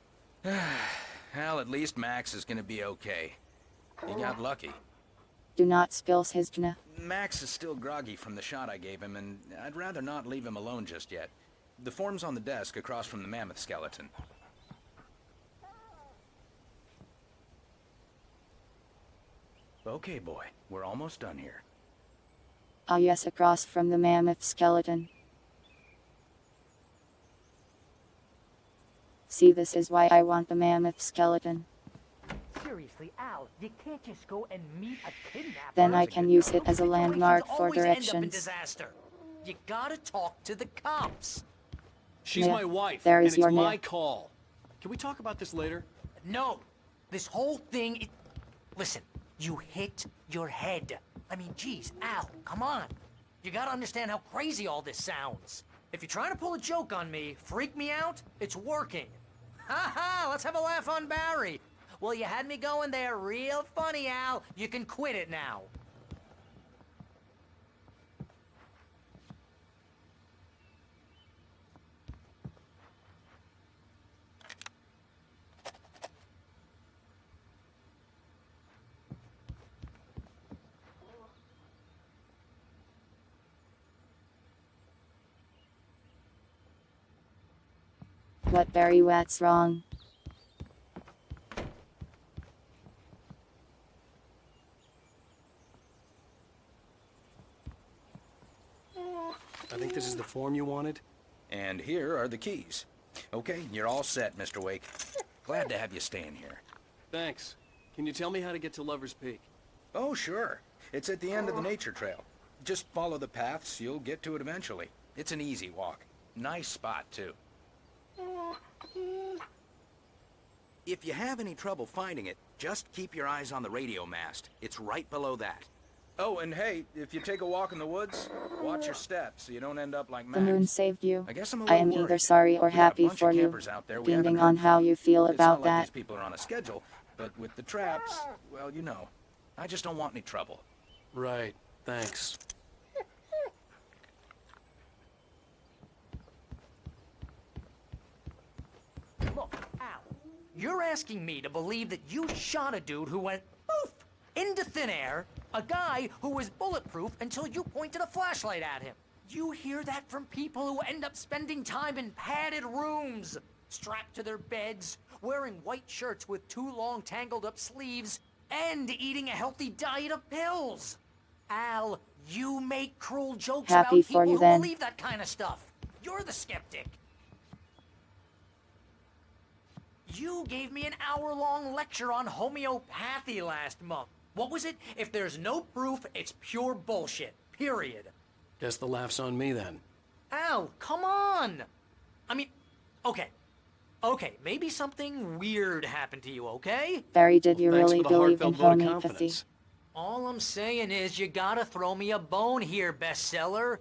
Hell, at least Max is gonna be okay. He got lucky. Do not spill his jna. Max is still groggy from the shot I gave him, and I'd rather not leave him alone just yet. The form's on the desk across from the mammoth skeleton. Okay, boy. We're almost done here. Ah yes, across from the mammoth skeleton. See, this is why I want the mammoth skeleton. Seriously, Al, you can't just go and meet a kidnapper. Then I can use it as a landmark for Situations always end up in directions. disaster. You gotta talk to the cops. She's Yeah, my wife, there and is it's your my name. call. Can we talk about this later? No, this whole thing. Listen, you hit your head. I mean, geez, Al, come on. You gotta understand how crazy all this sounds. If you're trying to pull a joke on me, freak me out, it's working. Ha ha! Let's have a laugh on Barry. Well, you had me going there real funny, Al. You can quit it now. What Barry, what's wrong? I think this is the form you wanted. And here are the keys. Okay, you're all set, Mr. Wake. Glad to have you staying here. Thanks. Can you tell me how to get to Lover's Peak? Oh, sure. It's at the end of the nature trail. Just follow the paths, you'll get to it eventually. It's an easy walk. Nice spot, too. If you have any trouble finding it, just keep your eyes on the radio mast. It's right below that. Oh, and hey, if you take a walk in the woods, watch your steps so you don't end up like The Max. moon saved you. I guess I'm a I little am either worried. sorry or We got a happy bunch for of you, campers out there we haven't depending on heard how from. you feel It's about not like that. these people are on a schedule, but with the traps, well, you know, I just don't want any trouble. Right. Thanks. Look, Al, you're asking me to believe that you shot a dude who went poof into thin air, a guy who was bulletproof until you pointed a flashlight at him. You hear that from people who end up spending time in padded rooms, strapped to their beds, wearing white shirts with too long tangled up sleeves. and eating a healthy diet of pills. Al, you make cruel jokes Happy about for people you who then. believe that kind of stuff. You're the skeptic. You gave me an hour-long lecture on homeopathy last month. What was it? If there's no proof, it's pure bullshit. Period. Guess the laugh's on me then. Al, come on! I mean, okay. Okay, maybe something weird happened to you, okay? Barry, did you Thanks really for the believe in heartfelt vote of homeopathy? confidence. All I'm saying is you gotta throw me a bone here, bestseller.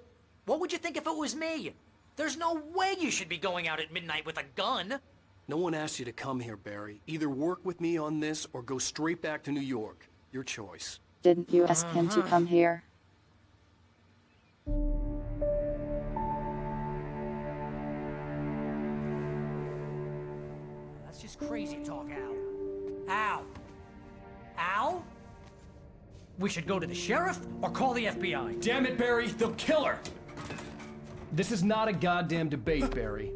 What would you think if it was me? There's no way you should be going out at midnight with a gun. No one asked you to come here, Barry. Either work with me on this or go straight back to New York. Your choice. Didn't you ask him to come here? That's just crazy talk, Al. Al? Al? We should go to the sheriff or call the FBI. Damn it, Barry, they'll kill her! This is not a goddamn debate, Barry.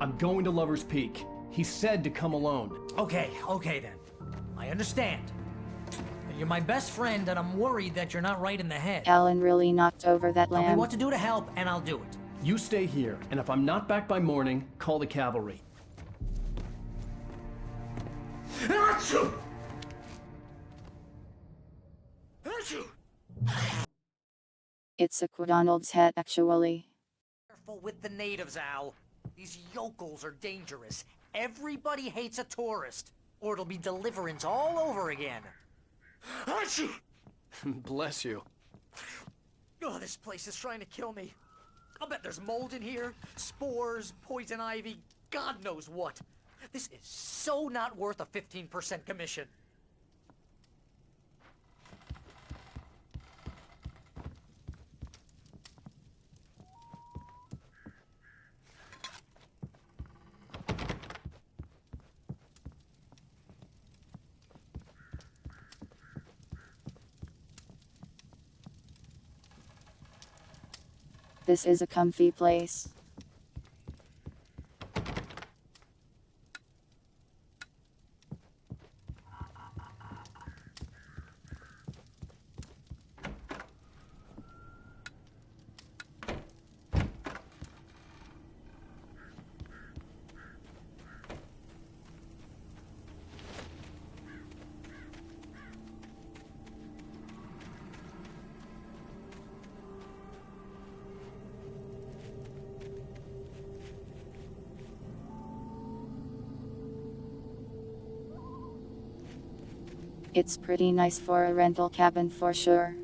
I'm going to Lover's Peak. He said to come alone. Okay then. I understand. You're my best friend, and I'm worried that you're not right in the head. Alan really knocked over that Tell me lamb. what to do to help, and I'll do it. You stay here, and if I'm not back by morning, call the cavalry. Achoo! It's a Donald's head, actually. Careful with the natives, Al. These yokels are dangerous. Everybody hates a tourist, or it'll be Deliverance all over again. Achoo! Bless you. Oh, this place is trying to kill me. I'll bet there's mold in here, spores, poison ivy, God knows what. This is so not worth a 15% commission. This is a comfy place. It's pretty nice for a rental cabin for sure.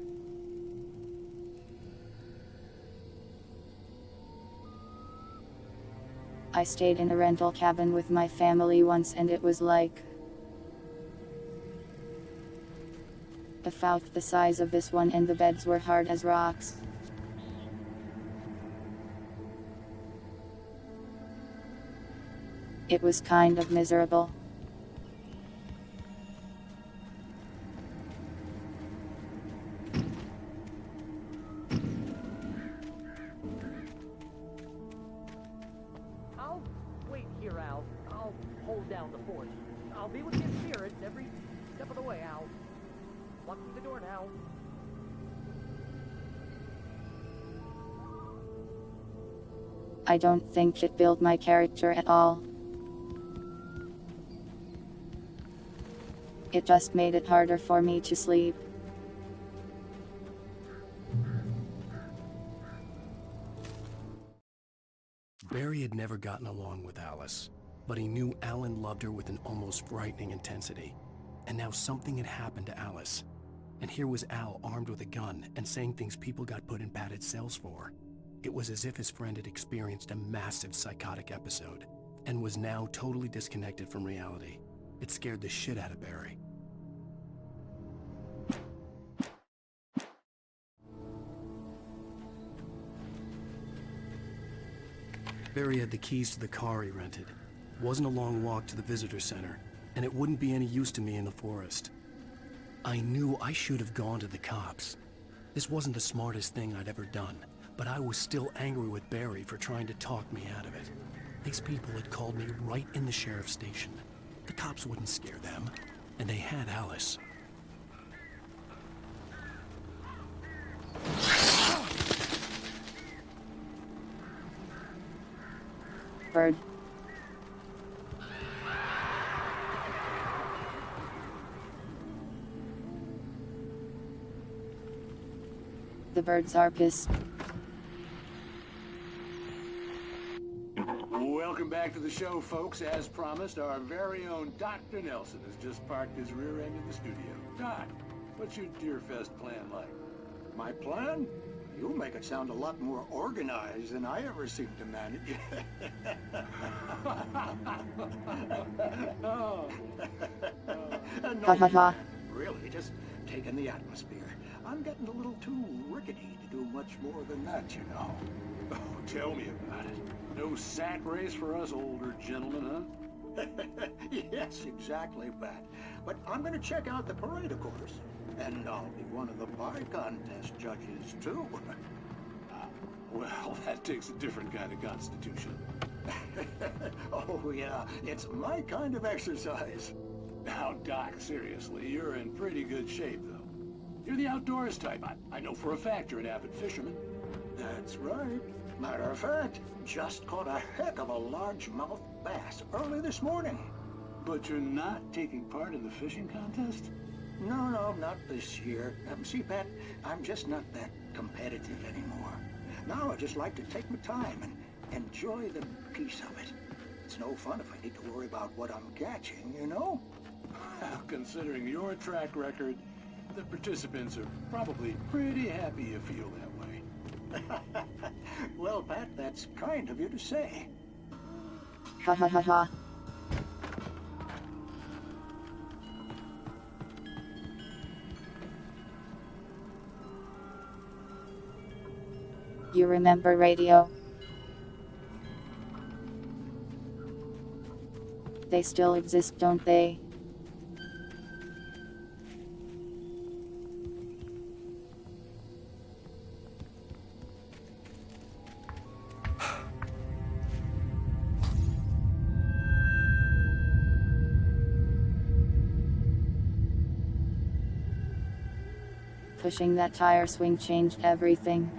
I stayed in a rental cabin with my family once and it was like about the size of this one, and the beds were hard as rocks. It was kind of miserable. I'll wait here, Al. I'll hold down the fort. I'll be with you in spirit every step of the way, Al. Walk through the door now. I don't think it built my character at all. It just made it harder for me to sleep. Barry had never gotten along with Alice, but he knew Alan loved her with an almost frightening intensity. And now something had happened to Alice. And here was Al armed with a gun and saying things people got put in padded cells for. It was as if his friend had experienced a massive psychotic episode and was now totally disconnected from reality. It scared the shit out of Barry. Barry had the keys to the car he rented. It wasn't a long walk to the visitor center, and it wouldn't be any use to me in the forest. I knew I should have gone to the cops. This wasn't the smartest thing I'd ever done, but I was still angry with Barry for trying to talk me out of it. These people had called me right in the sheriff's station. The cops wouldn't scare them. And they had Alice. Bird. The birds are pissed. Welcome back to the show, folks. As promised, our very own Dr. Nelson has just parked his rear end in the studio. Doc, what's your Deerfest plan like? My plan? You make it sound a lot more organized than I ever seem to manage. Ha ha ha. Really, just taking the atmosphere. I'm getting a little too rickety to do much more than that, you know. Oh, tell me about it. No sack race for us older gentlemen, huh? Yes, exactly, Pat. But I'm going to check out the parade, of course. And I'll be one of the pie contest judges, too. Well, that takes a different kind of constitution. Oh, yeah. It's my kind of exercise. Now, Doc, seriously, you're in pretty good shape, though. You're the outdoors type. I know for a fact you're an avid fisherman. That's right. Matter of fact, just caught a heck of a largemouth bass early this morning. But you're not taking part in the fishing contest? No, not this year. See, Pat, I'm just not that competitive anymore. Now I just like to take my time and enjoy the peace of it. It's no fun if I need to worry about what I'm catching, you know? Considering your track record, the participants are probably pretty happy you feel that way. Well, Pat, that's kind of you to say. Ha ha ha ha. You remember radio? They still exist, don't they? Pushing that tire swing changed everything.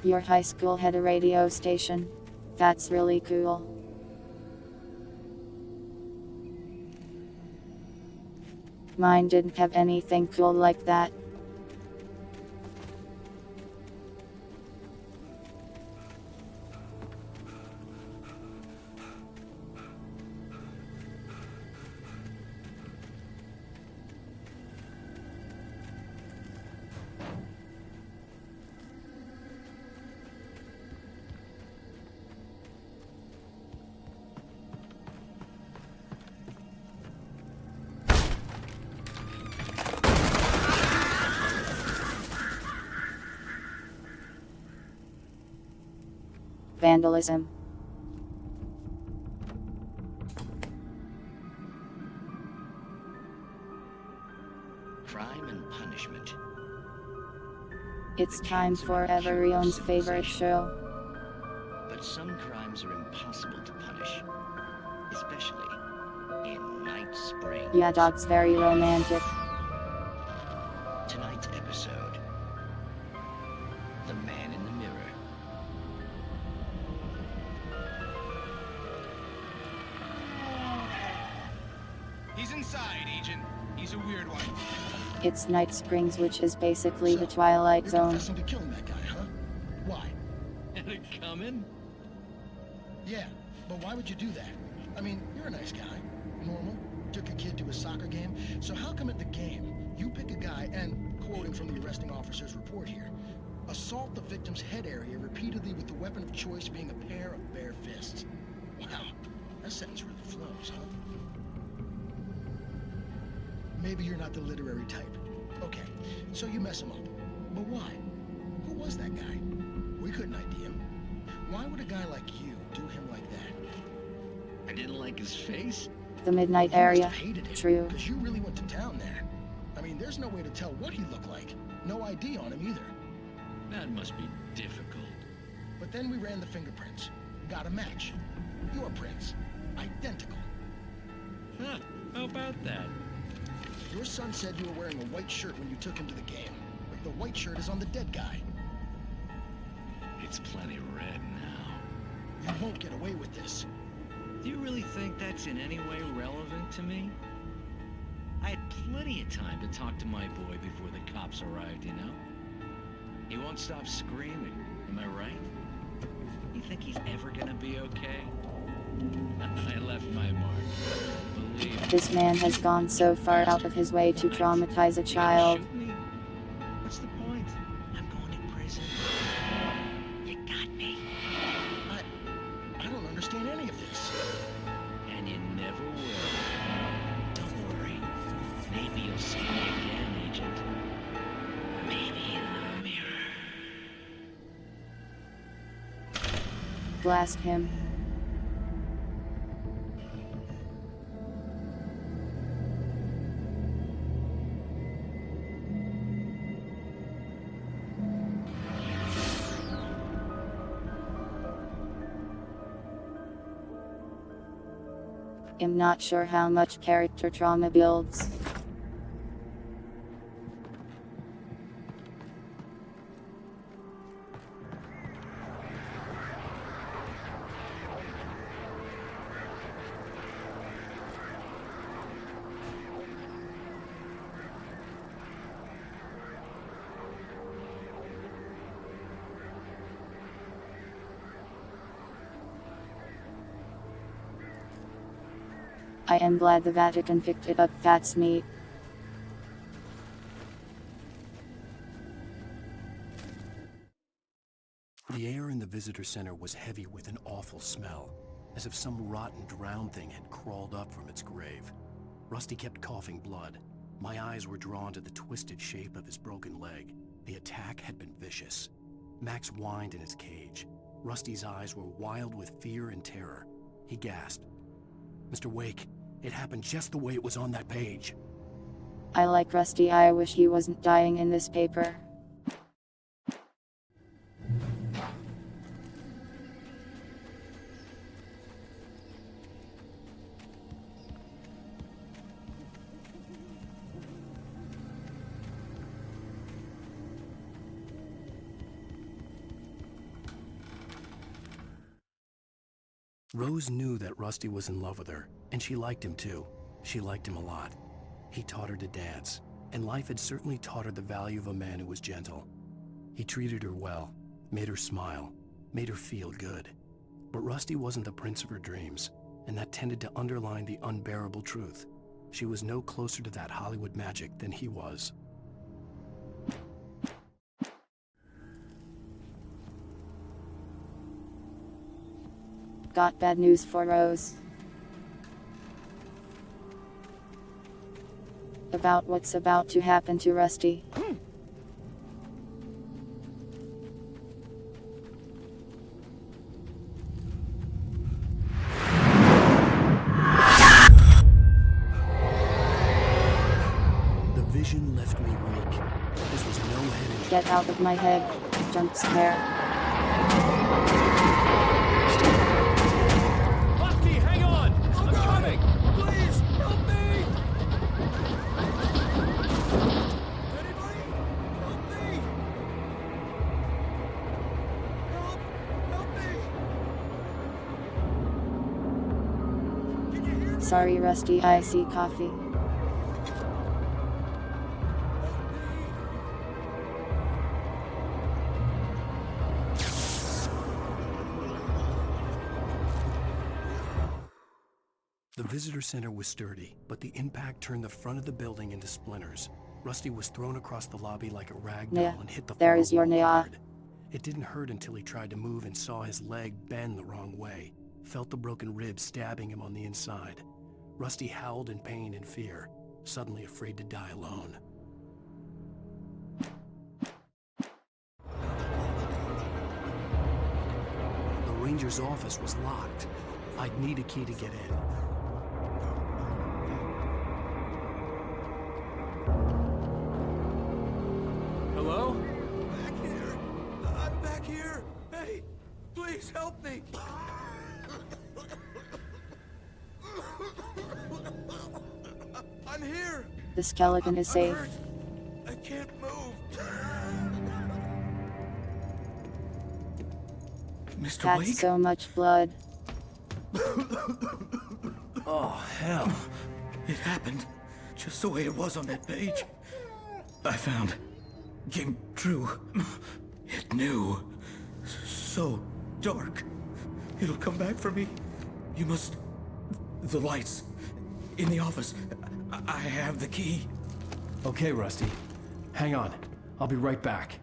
Your high school had a radio station. That's really cool. Mine didn't have anything cool like that. Vandalism. Crime and punishment. It's time for everyone's favorite show. But some crimes are impossible to punish, especially in Night Springs. Yeah, dog's very romantic. Tonight's episode, The Man in the Mirror. He's inside, Agent. He's a weird one. It's Night Springs, which is basically the Twilight Zone. Confessing to killing that guy, huh? Why? Had it coming? Yeah, but why would you do that? I mean, you're a nice guy. Normal. Took a kid to a soccer game. So how come at the game, you pick a guy and, quoting from the arresting officer's report here, assault the victim's head area repeatedly with the weapon of choice being a pair of bare fists? Wow, that sentence really flows, huh? Maybe you're not the literary type, Okay, so you mess him up. But why? Who was that guy? We couldn't ID him. Why would a guy like you do him like that? I didn't like his face. The Midnight Area. True. Because you really went to town there. I mean, there's no way to tell what he looked like. No ID on him either. That must be difficult. But then we ran the fingerprints. Got a match. Your prints. Identical. Huh, how about that? Your son said you were wearing a white shirt when you took him to the game. But the white shirt is on the dead guy. It's plenty red now. You won't get away with this. Do you really think that's in any way relevant to me? I had plenty of time to talk to my boy before the cops arrived, you know? He won't stop screaming, am I right? You think he's ever gonna be okay? I left my mark. Believe me. This man has gone so far out of his way to traumatize a child. What's the point? I'm going to prison. You got me. I don't understand any of this. And you never will. Don't worry. Maybe you'll see me again, Agent. Maybe in the mirror. Blast him. I'm not sure how much character trauma builds. I am glad the Vatican picked it up. That's neat. The air in the visitor center was heavy with an awful smell, as if some rotten drowned thing had crawled up from its grave. Rusty kept coughing blood. My eyes were drawn to the twisted shape of his broken leg. The attack had been vicious. Max whined in his cage. Rusty's eyes were wild with fear and terror. He gasped. Mr. Wake, it happened just the way it was on that page. I like Rusty. I wish he wasn't dying in this paper. Rose knew that Rusty was in love with her, and she liked him too. She liked him a lot. He taught her to dance, and life had certainly taught her the value of a man who was gentle. He treated her well, made her smile, made her feel good. But Rusty wasn't the prince of her dreams, and that tended to underline the unbearable truth. She was no closer to that Hollywood magic than he was. Got bad news for Rose. About what's about to happen to Rusty. The vision left me weak. This was no head. Get out of my head. Jump scare. Rusty, hang on! I'm coming! Please, help me! Anybody? Help me! Help me! Sorry, Rusty. I see coffee. The visitor center was sturdy, but the impact turned the front of the building into splinters. Rusty was thrown across the lobby like a rag doll and hit the There floor is your wall Nia. hard. It didn't hurt until he tried to move and saw his leg bend the wrong way, felt the broken rib stabbing him on the inside. Rusty howled in pain and fear, suddenly afraid to die alone. manager's office was locked. I'd need a key to get in. Hello? Back here. I'm back here. Hey, please help me. I'm here. The skeleton is safe. Hurt. I can't move. Mr. That's Wake? so much blood. Oh, hell. It happened just the way it was on that page. I found. Came true. It knew. So dark. It'll come back for me. You must... The lights. In the office. I have the key. Okay, Rusty. Hang on. I'll be right back.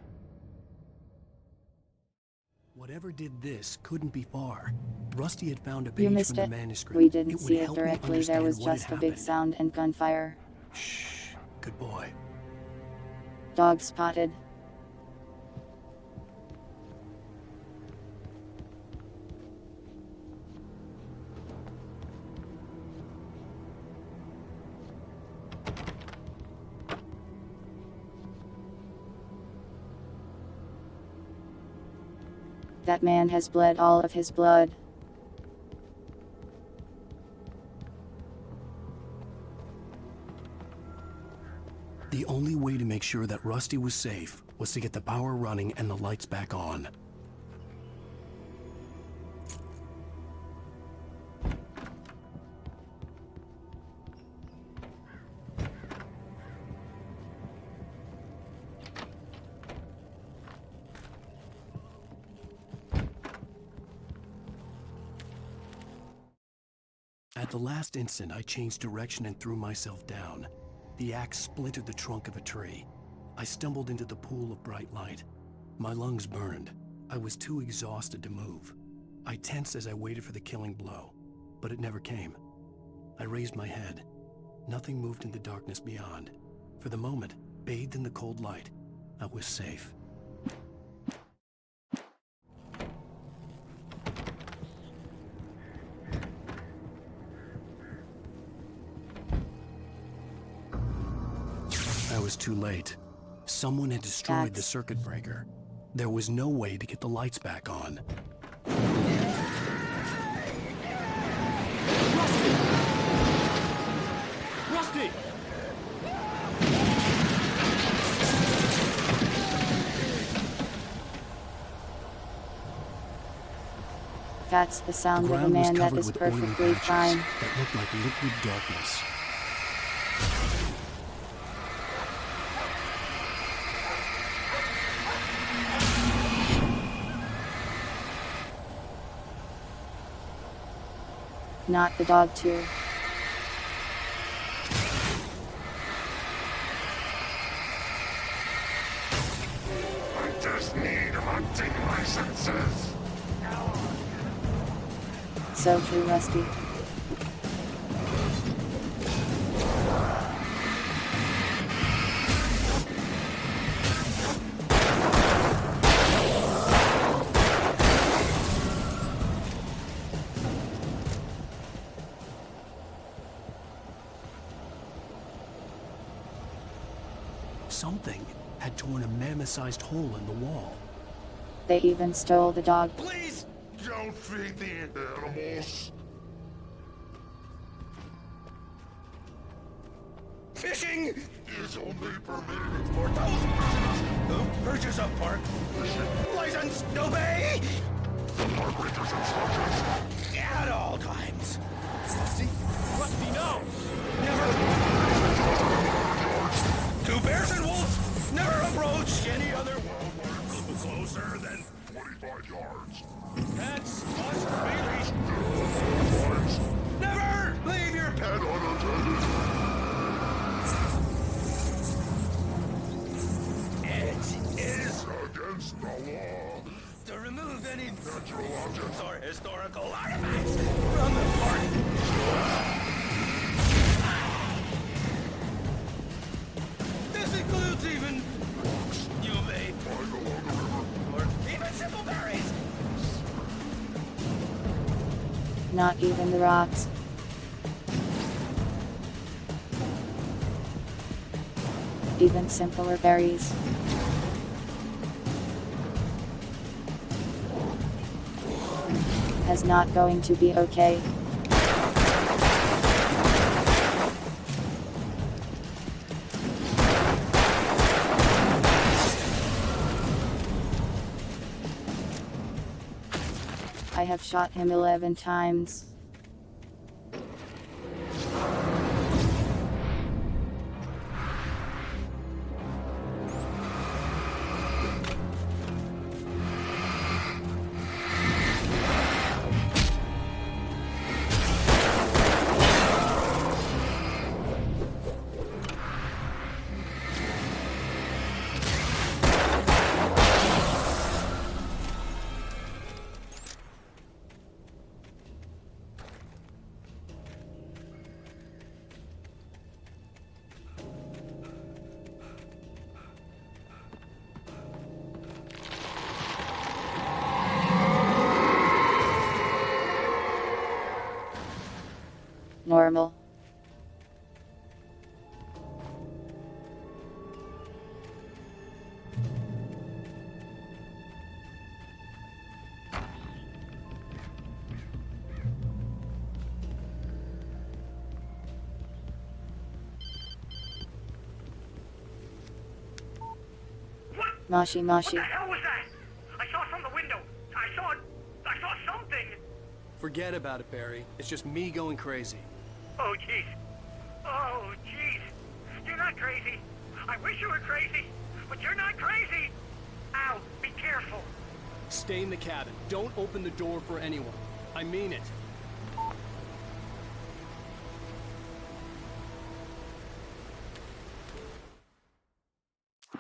Whatever did this couldn't be far. Rusty had found a You page missed from the it. manuscript. We didn't It would see it help me directly. There understand was what had just a big happened. sound and gunfire. Shh. Good boy. Dog spotted. That man has bled all of his blood. The only way to make sure that Rusty was safe was to get the power running and the lights back on. At the last instant, I changed direction and threw myself down. The axe splintered the trunk of a tree. I stumbled into the pool of bright light. My lungs burned. I was too exhausted to move. I tensed as I waited for the killing blow, but it never came. I raised my head. Nothing moved in the darkness beyond. For the moment, bathed in the cold light, I was safe. I was too late. Someone had destroyed the circuit breaker. There was no way to get the lights back on. Rusty! That's the sound of a ground was man that covered is with oily perfectly patches fine. that looked like liquid darkness. Not the dog too. I just need hunting licenses. So true, Rusty. Something had torn a mammoth-sized hole in the wall. They even stole the dog. Please don't feed the animals. Fishing is only permitted for those who purchase a park license, no pay. The park ranger's instructions. At all times. Rusty? Rusty, no! To bears and wolves, never approach any other wildlife closer than 25 yards. That's must be leashed. Never leave your pet unattended. It is against the law to remove any natural objects or historical artifacts from the park. This includes even rocks you may find along the river, or even simple berries. Not even the rocks. Even simpler berries. Is not going to be okay. I have shot him 11 times. Normal. Moshi What Moshi. the hell was that? I saw from the window. I saw something. Forget about it, Barry. It's just me going crazy. Oh, jeez. Oh, jeez. You're not crazy. I wish you were crazy, but you're not crazy. Ow, be careful. Stay in the cabin. Don't open the door for anyone. I mean it.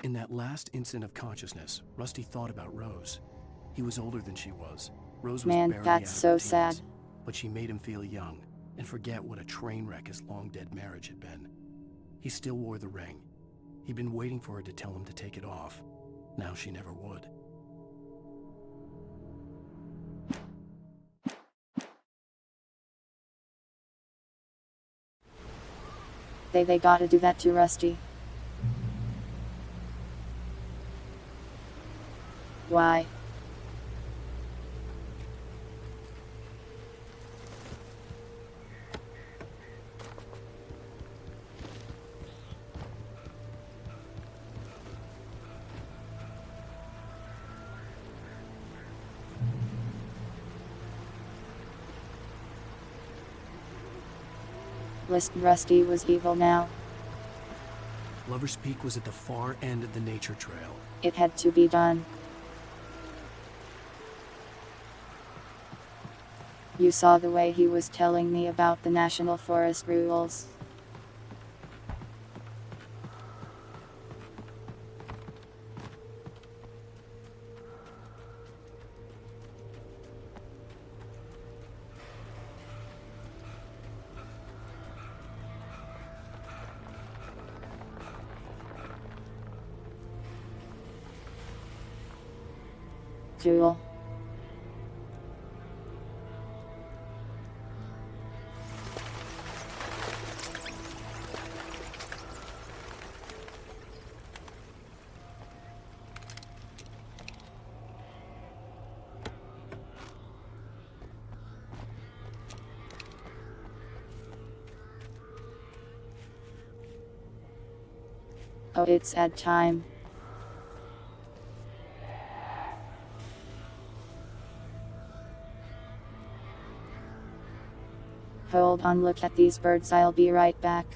In that last instant of consciousness, Rusty thought about Rose. He was older than she was. Rose was Man, barely that's out of so her sad. teens, but she made him feel young and forget what a train wreck his long-dead marriage had been. He still wore the ring. He'd been waiting for her to tell him to take it off. Now she never would. They gotta do that to Rusty. Why? Listen, Rusty was evil now. Lover's Peak was at the far end of the nature trail. It had to be done. You saw the way he was telling me about the National Forest rules. Jewel. Oh, it's ad time. Hold on, look at these birds, I'll be right back.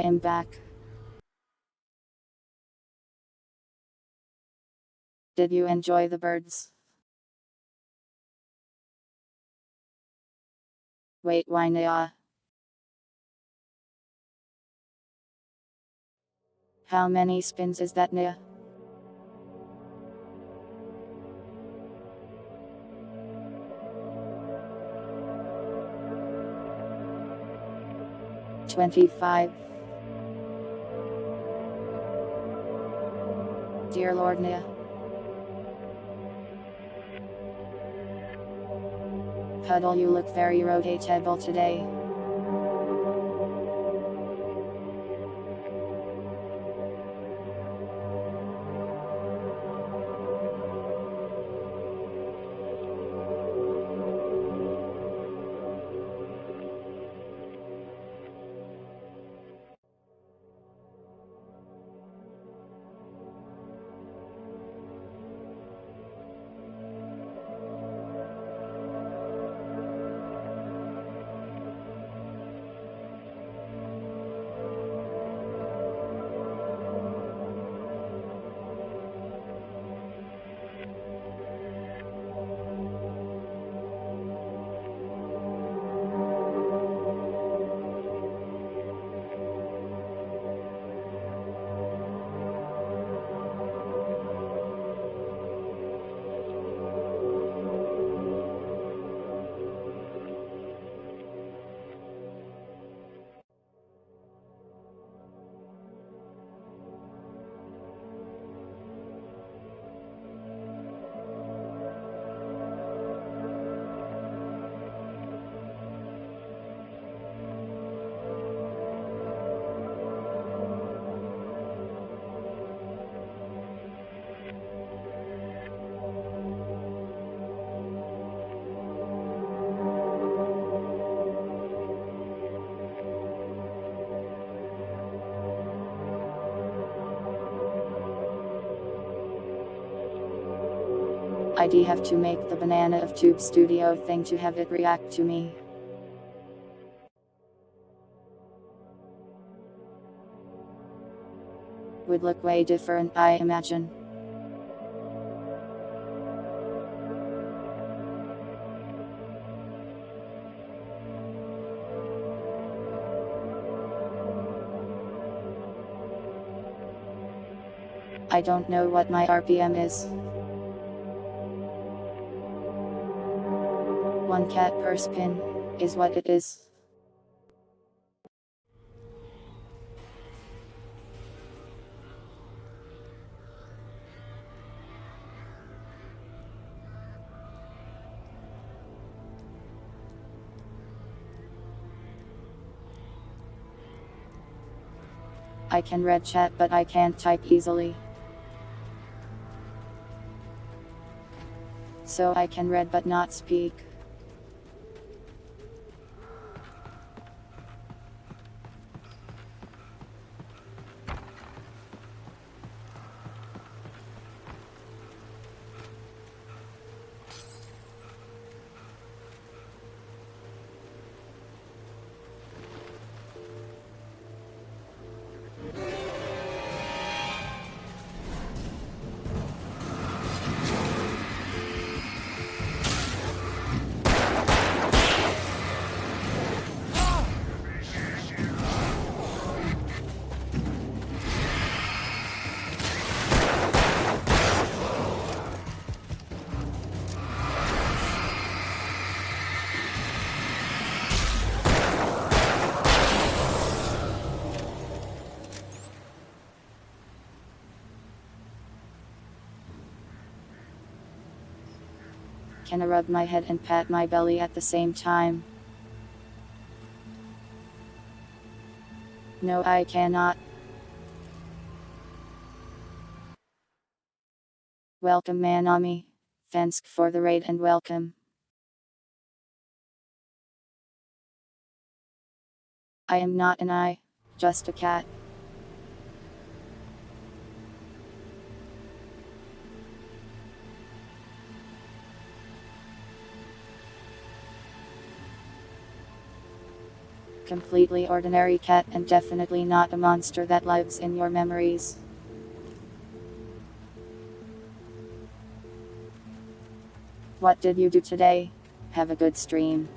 I am back. Did you enjoy the birds? Wait, why not? How many spins is that, Nia? $25. Dear Lord Nia. Puddle, you look very rotatable today. I'd have to make the banana of Tube Studio thing to have it react to me. Would look way different, I imagine. I don't know what my RPM is. 1 cat per spin, is what it is. I can read chat but I can't type easily. So I can read but not speak. Can I rub my head and pat my belly at the same time? No, I cannot. Welcome Manami. Thanks for the raid and welcome. I am not an eye, just a cat. completely ordinary cat and definitely not a monster that lives in your memories. What did you do today? Have a good stream.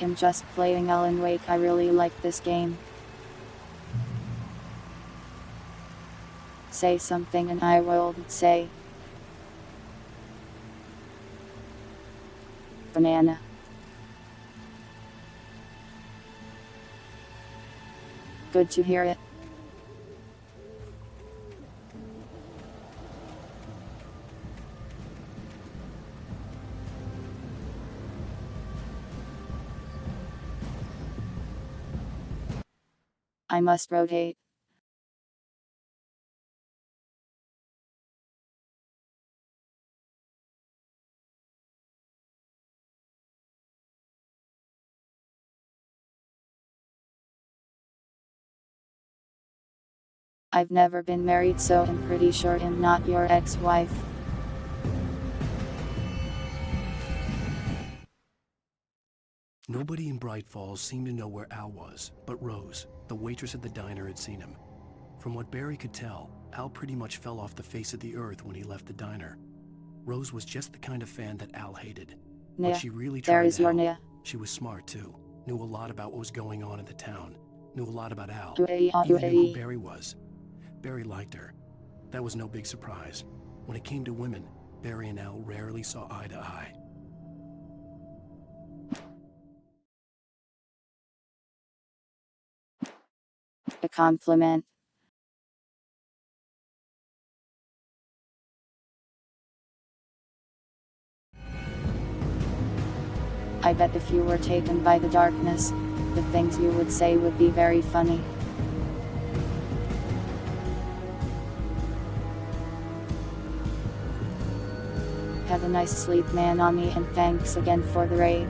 I'm just playing Alan Wake. I really like this game. Say something and I will say banana. Good to hear it. I must rotate. I've never been married, so I'm pretty sure I'm not your ex-wife. Nobody in Bright Falls seemed to know where Al was, but Rose, the waitress at the diner, had seen him. From what Barry could tell, Al pretty much fell off the face of the earth when he left the diner. Rose was just the kind of fan that Al hated. Nia, But she really there tried is to your help. Nia. She was smart too, knew a lot about what was going on in the town, knew a lot about Al, UAE, even knew who UAE. Barry was. Barry liked her. That was no big surprise. When it came to women, Barry and Al rarely saw eye to eye. A compliment. I bet if you were taken by the darkness, the things you would say would be very funny. Have a nice sleep, Manami, and thanks again for the raid.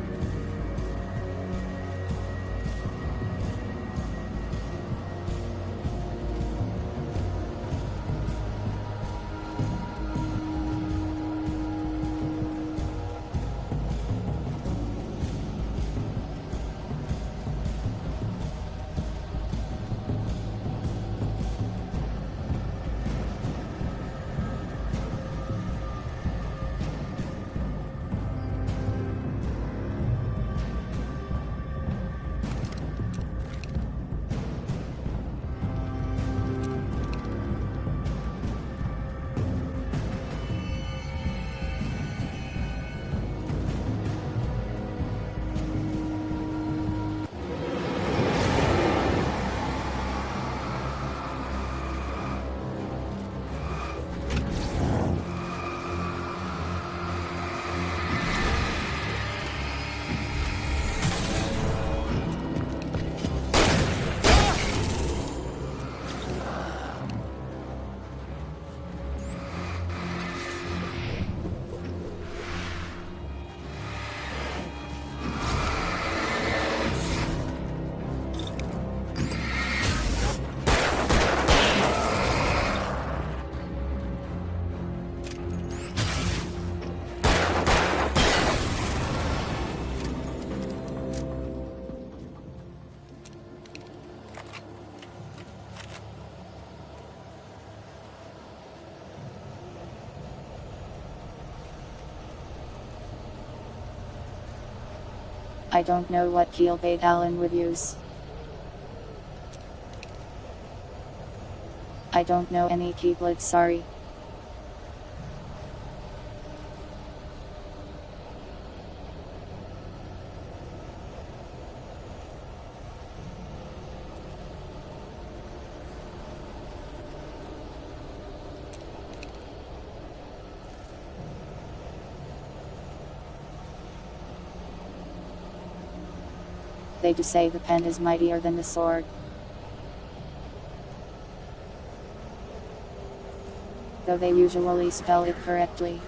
I don't know what keel bait Alan would use. I don't know any keyblades, sorry. They do say the pen is mightier than the sword. Though they usually spell it correctly.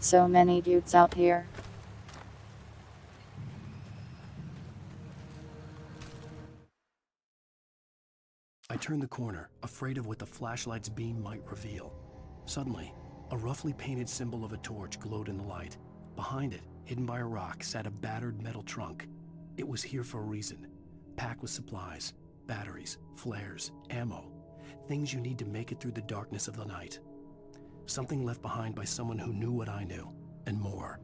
So many dudes out here. I turned the corner, afraid of what the flashlight's beam might reveal. Suddenly, a roughly painted symbol of a torch glowed in the light. Behind it, hidden by a rock, sat a battered metal trunk. It was here for a reason, packed with supplies, batteries, flares, ammo, things you need to make it through the darkness of the night. Something left behind by someone who knew what I knew, and more.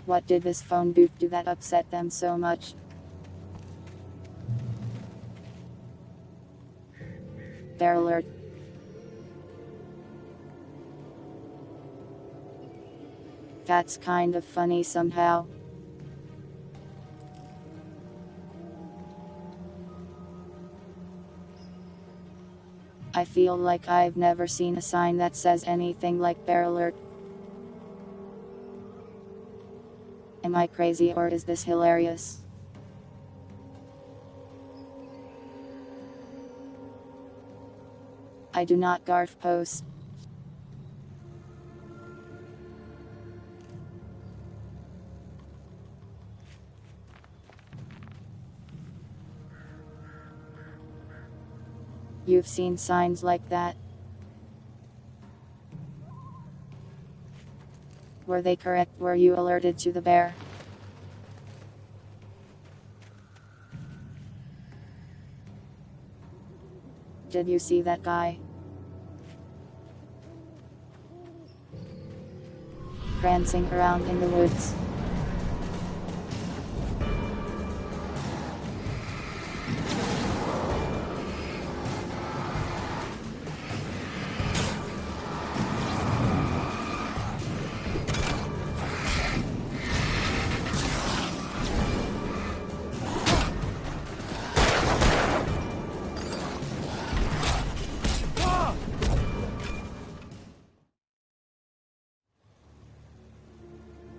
What did this phone booth do that upset them so much? Bear alert. That's kind of funny somehow. I feel like I've never seen a sign that says anything like bear alert. Am I crazy or is this hilarious? I do not garf post. You've seen signs like that? Were they correct? Were you alerted to the bear? Did you see that guy? Prancing around in the woods.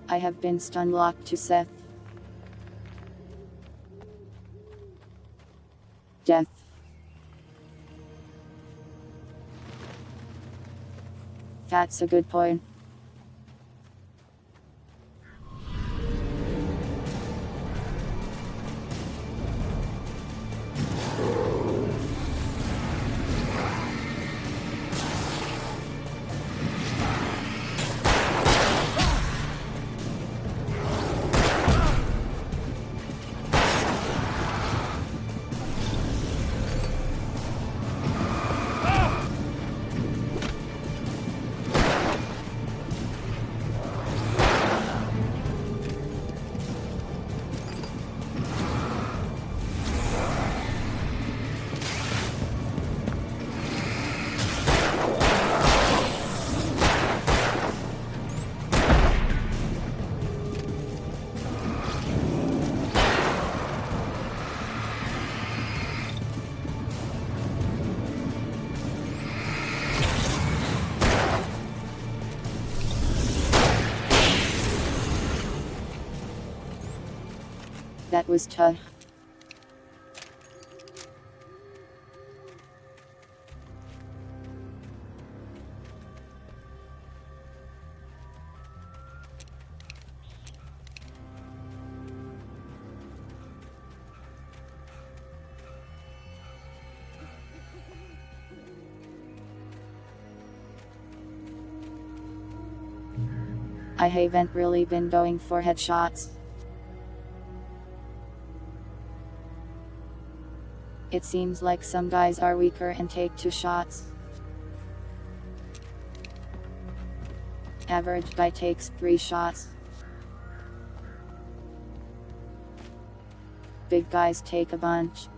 I have been stun locked to Seth. Death. That's a good point. That was tough. I haven't really been going for headshots. It seems like some guys are weaker and take 2 shots. Average guy takes 3 shots. Big guys take a bunch.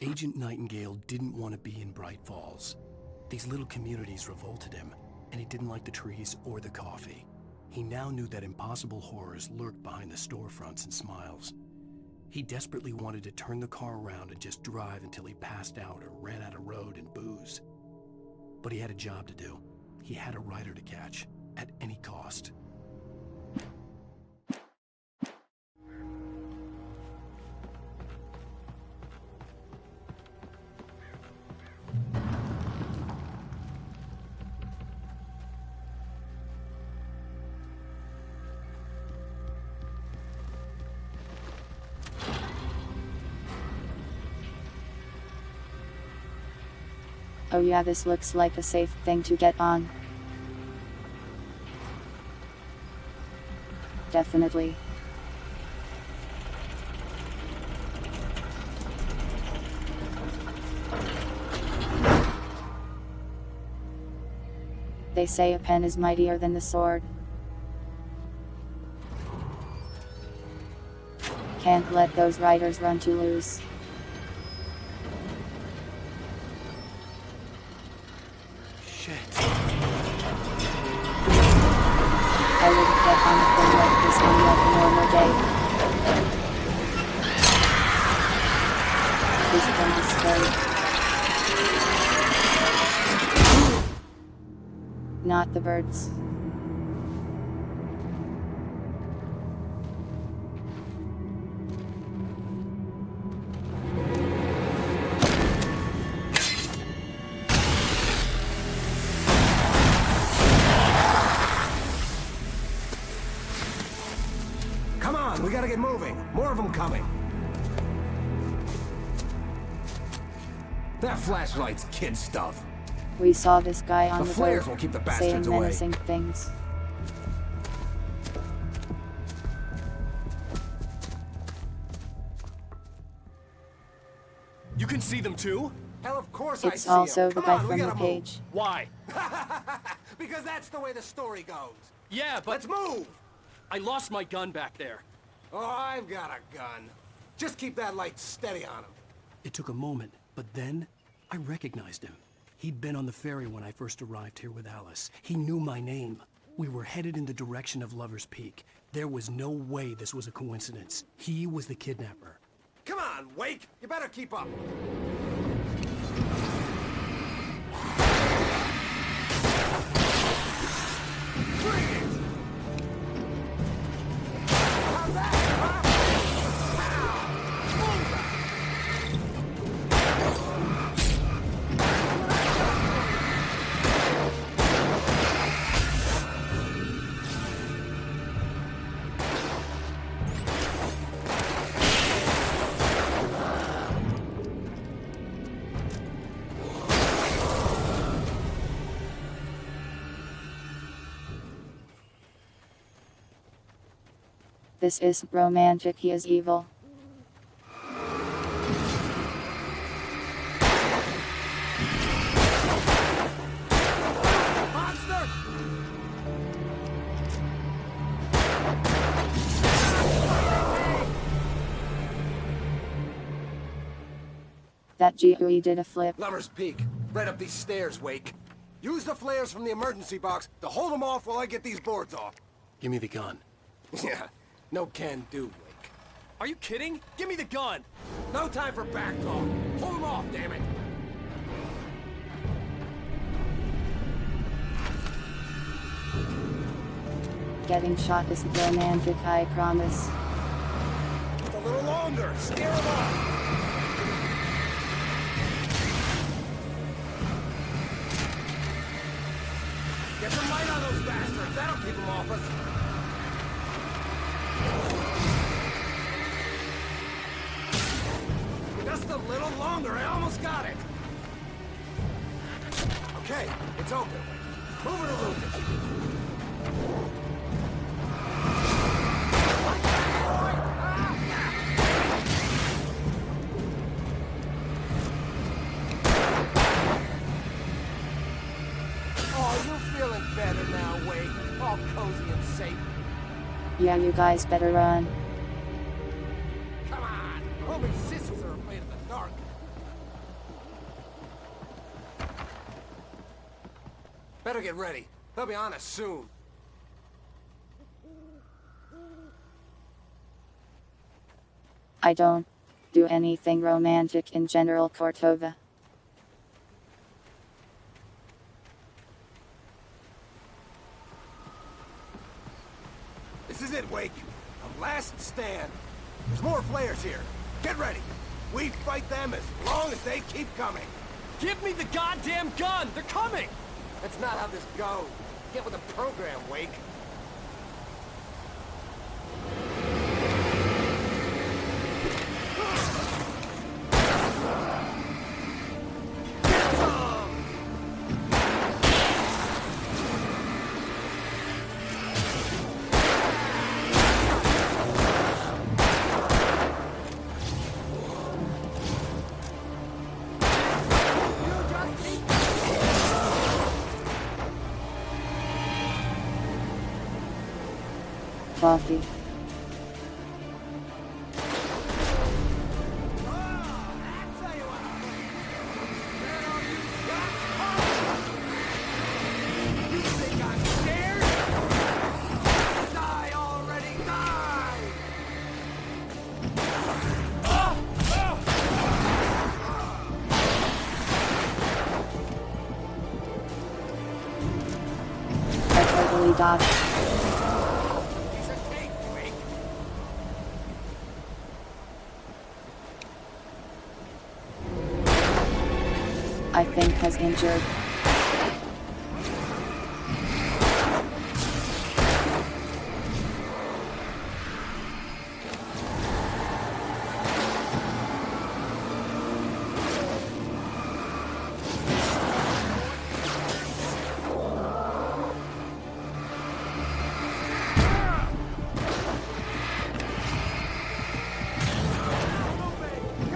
Agent Nightingale didn't want to be in Bright Falls. These little communities revolted him, and he didn't like the trees or the coffee. He now knew that impossible horrors lurked behind the storefronts and smiles. He desperately wanted to turn the car around and just drive until he passed out or ran out of road and booze. but he had a job to do. He had a rider to catch, at any cost. Oh yeah, this looks like a safe thing to get on. Definitely. They say a pen is mightier than the sword. Can't let those riders run too loose. Shit. I wouldn't get on a thing like this on like a normal day. This thing is scary. Not the birds. Come on, we gotta get moving. More of them coming. That flashlight's kid stuff. We saw this guy on The the flares boat will keep the saying bastards away. menacing things. You can see them too? Hell, of course I It's see also him. the Come guy on, we from the gotta move. page. Why? Because that's the way the story goes. Yeah, but... Let's move! I lost my gun back there. Oh, I've got a gun. Just keep that light steady on him. It took a moment, but then I recognized him. He'd been on the ferry when I first arrived here with Alice. He knew my name. We were headed in the direction of Lover's Peak. There was no way this was a coincidence. He was the kidnapper. Come on, Wake! You better keep up. Bring it! How's that, huh? This isn't romantic, he is evil. Monster! That GUI did a flip. Lover's Peak. Right up these stairs, Wake. Use the flares from the emergency box to hold them off while I get these boards off. Give me the gun. Yeah, no can do, Wake. Are you kidding? Give me the gun! No time for back talk. Hold them off, damn it. Getting shot isn't romantic, I promise. A little longer. Scare them off. Get some light on those bastards. That'll keep them off us. Just a little longer. I almost got it. Okay, it's open. Move it or lose it. Oh, you're feeling better now, Wade. All cozy and safe. Yeah, you guys better run. Come on! Only sissies are afraid of the dark. Better get ready. They'll be on us soon. I don't do anything romantic in general, Cortova. This is it, Wake. The last stand. There's more flares here. Get ready. We fight them as long as they keep coming. Give me the goddamn gun! They're coming! That's not how this goes. Get with the program, Wake. Coffee. I totally dodged. I think has injured.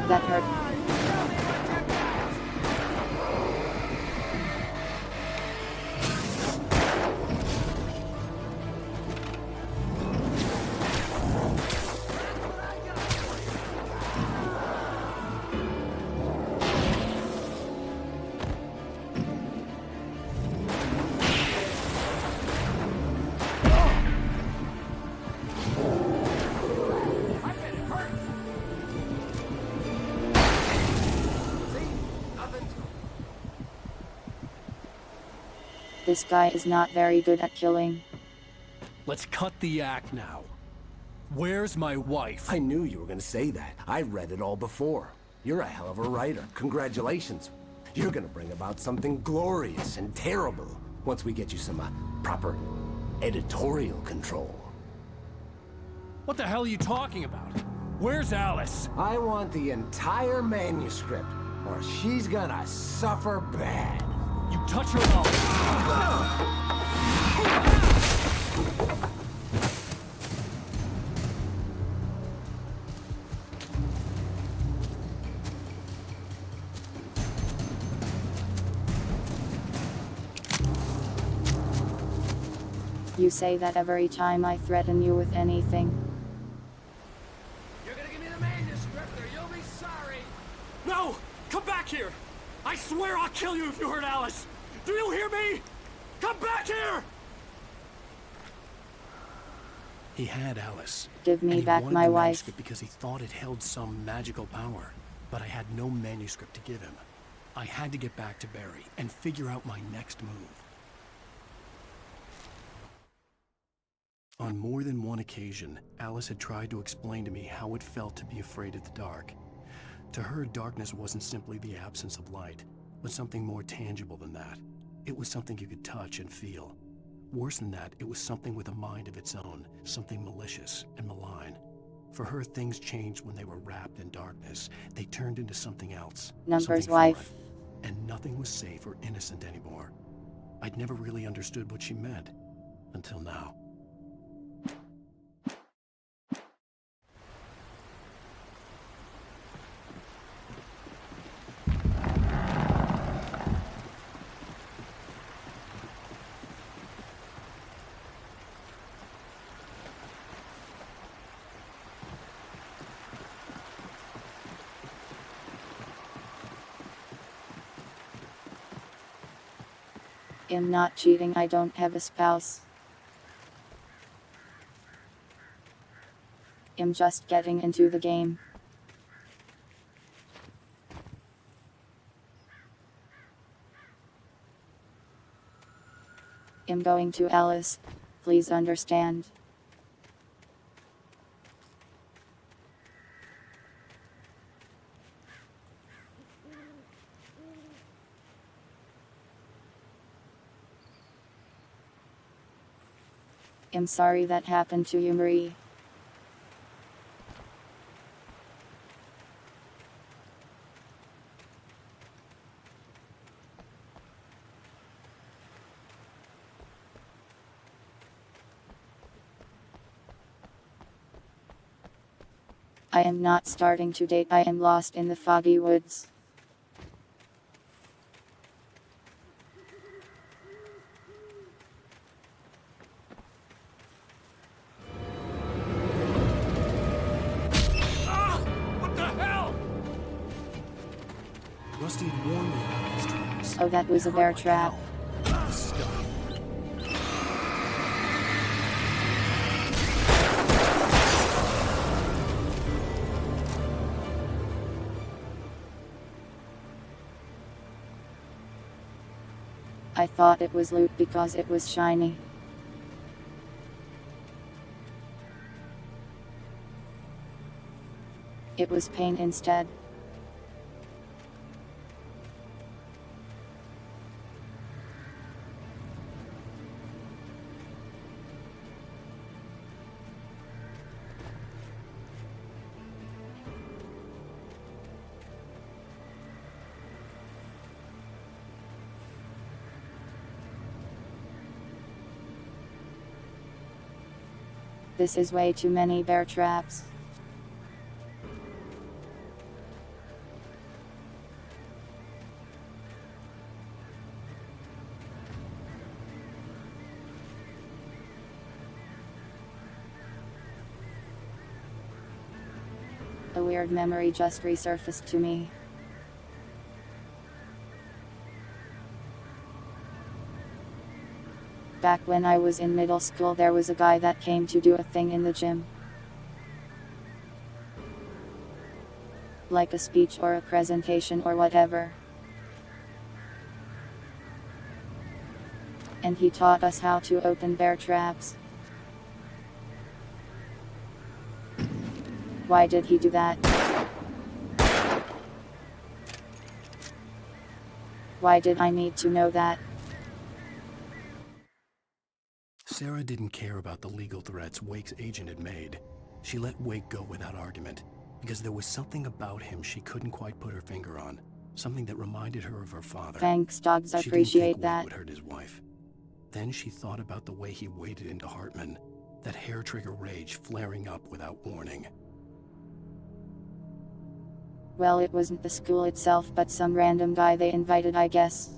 That hurt. This guy is not very good at killing. Let's cut the act now. Where's my wife? I knew you were gonna say that. I read it all before. You're a hell of a writer. Congratulations. You're gonna bring about something glorious and terrible once we get you some proper editorial control. What the hell are you talking about? Where's Alice? I want the entire manuscript, or she's gonna suffer bad. You touch her and You say that every time I threaten you with anything. You're gonna give me the manuscript or you'll be sorry! No! Come back here! I swear I'll kill you if you hurt Alice! Do you hear me? Come back here! He had Alice. Give me and he back wanted my the wife. manuscript because he thought it held some magical power. But I had no manuscript to give him. I had to get back to Barry and figure out my next move. On more than one occasion, Alice had tried to explain to me how it felt to be afraid of the dark. To her, darkness wasn't simply the absence of light, but something more tangible than that. It was something you could touch and feel. Worse than that, it was something with a mind of its own, something malicious and malign. For her, things changed when they were wrapped in darkness. They turned into something else. Number's something wife. foreign, and nothing was safe or innocent anymore. I'd never really understood what she meant, until now. I'm not cheating, I don't have a spouse. I'm just getting into the game. I'm going to Alice. Please understand. I'm sorry that happened to you, Marie. I am not starting to date. I am lost in the foggy woods. What the hell? Rusty had warned me about these traps. Oh, that was a bear trap. Stop. I thought it was loot because it was shiny. It was paint instead. This is way too many bear traps. A weird memory just resurfaced to me. Back when I was in middle school, there was a guy that came to do a thing in the gym. Like a speech or a presentation or whatever. And he taught us how to open bear traps. Why did he do that? Why did I need to know that? Sarah didn't care about the legal threats Wake's agent had made. She let Wake go without argument, because there was something about him she couldn't quite put her finger on. Something that reminded her of her father. Thanks, dogs. I She appreciate didn't think that. Wake would hurt his wife. Then she thought about the way he waded into Hartman, that hair-trigger rage flaring up without warning. Well, it wasn't the school itself, but some random guy they invited, I guess.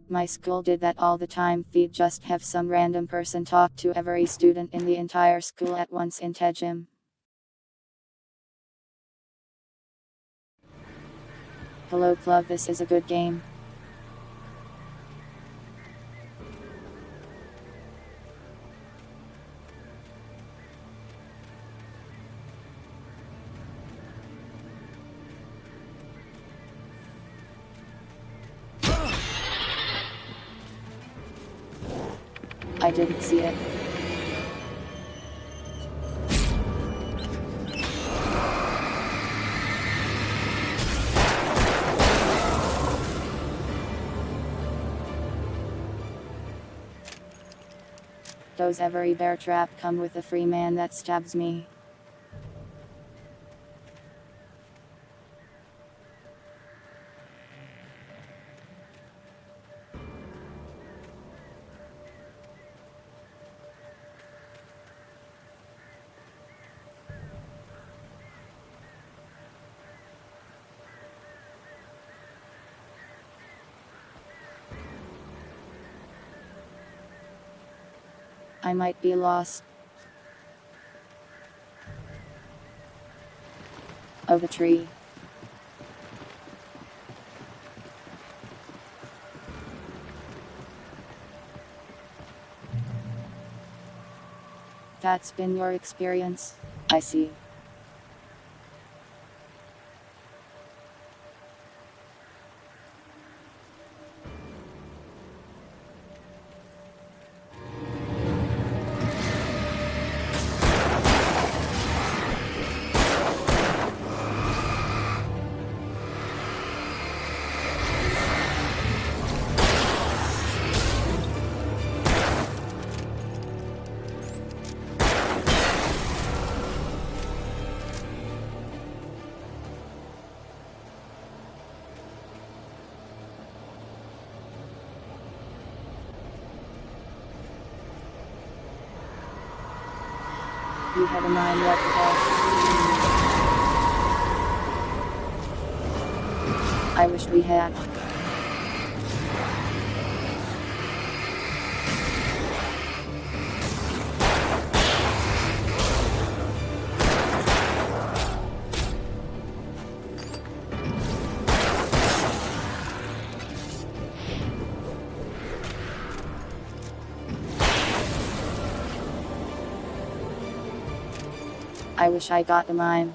My school did that all the time. They'd just have some random person talk to every student in the entire school at once in Tejim. Hello club, this is a good game. I didn't see it. Does every bear trap come with a free man that stabs me? I might be lost. Oh, the tree. That's been your experience, I see. You had a mine, what the hell? I wish we had. I wish I got the mine.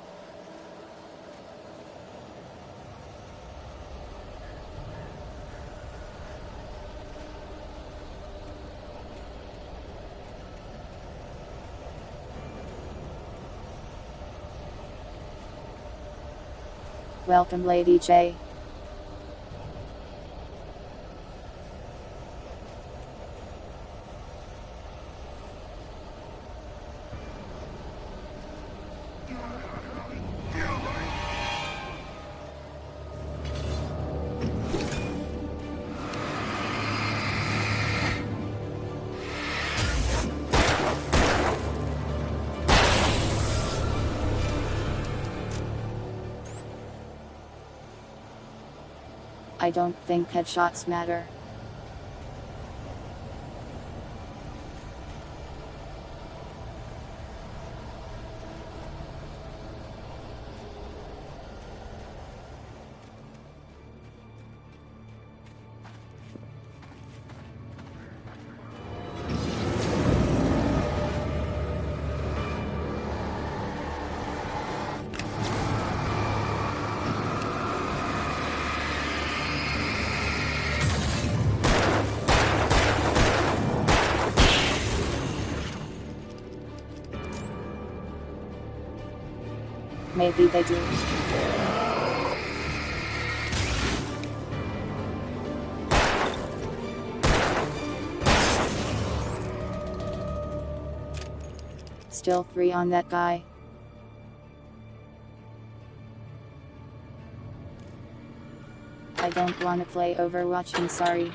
Welcome, Lady J. I don't think headshots matter. Maybe they do. Still 3 on that guy. I don't want to play Overwatch, I'm sorry.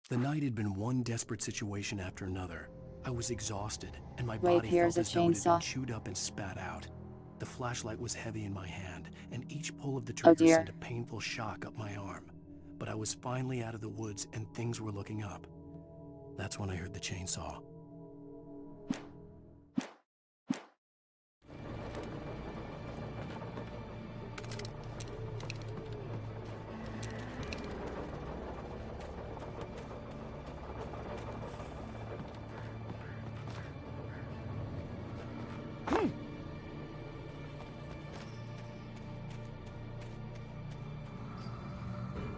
The night had been one desperate situation after another. I was exhausted, and my Wait, body here's felt a as though it had been chainsaw. chewed up and spat out. The flashlight was heavy in my hand, and each pull of the Oh, trigger dear. sent a painful shock up my arm. But I was finally out of the woods, and things were looking up. That's when I heard the chainsaw.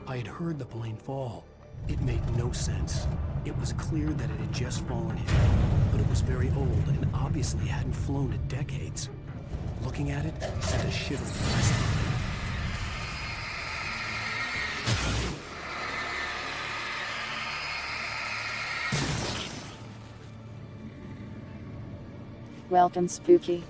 I had heard the plane fall. It made no sense. It was clear that it had just fallen here, but it was very old and obviously hadn't flown in decades. Looking at it sent a shiver through my spine. Welcome, Spooky.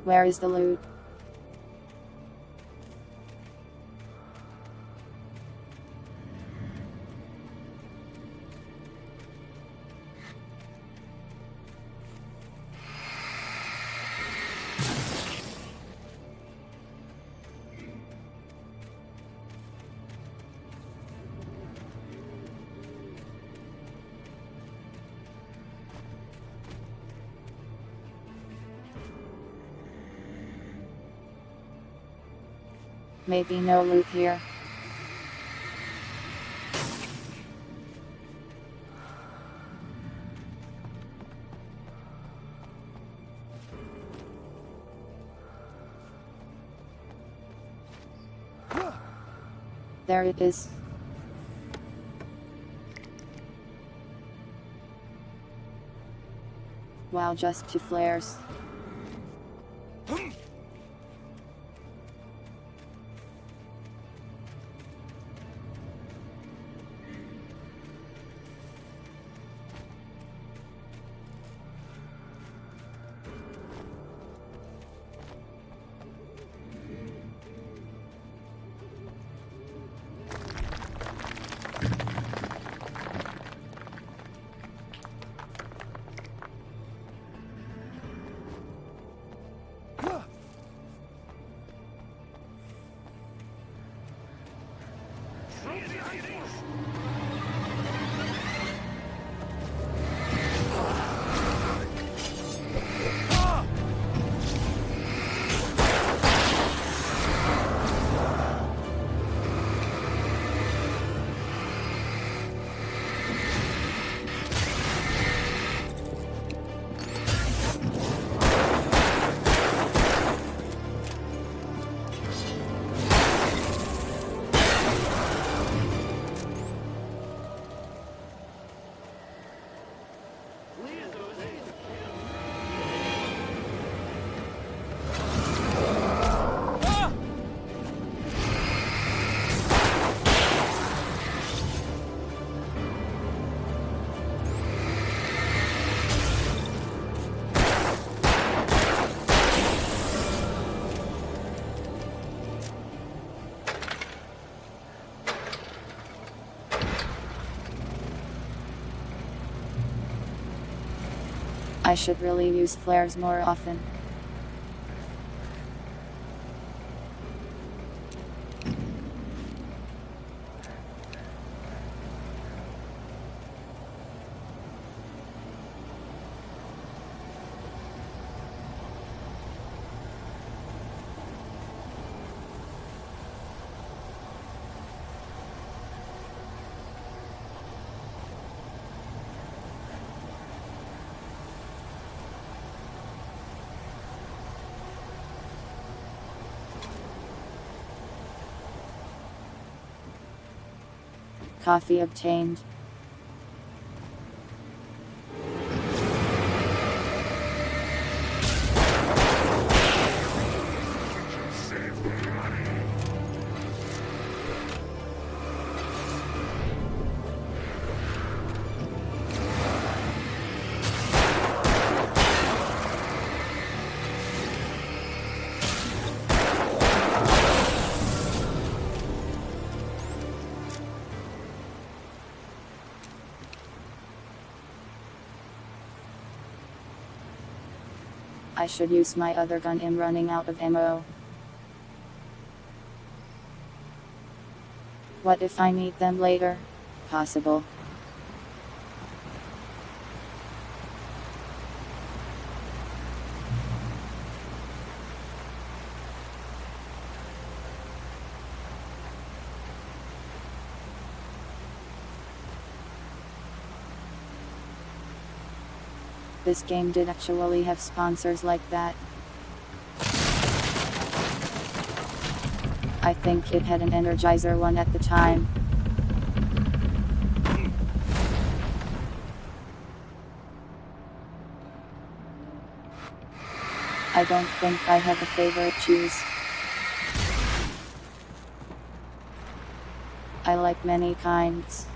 Where is the loot? Maybe no loot here. There it is. Wow, just 2 flares. I should really use flares more often. Coffee obtained. I should use my other gun. I'm running out of ammo. What if I meet them later? Possible. This game did actually have sponsors like that. I think it had an Energizer one at the time. I don't think I have a favorite cheese. I like many kinds.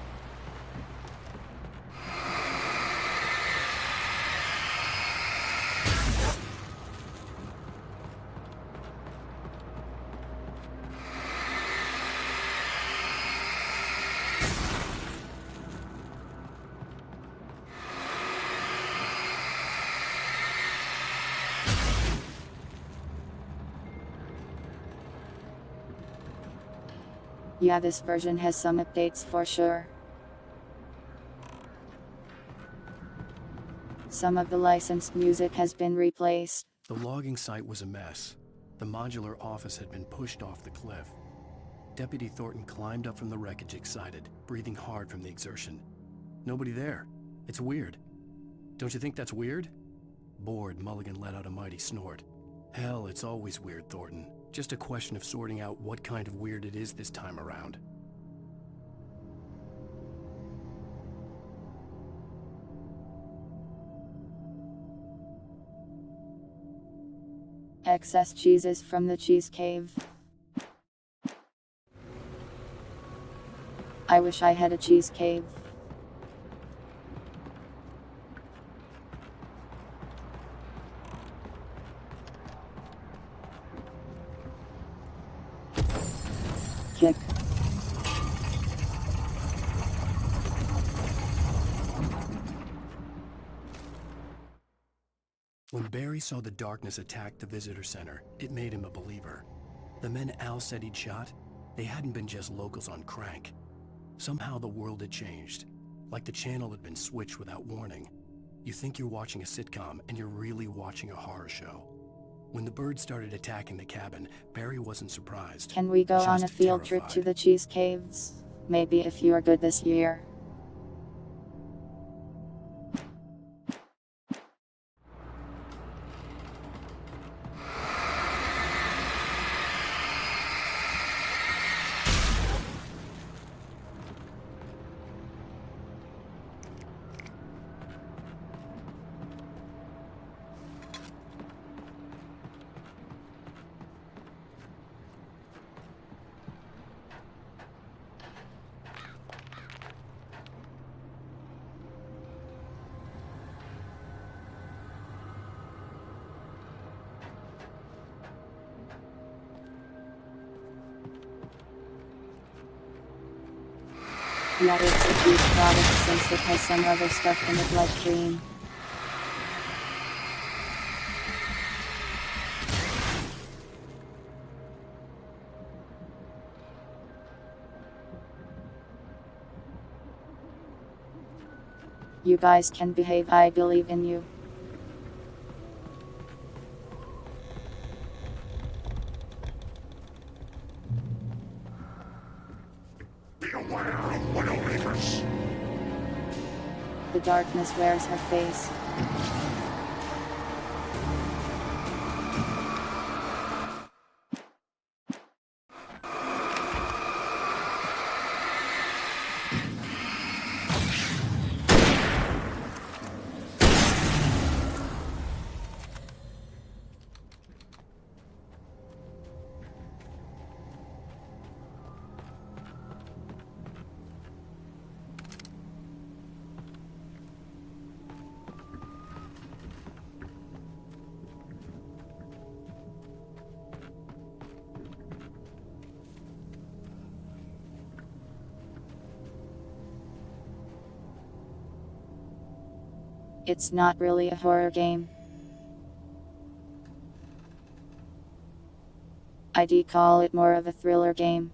Yeah, this version has some updates for sure. Some of the licensed music has been replaced. The logging site was a mess. The modular office had been pushed off the cliff. Deputy Thornton climbed up from the wreckage excited, breathing hard from the exertion. Nobody there. It's weird. Don't you think that's weird? Bored, Mulligan let out a mighty snort. Hell, it's always weird, Thornton. Just a question of sorting out what kind of weird it is this time around. Excess cheeses from the cheese cave. I wish I had a cheese cave. Kick. When Barry saw the darkness attack the visitor center, it made him a believer. The men Al said he'd shot, they hadn't been just locals on crank. Somehow the world had changed, like the channel had been switched without warning. You think you're watching a sitcom, and you're really watching a horror show. When the birds started attacking the cabin, Barry wasn't surprised. Can we go on a just field trip to terrified. the cheese caves? Maybe if you are good this year. Yeah, it's a cheese product since it has some other stuff in it like cream. You guys can behave, I believe in you. The darkness wears her face. It's not really a horror game. I'd call it more of a thriller game.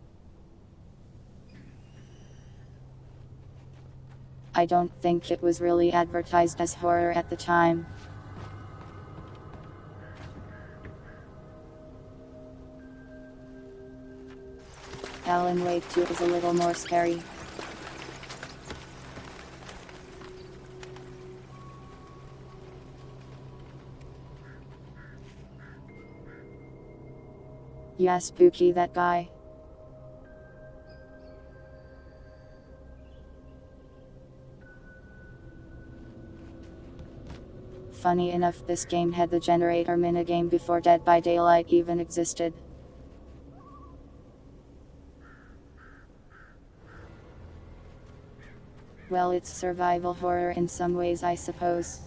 I don't think it was really advertised as horror at the time. Alan Wake 2 is a little more scary. Yeah, spooky, that guy. Funny enough, this game had the generator minigame before Dead by Daylight even existed. Well, it's survival horror in some ways, I suppose.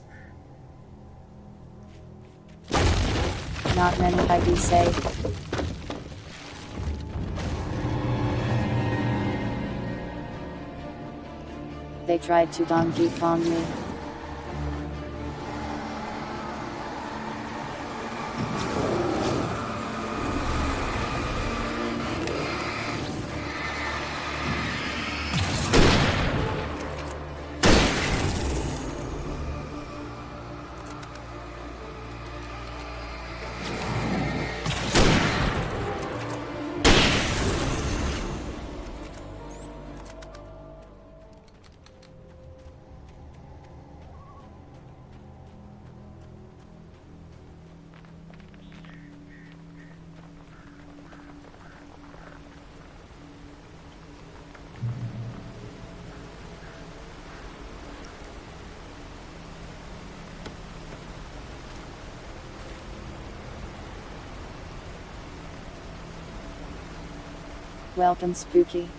Not many, I do say. They tried to Donkey Kong me. Welcome, Spooky.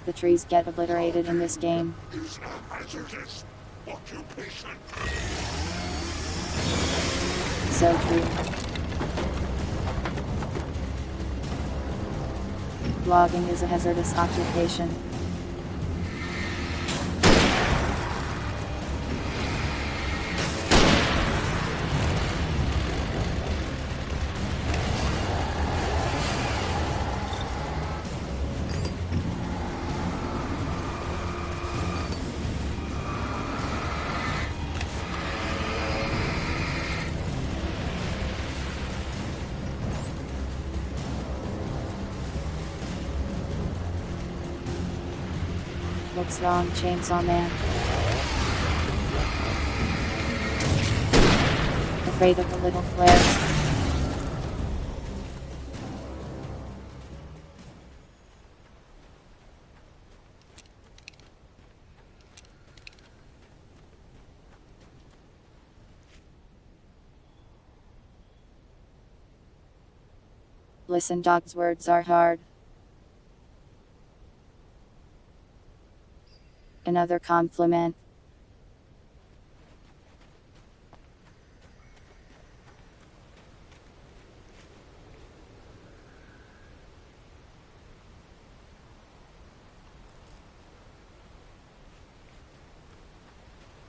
The trees get obliterated in this game. Is a hazardous occupation. So true. Logging is a hazardous occupation. What's wrong, Chainsaw Man? Afraid of the little flares? Listen, dog's words are hard. Another compliment.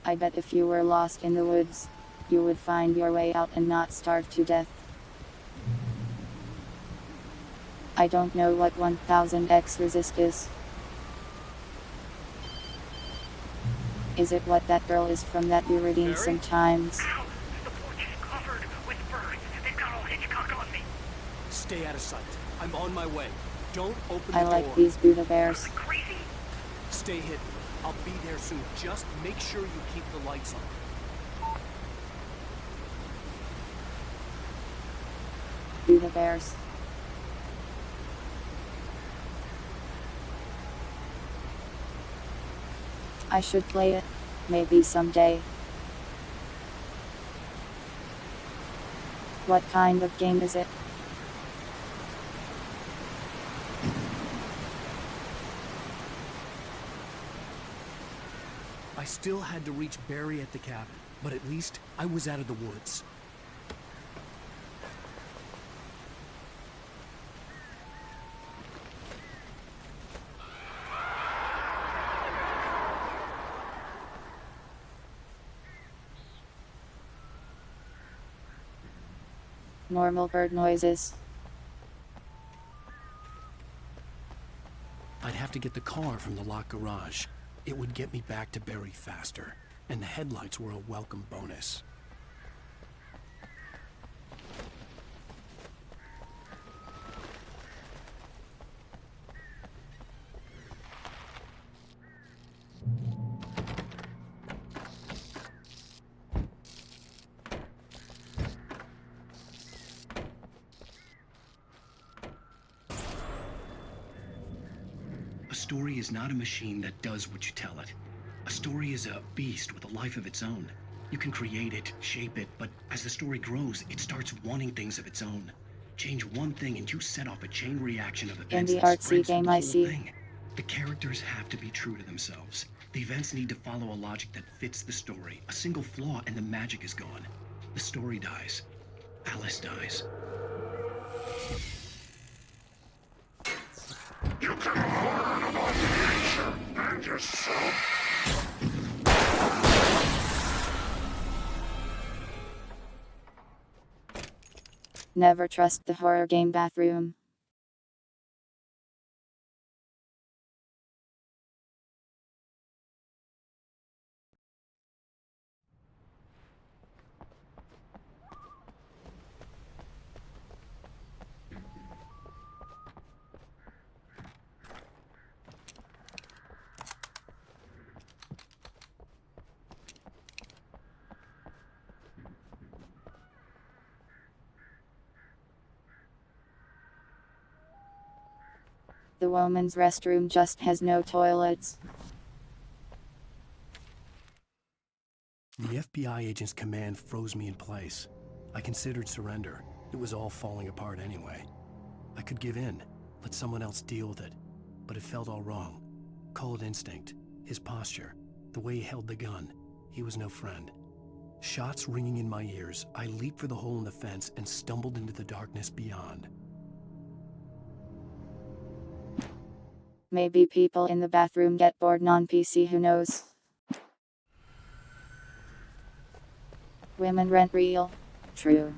I bet if you were lost in the woods, you would find your way out and not starve to death. I don't know what 1000x resist is. Is it what that girl is from that you redeemed sometimes? Stay out of sight. I'm on my way. Don't open the I door. like these Buddha bears. Stay hidden. I'll be there soon. Just make sure you keep the lights on. Buddha bears. I should play it. Maybe someday. What kind of game is it? I still had to reach Barry at the cabin, but at least I was out of the woods. Normal bird noises. I'd have to get the car from the locked garage. It would get me back to Barry faster, and the headlights were a welcome bonus. A story is not a machine that does what you tell it. A story is a beast with a life of its own. You can create it, shape it, but as the story grows, it starts wanting things of its own. Change one thing and you set off a chain reaction of events In the that artsy spreads through game the I whole see. thing. The characters have to be true to themselves. The events need to follow a logic that fits the story. A single flaw and the magic is gone. The story dies. Alice dies. You can harm about nature and yourself. Never trust the horror game bathroom. The woman's restroom just has no toilets. The FBI agent's command froze me in place. I considered surrender. It was all falling apart anyway. I could give in, let someone else deal with it. But it felt all wrong. Call it instinct. His posture. The way he held the gun. He was no friend. Shots ringing in my ears, I leaped for the hole in the fence and stumbled into the darkness beyond. Maybe people in the bathroom get bored non-PC, who knows? Women rent real. True.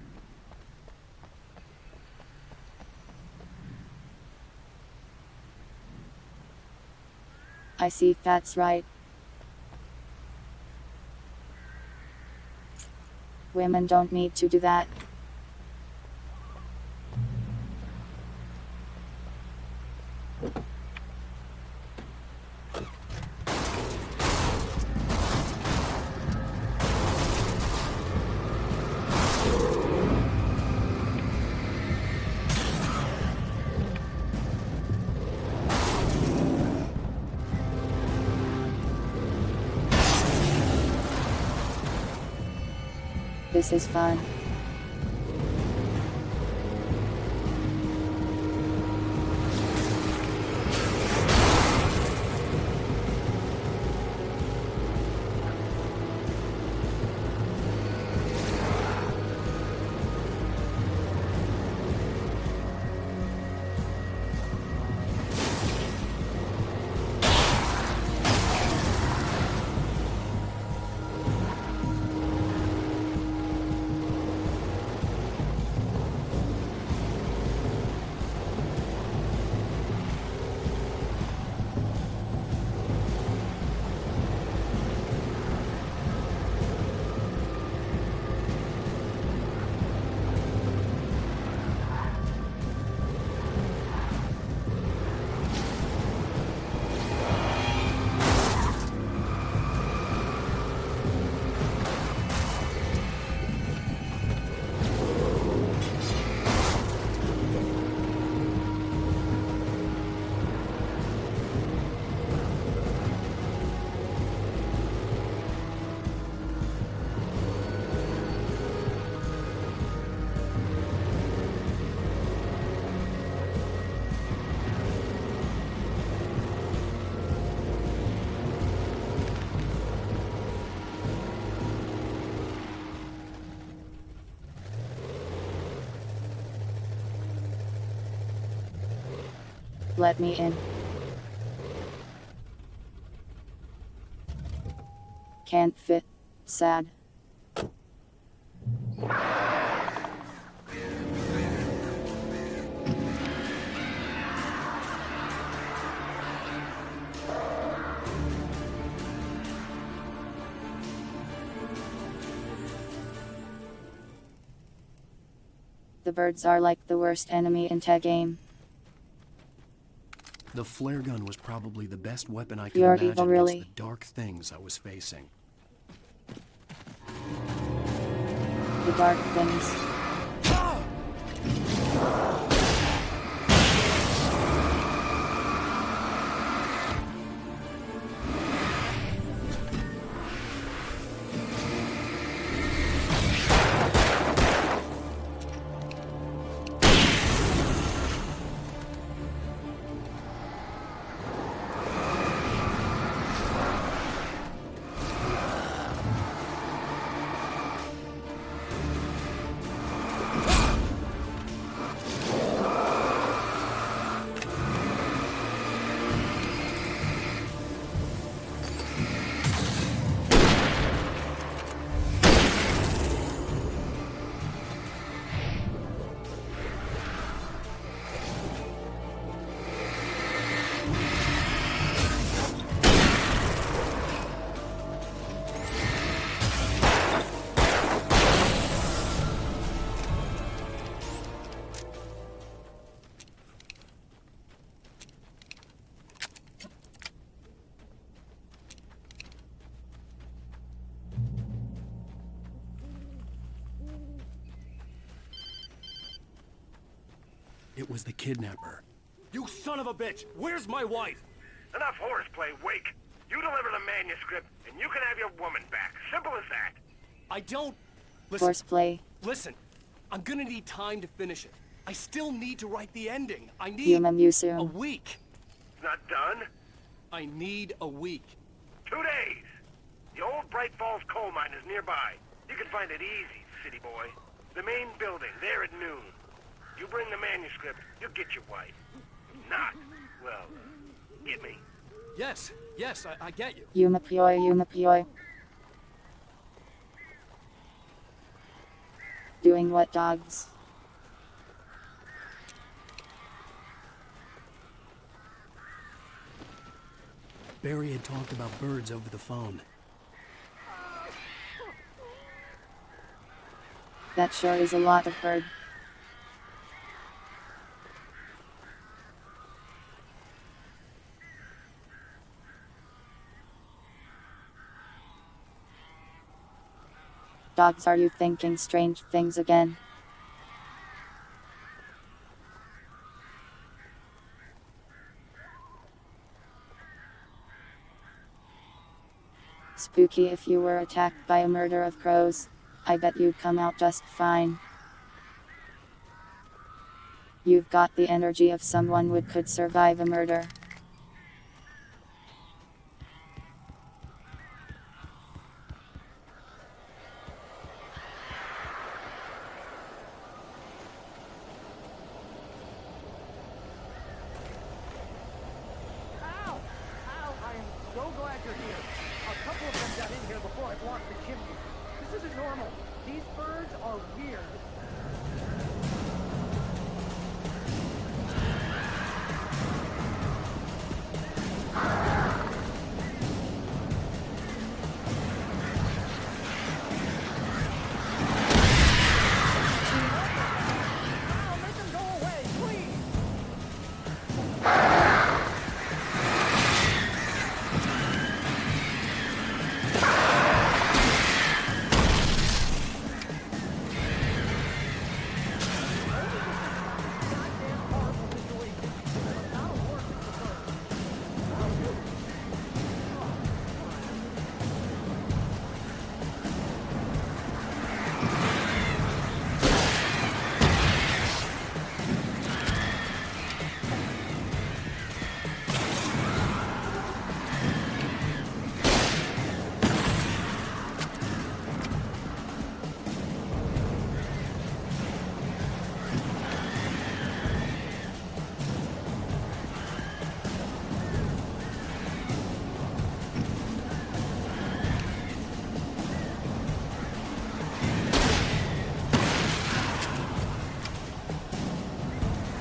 I see, that's right. Women don't need to do that. This is fun. Let me in. Can't fit. Sad. The birds are like the worst enemy in tag game. The flare gun was probably the best weapon I could You're imagine evil, really. against the dark things I was facing. The dark things. It was the kidnapper. You son of a bitch! Where's my wife? Enough horseplay, Wake. You deliver the manuscript, and you can have your woman back. Simple as that. I don't... Listen. Horseplay. Listen. I'm gonna need time to finish it. I still need to write the ending. I need... You a week. It's not done? I need a week. 2 days. The old Bright Falls coal mine is nearby. You can find it easy, city boy. The main building, there at noon. You bring the manuscript, you'll get your wife. Not, well, get me? Yes, I get you. Yumapioi. Doing what, dogs? Barry had talked about birds over the phone. That sure is a lot of bird. Dogs, are you thinking strange things again? Spooky. If you were attacked by a murder of crows, I bet you'd come out just fine. You've got the energy of someone who could survive a murder. Ow! I am so glad you're here. A couple of them got in here before I blocked the chimney. This isn't normal. These birds are weird.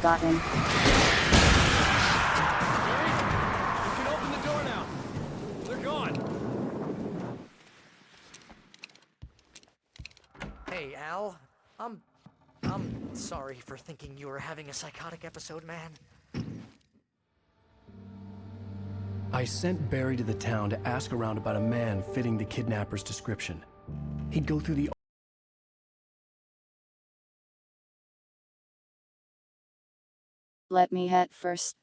Got him. You can open the door now. They're gone. Hey, Al. I'm sorry for thinking you were having a psychotic episode, man. I sent Barry to the town to ask around about a man fitting the kidnapper's description. He'd go through the Let me head first.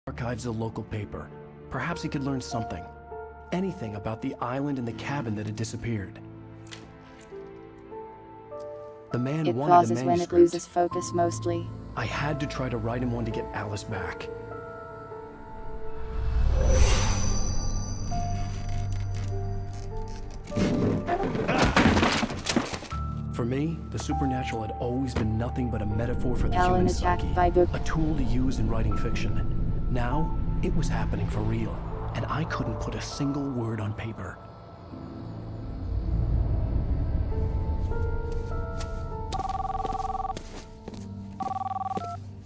archives of the local paper. Perhaps he could learn something. Anything about the island and the cabin that had disappeared. The man It wanted pauses a when it manuscript. loses focus mostly. I had to try to write him one to get Alice back. For me, the supernatural had always been nothing but a metaphor for the Alan human attacked psyche, by book. a tool to use in writing fiction. Now, it was happening for real, and I couldn't put a single word on paper.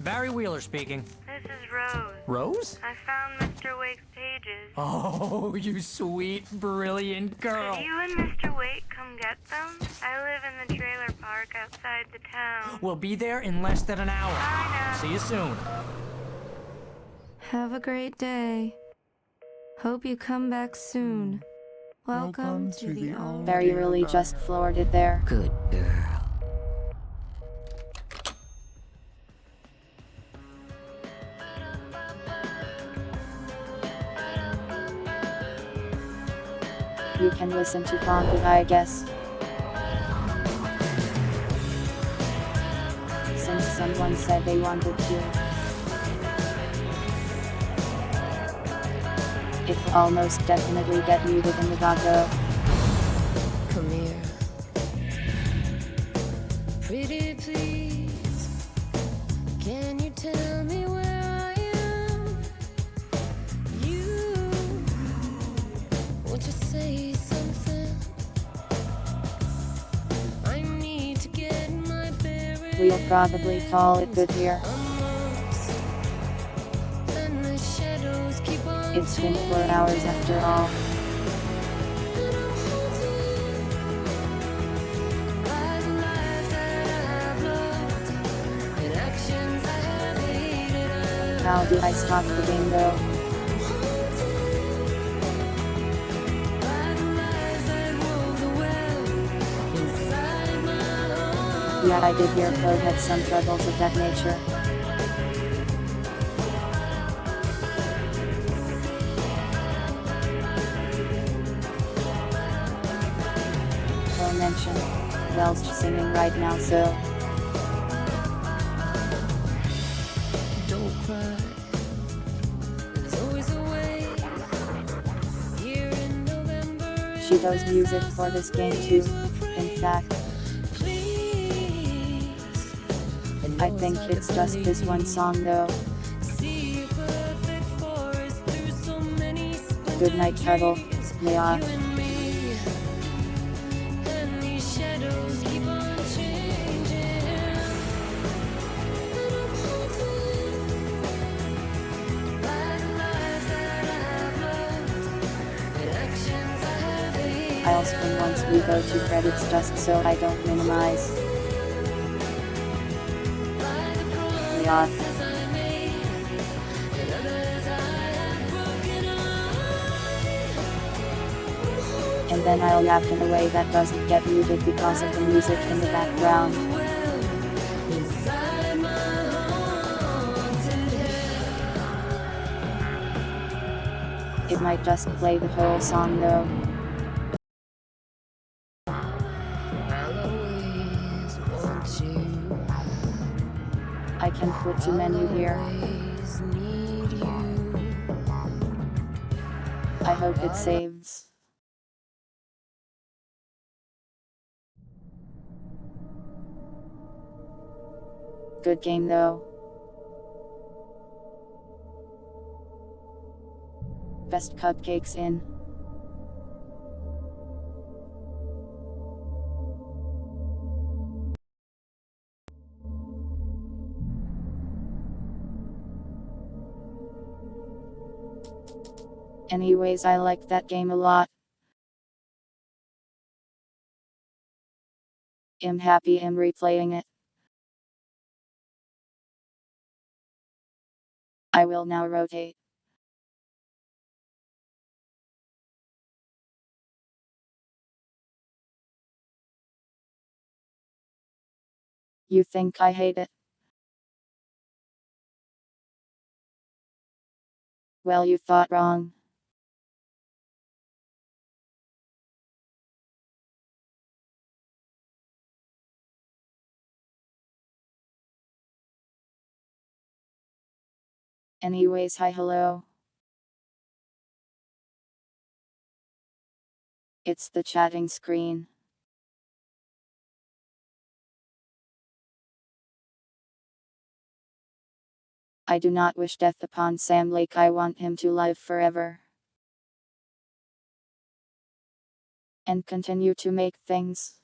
Barry Wheeler speaking. This is Rose. Rose? I found Mr. Wake's pages. Oh, you sweet, brilliant girl. Could you and Mr. Wake come get them? I live in the trailer park outside the town. We'll be there in less than an hour. Bye now. See you soon. Have a great day. Hope you come back soon. Welcome to the all. Very really just floored it there. Good girl. You can listen to Bongo, I guess. Since someone said they wanted to. It will almost definitely get muted in the Bongo. Come here. Pretty please, can you tell me where I am? You want to say something? I need to get my bearings. We'll probably call it good here. And the shadows keep on It's been 4 hours after all. How do I stop the game though? Yeah, I did hear code had some troubles of that nature. Mention. Wells singing right now, so don't cry. There's always a way. Here in November. She does music for this game too. In fact, I think it's just this one song though. Good night, Cuddle. Yeah. I'll spin once we go to credits just so I don't minimize. Yeah. And then I'll yap in a way that doesn't get muted because of the music in the background. It might just play the whole song though. I can put to menu here. I hope it saves. Good game though. Best cupcakes in. Anyways, I like that game a lot. I'm happy I'm replaying it. I will now rotate. You think I hate it? Well, you thought wrong. Anyways, hi, hello. It's the chatting screen. I do not wish death upon Sam Lake. I want him to live forever. And continue to make things.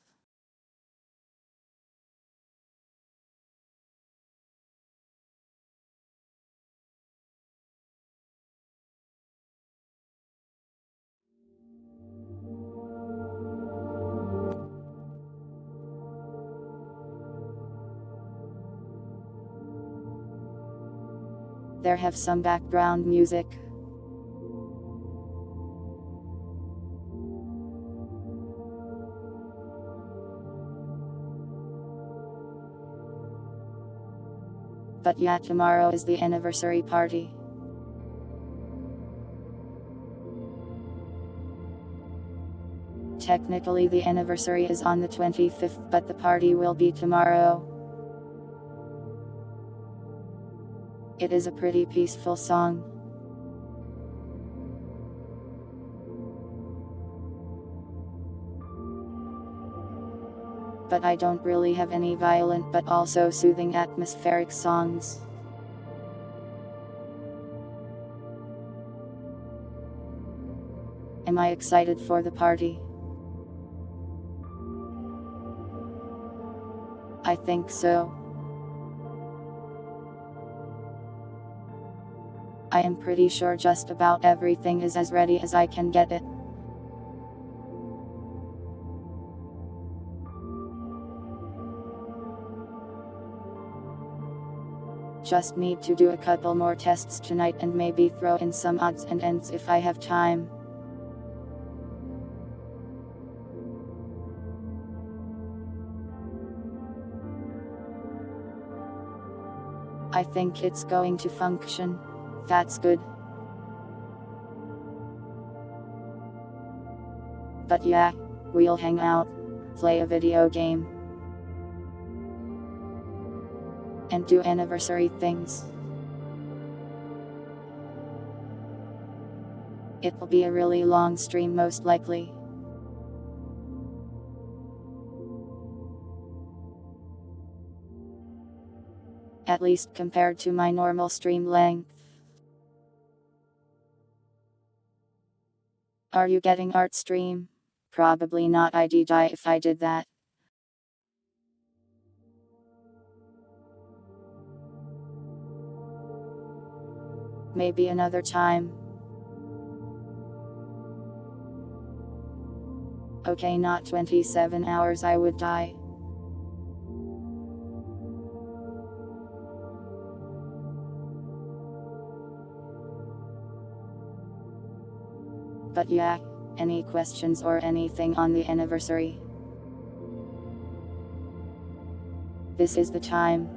There have some background music. But yeah, tomorrow is the anniversary party. Technically the anniversary is on the 25th, but the party will be tomorrow. It is a pretty peaceful song. But I don't really have any violent but also soothing atmospheric songs. Am I excited for the party? I think so. I am pretty sure just about everything is as ready as I can get it. Just need to do a couple more tests tonight and maybe throw in some odds and ends if I have time. I think it's going to function. That's good. But yeah, we'll hang out, play a video game, and do anniversary things. It will be a really long stream most likely. At least compared to my normal stream length. Are you getting art stream? Probably not. I'd die if I did that. Maybe another time. Okay, not 27 hours, I would die. But yeah, any questions or anything on the anniversary? This is the time.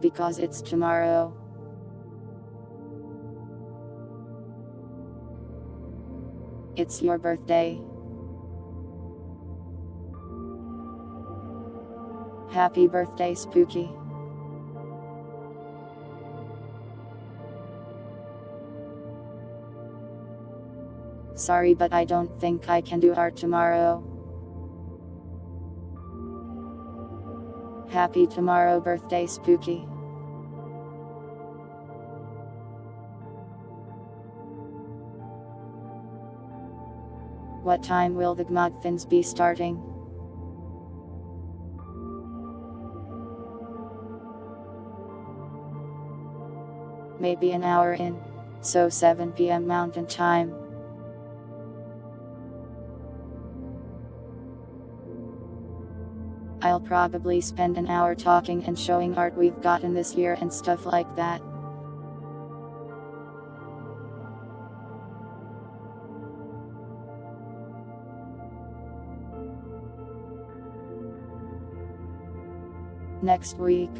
Because it's tomorrow. It's your birthday. Happy birthday, Spooky. Sorry, but I don't think I can do art tomorrow. Happy tomorrow birthday, Spooky. What time will the Gmodfins be starting? Maybe an hour in, so 7 p.m. Mountain Time. I'll probably spend an hour talking and showing art we've gotten this year and stuff like that. Next week.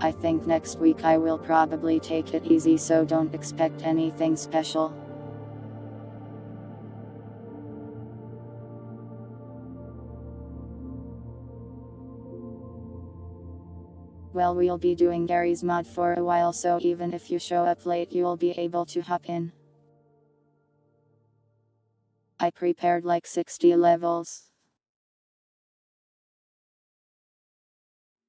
I think next week I will probably take it easy, so don't expect anything special. Well, we'll be doing Gary's mod for a while, so even if you show up late you'll be able to hop in. I prepared like 60 levels.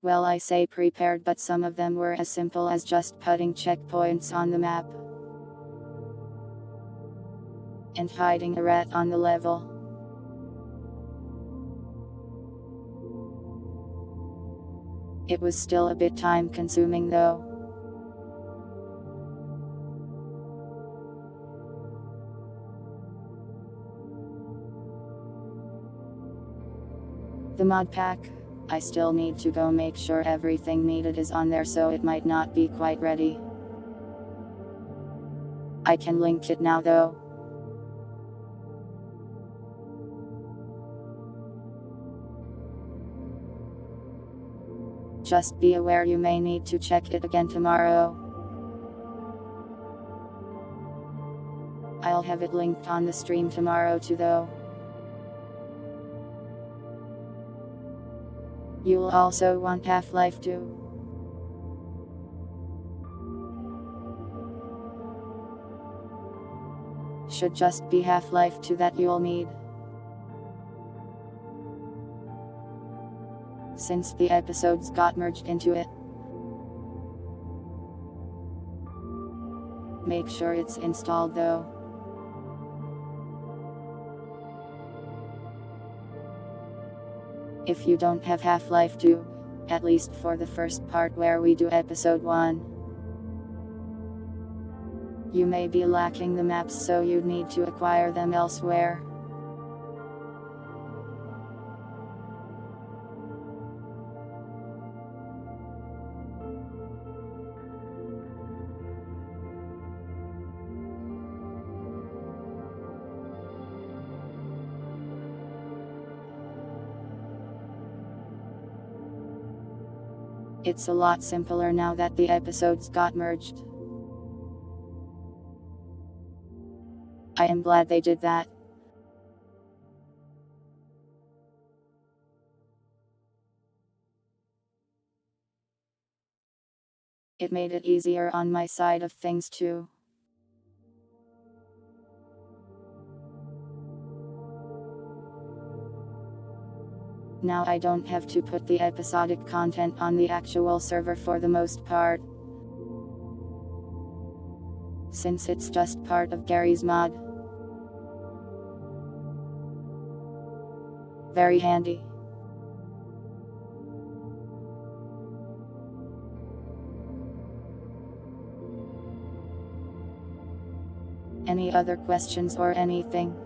Well, I say prepared, but some of them were as simple as just putting checkpoints on the map. And hiding a rat on the level. It was still a bit time consuming though. The mod pack. I still need to go make sure everything needed is on there, so it might not be quite ready. I can link it now though. Just be aware you may need to check it again tomorrow. I'll have it linked on the stream tomorrow too though. You'll also want Half-Life 2. Should just be Half-Life 2 that you'll need. Since the episodes got merged into it. Make sure it's installed though. If you don't have Half-Life 2, at least for the first part where we do episode 1. You may be lacking the maps, so you'd need to acquire them elsewhere. It's a lot simpler now that the episodes got merged. I am glad they did that. It made it easier on my side of things too. Now I don't have to put the episodic content on the actual server for the most part. Since it's just part of Gary's mod. Very handy. Any other questions or anything?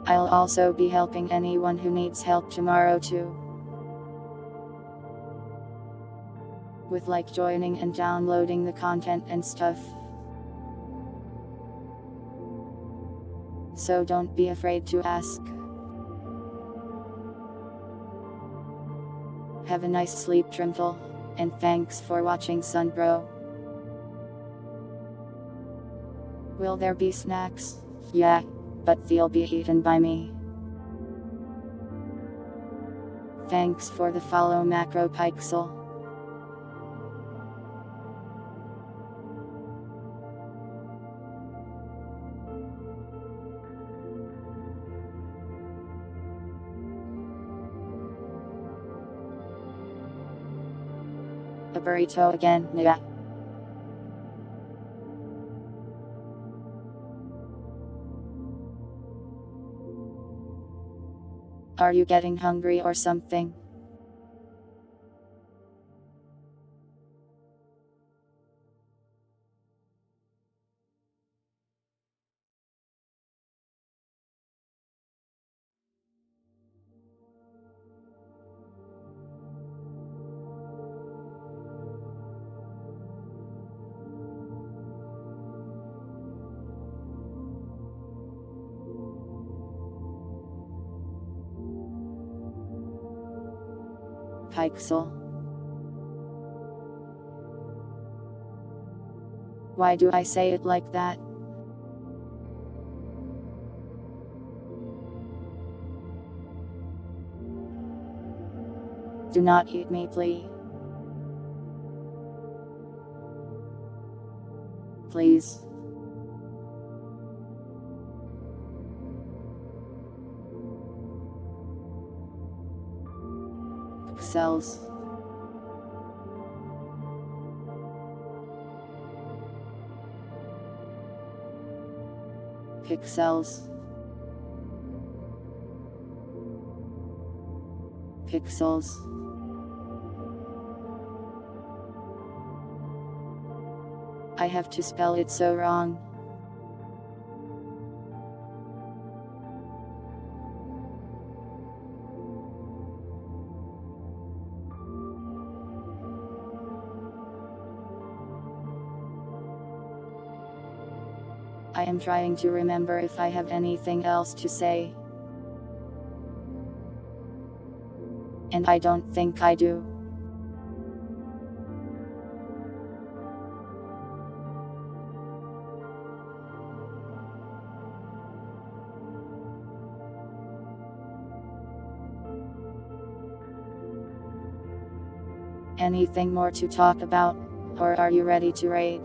I'll also be helping anyone who needs help tomorrow too. With like joining and downloading the content and stuff. So don't be afraid to ask. Have a nice sleep, Trimple, and thanks for watching, Sunbro. Will there be snacks? Yeah, but they'll be eaten by me. Thanks for the follow, Macro Pixel. A burrito again, yeah. Are you getting hungry or something? Pixel. Why do I say it like that? Do not eat me, please. Please. Pixels. Pixels. Pixels. I have to spell it so wrong? I am trying to remember if I have anything else to say. And I don't think I do. Anything more to talk about? Or are you ready to raid?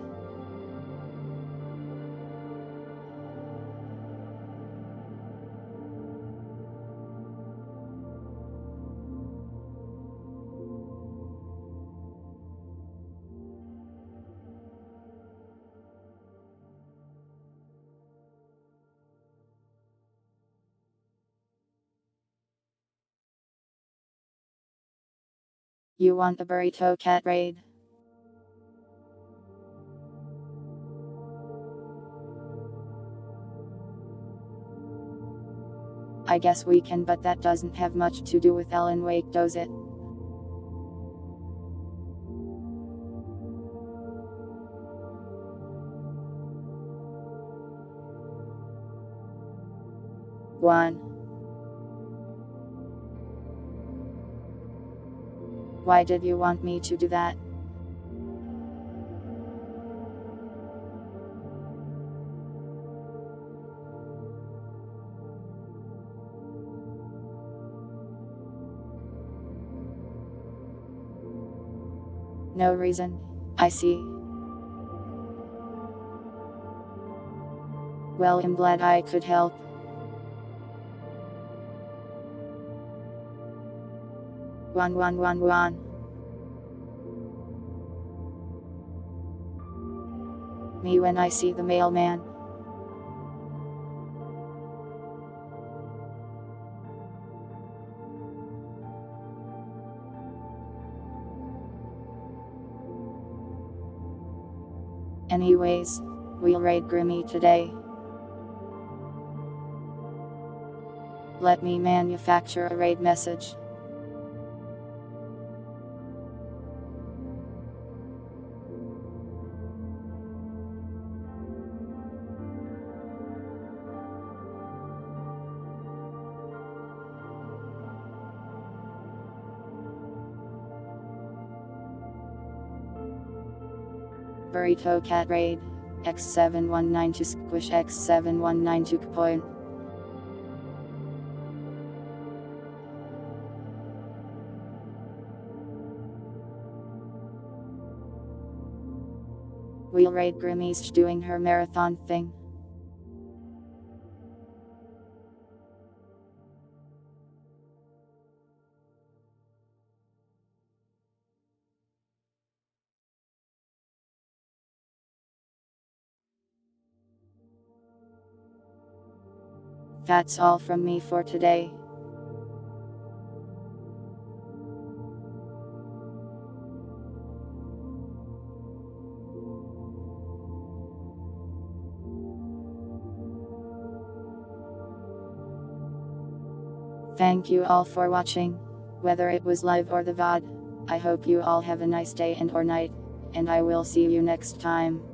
You want a burrito cat raid? I guess we can, but that doesn't have much to do with Alan Wake, does it? One. Why did you want me to do that? No reason. I see. Well, I'm glad I could help. One. Me when I see the mailman. Anyways, we'll raid Grimmy today. Let me manufacture a raid message. Burrito cat raid. X719 to squish X719 to point. We'll raid Grimmy's doing her marathon thing. That's all from me for today. Thank you all for watching, whether it was live or the VOD. I hope you all have a nice day and or night, and I will see you next time.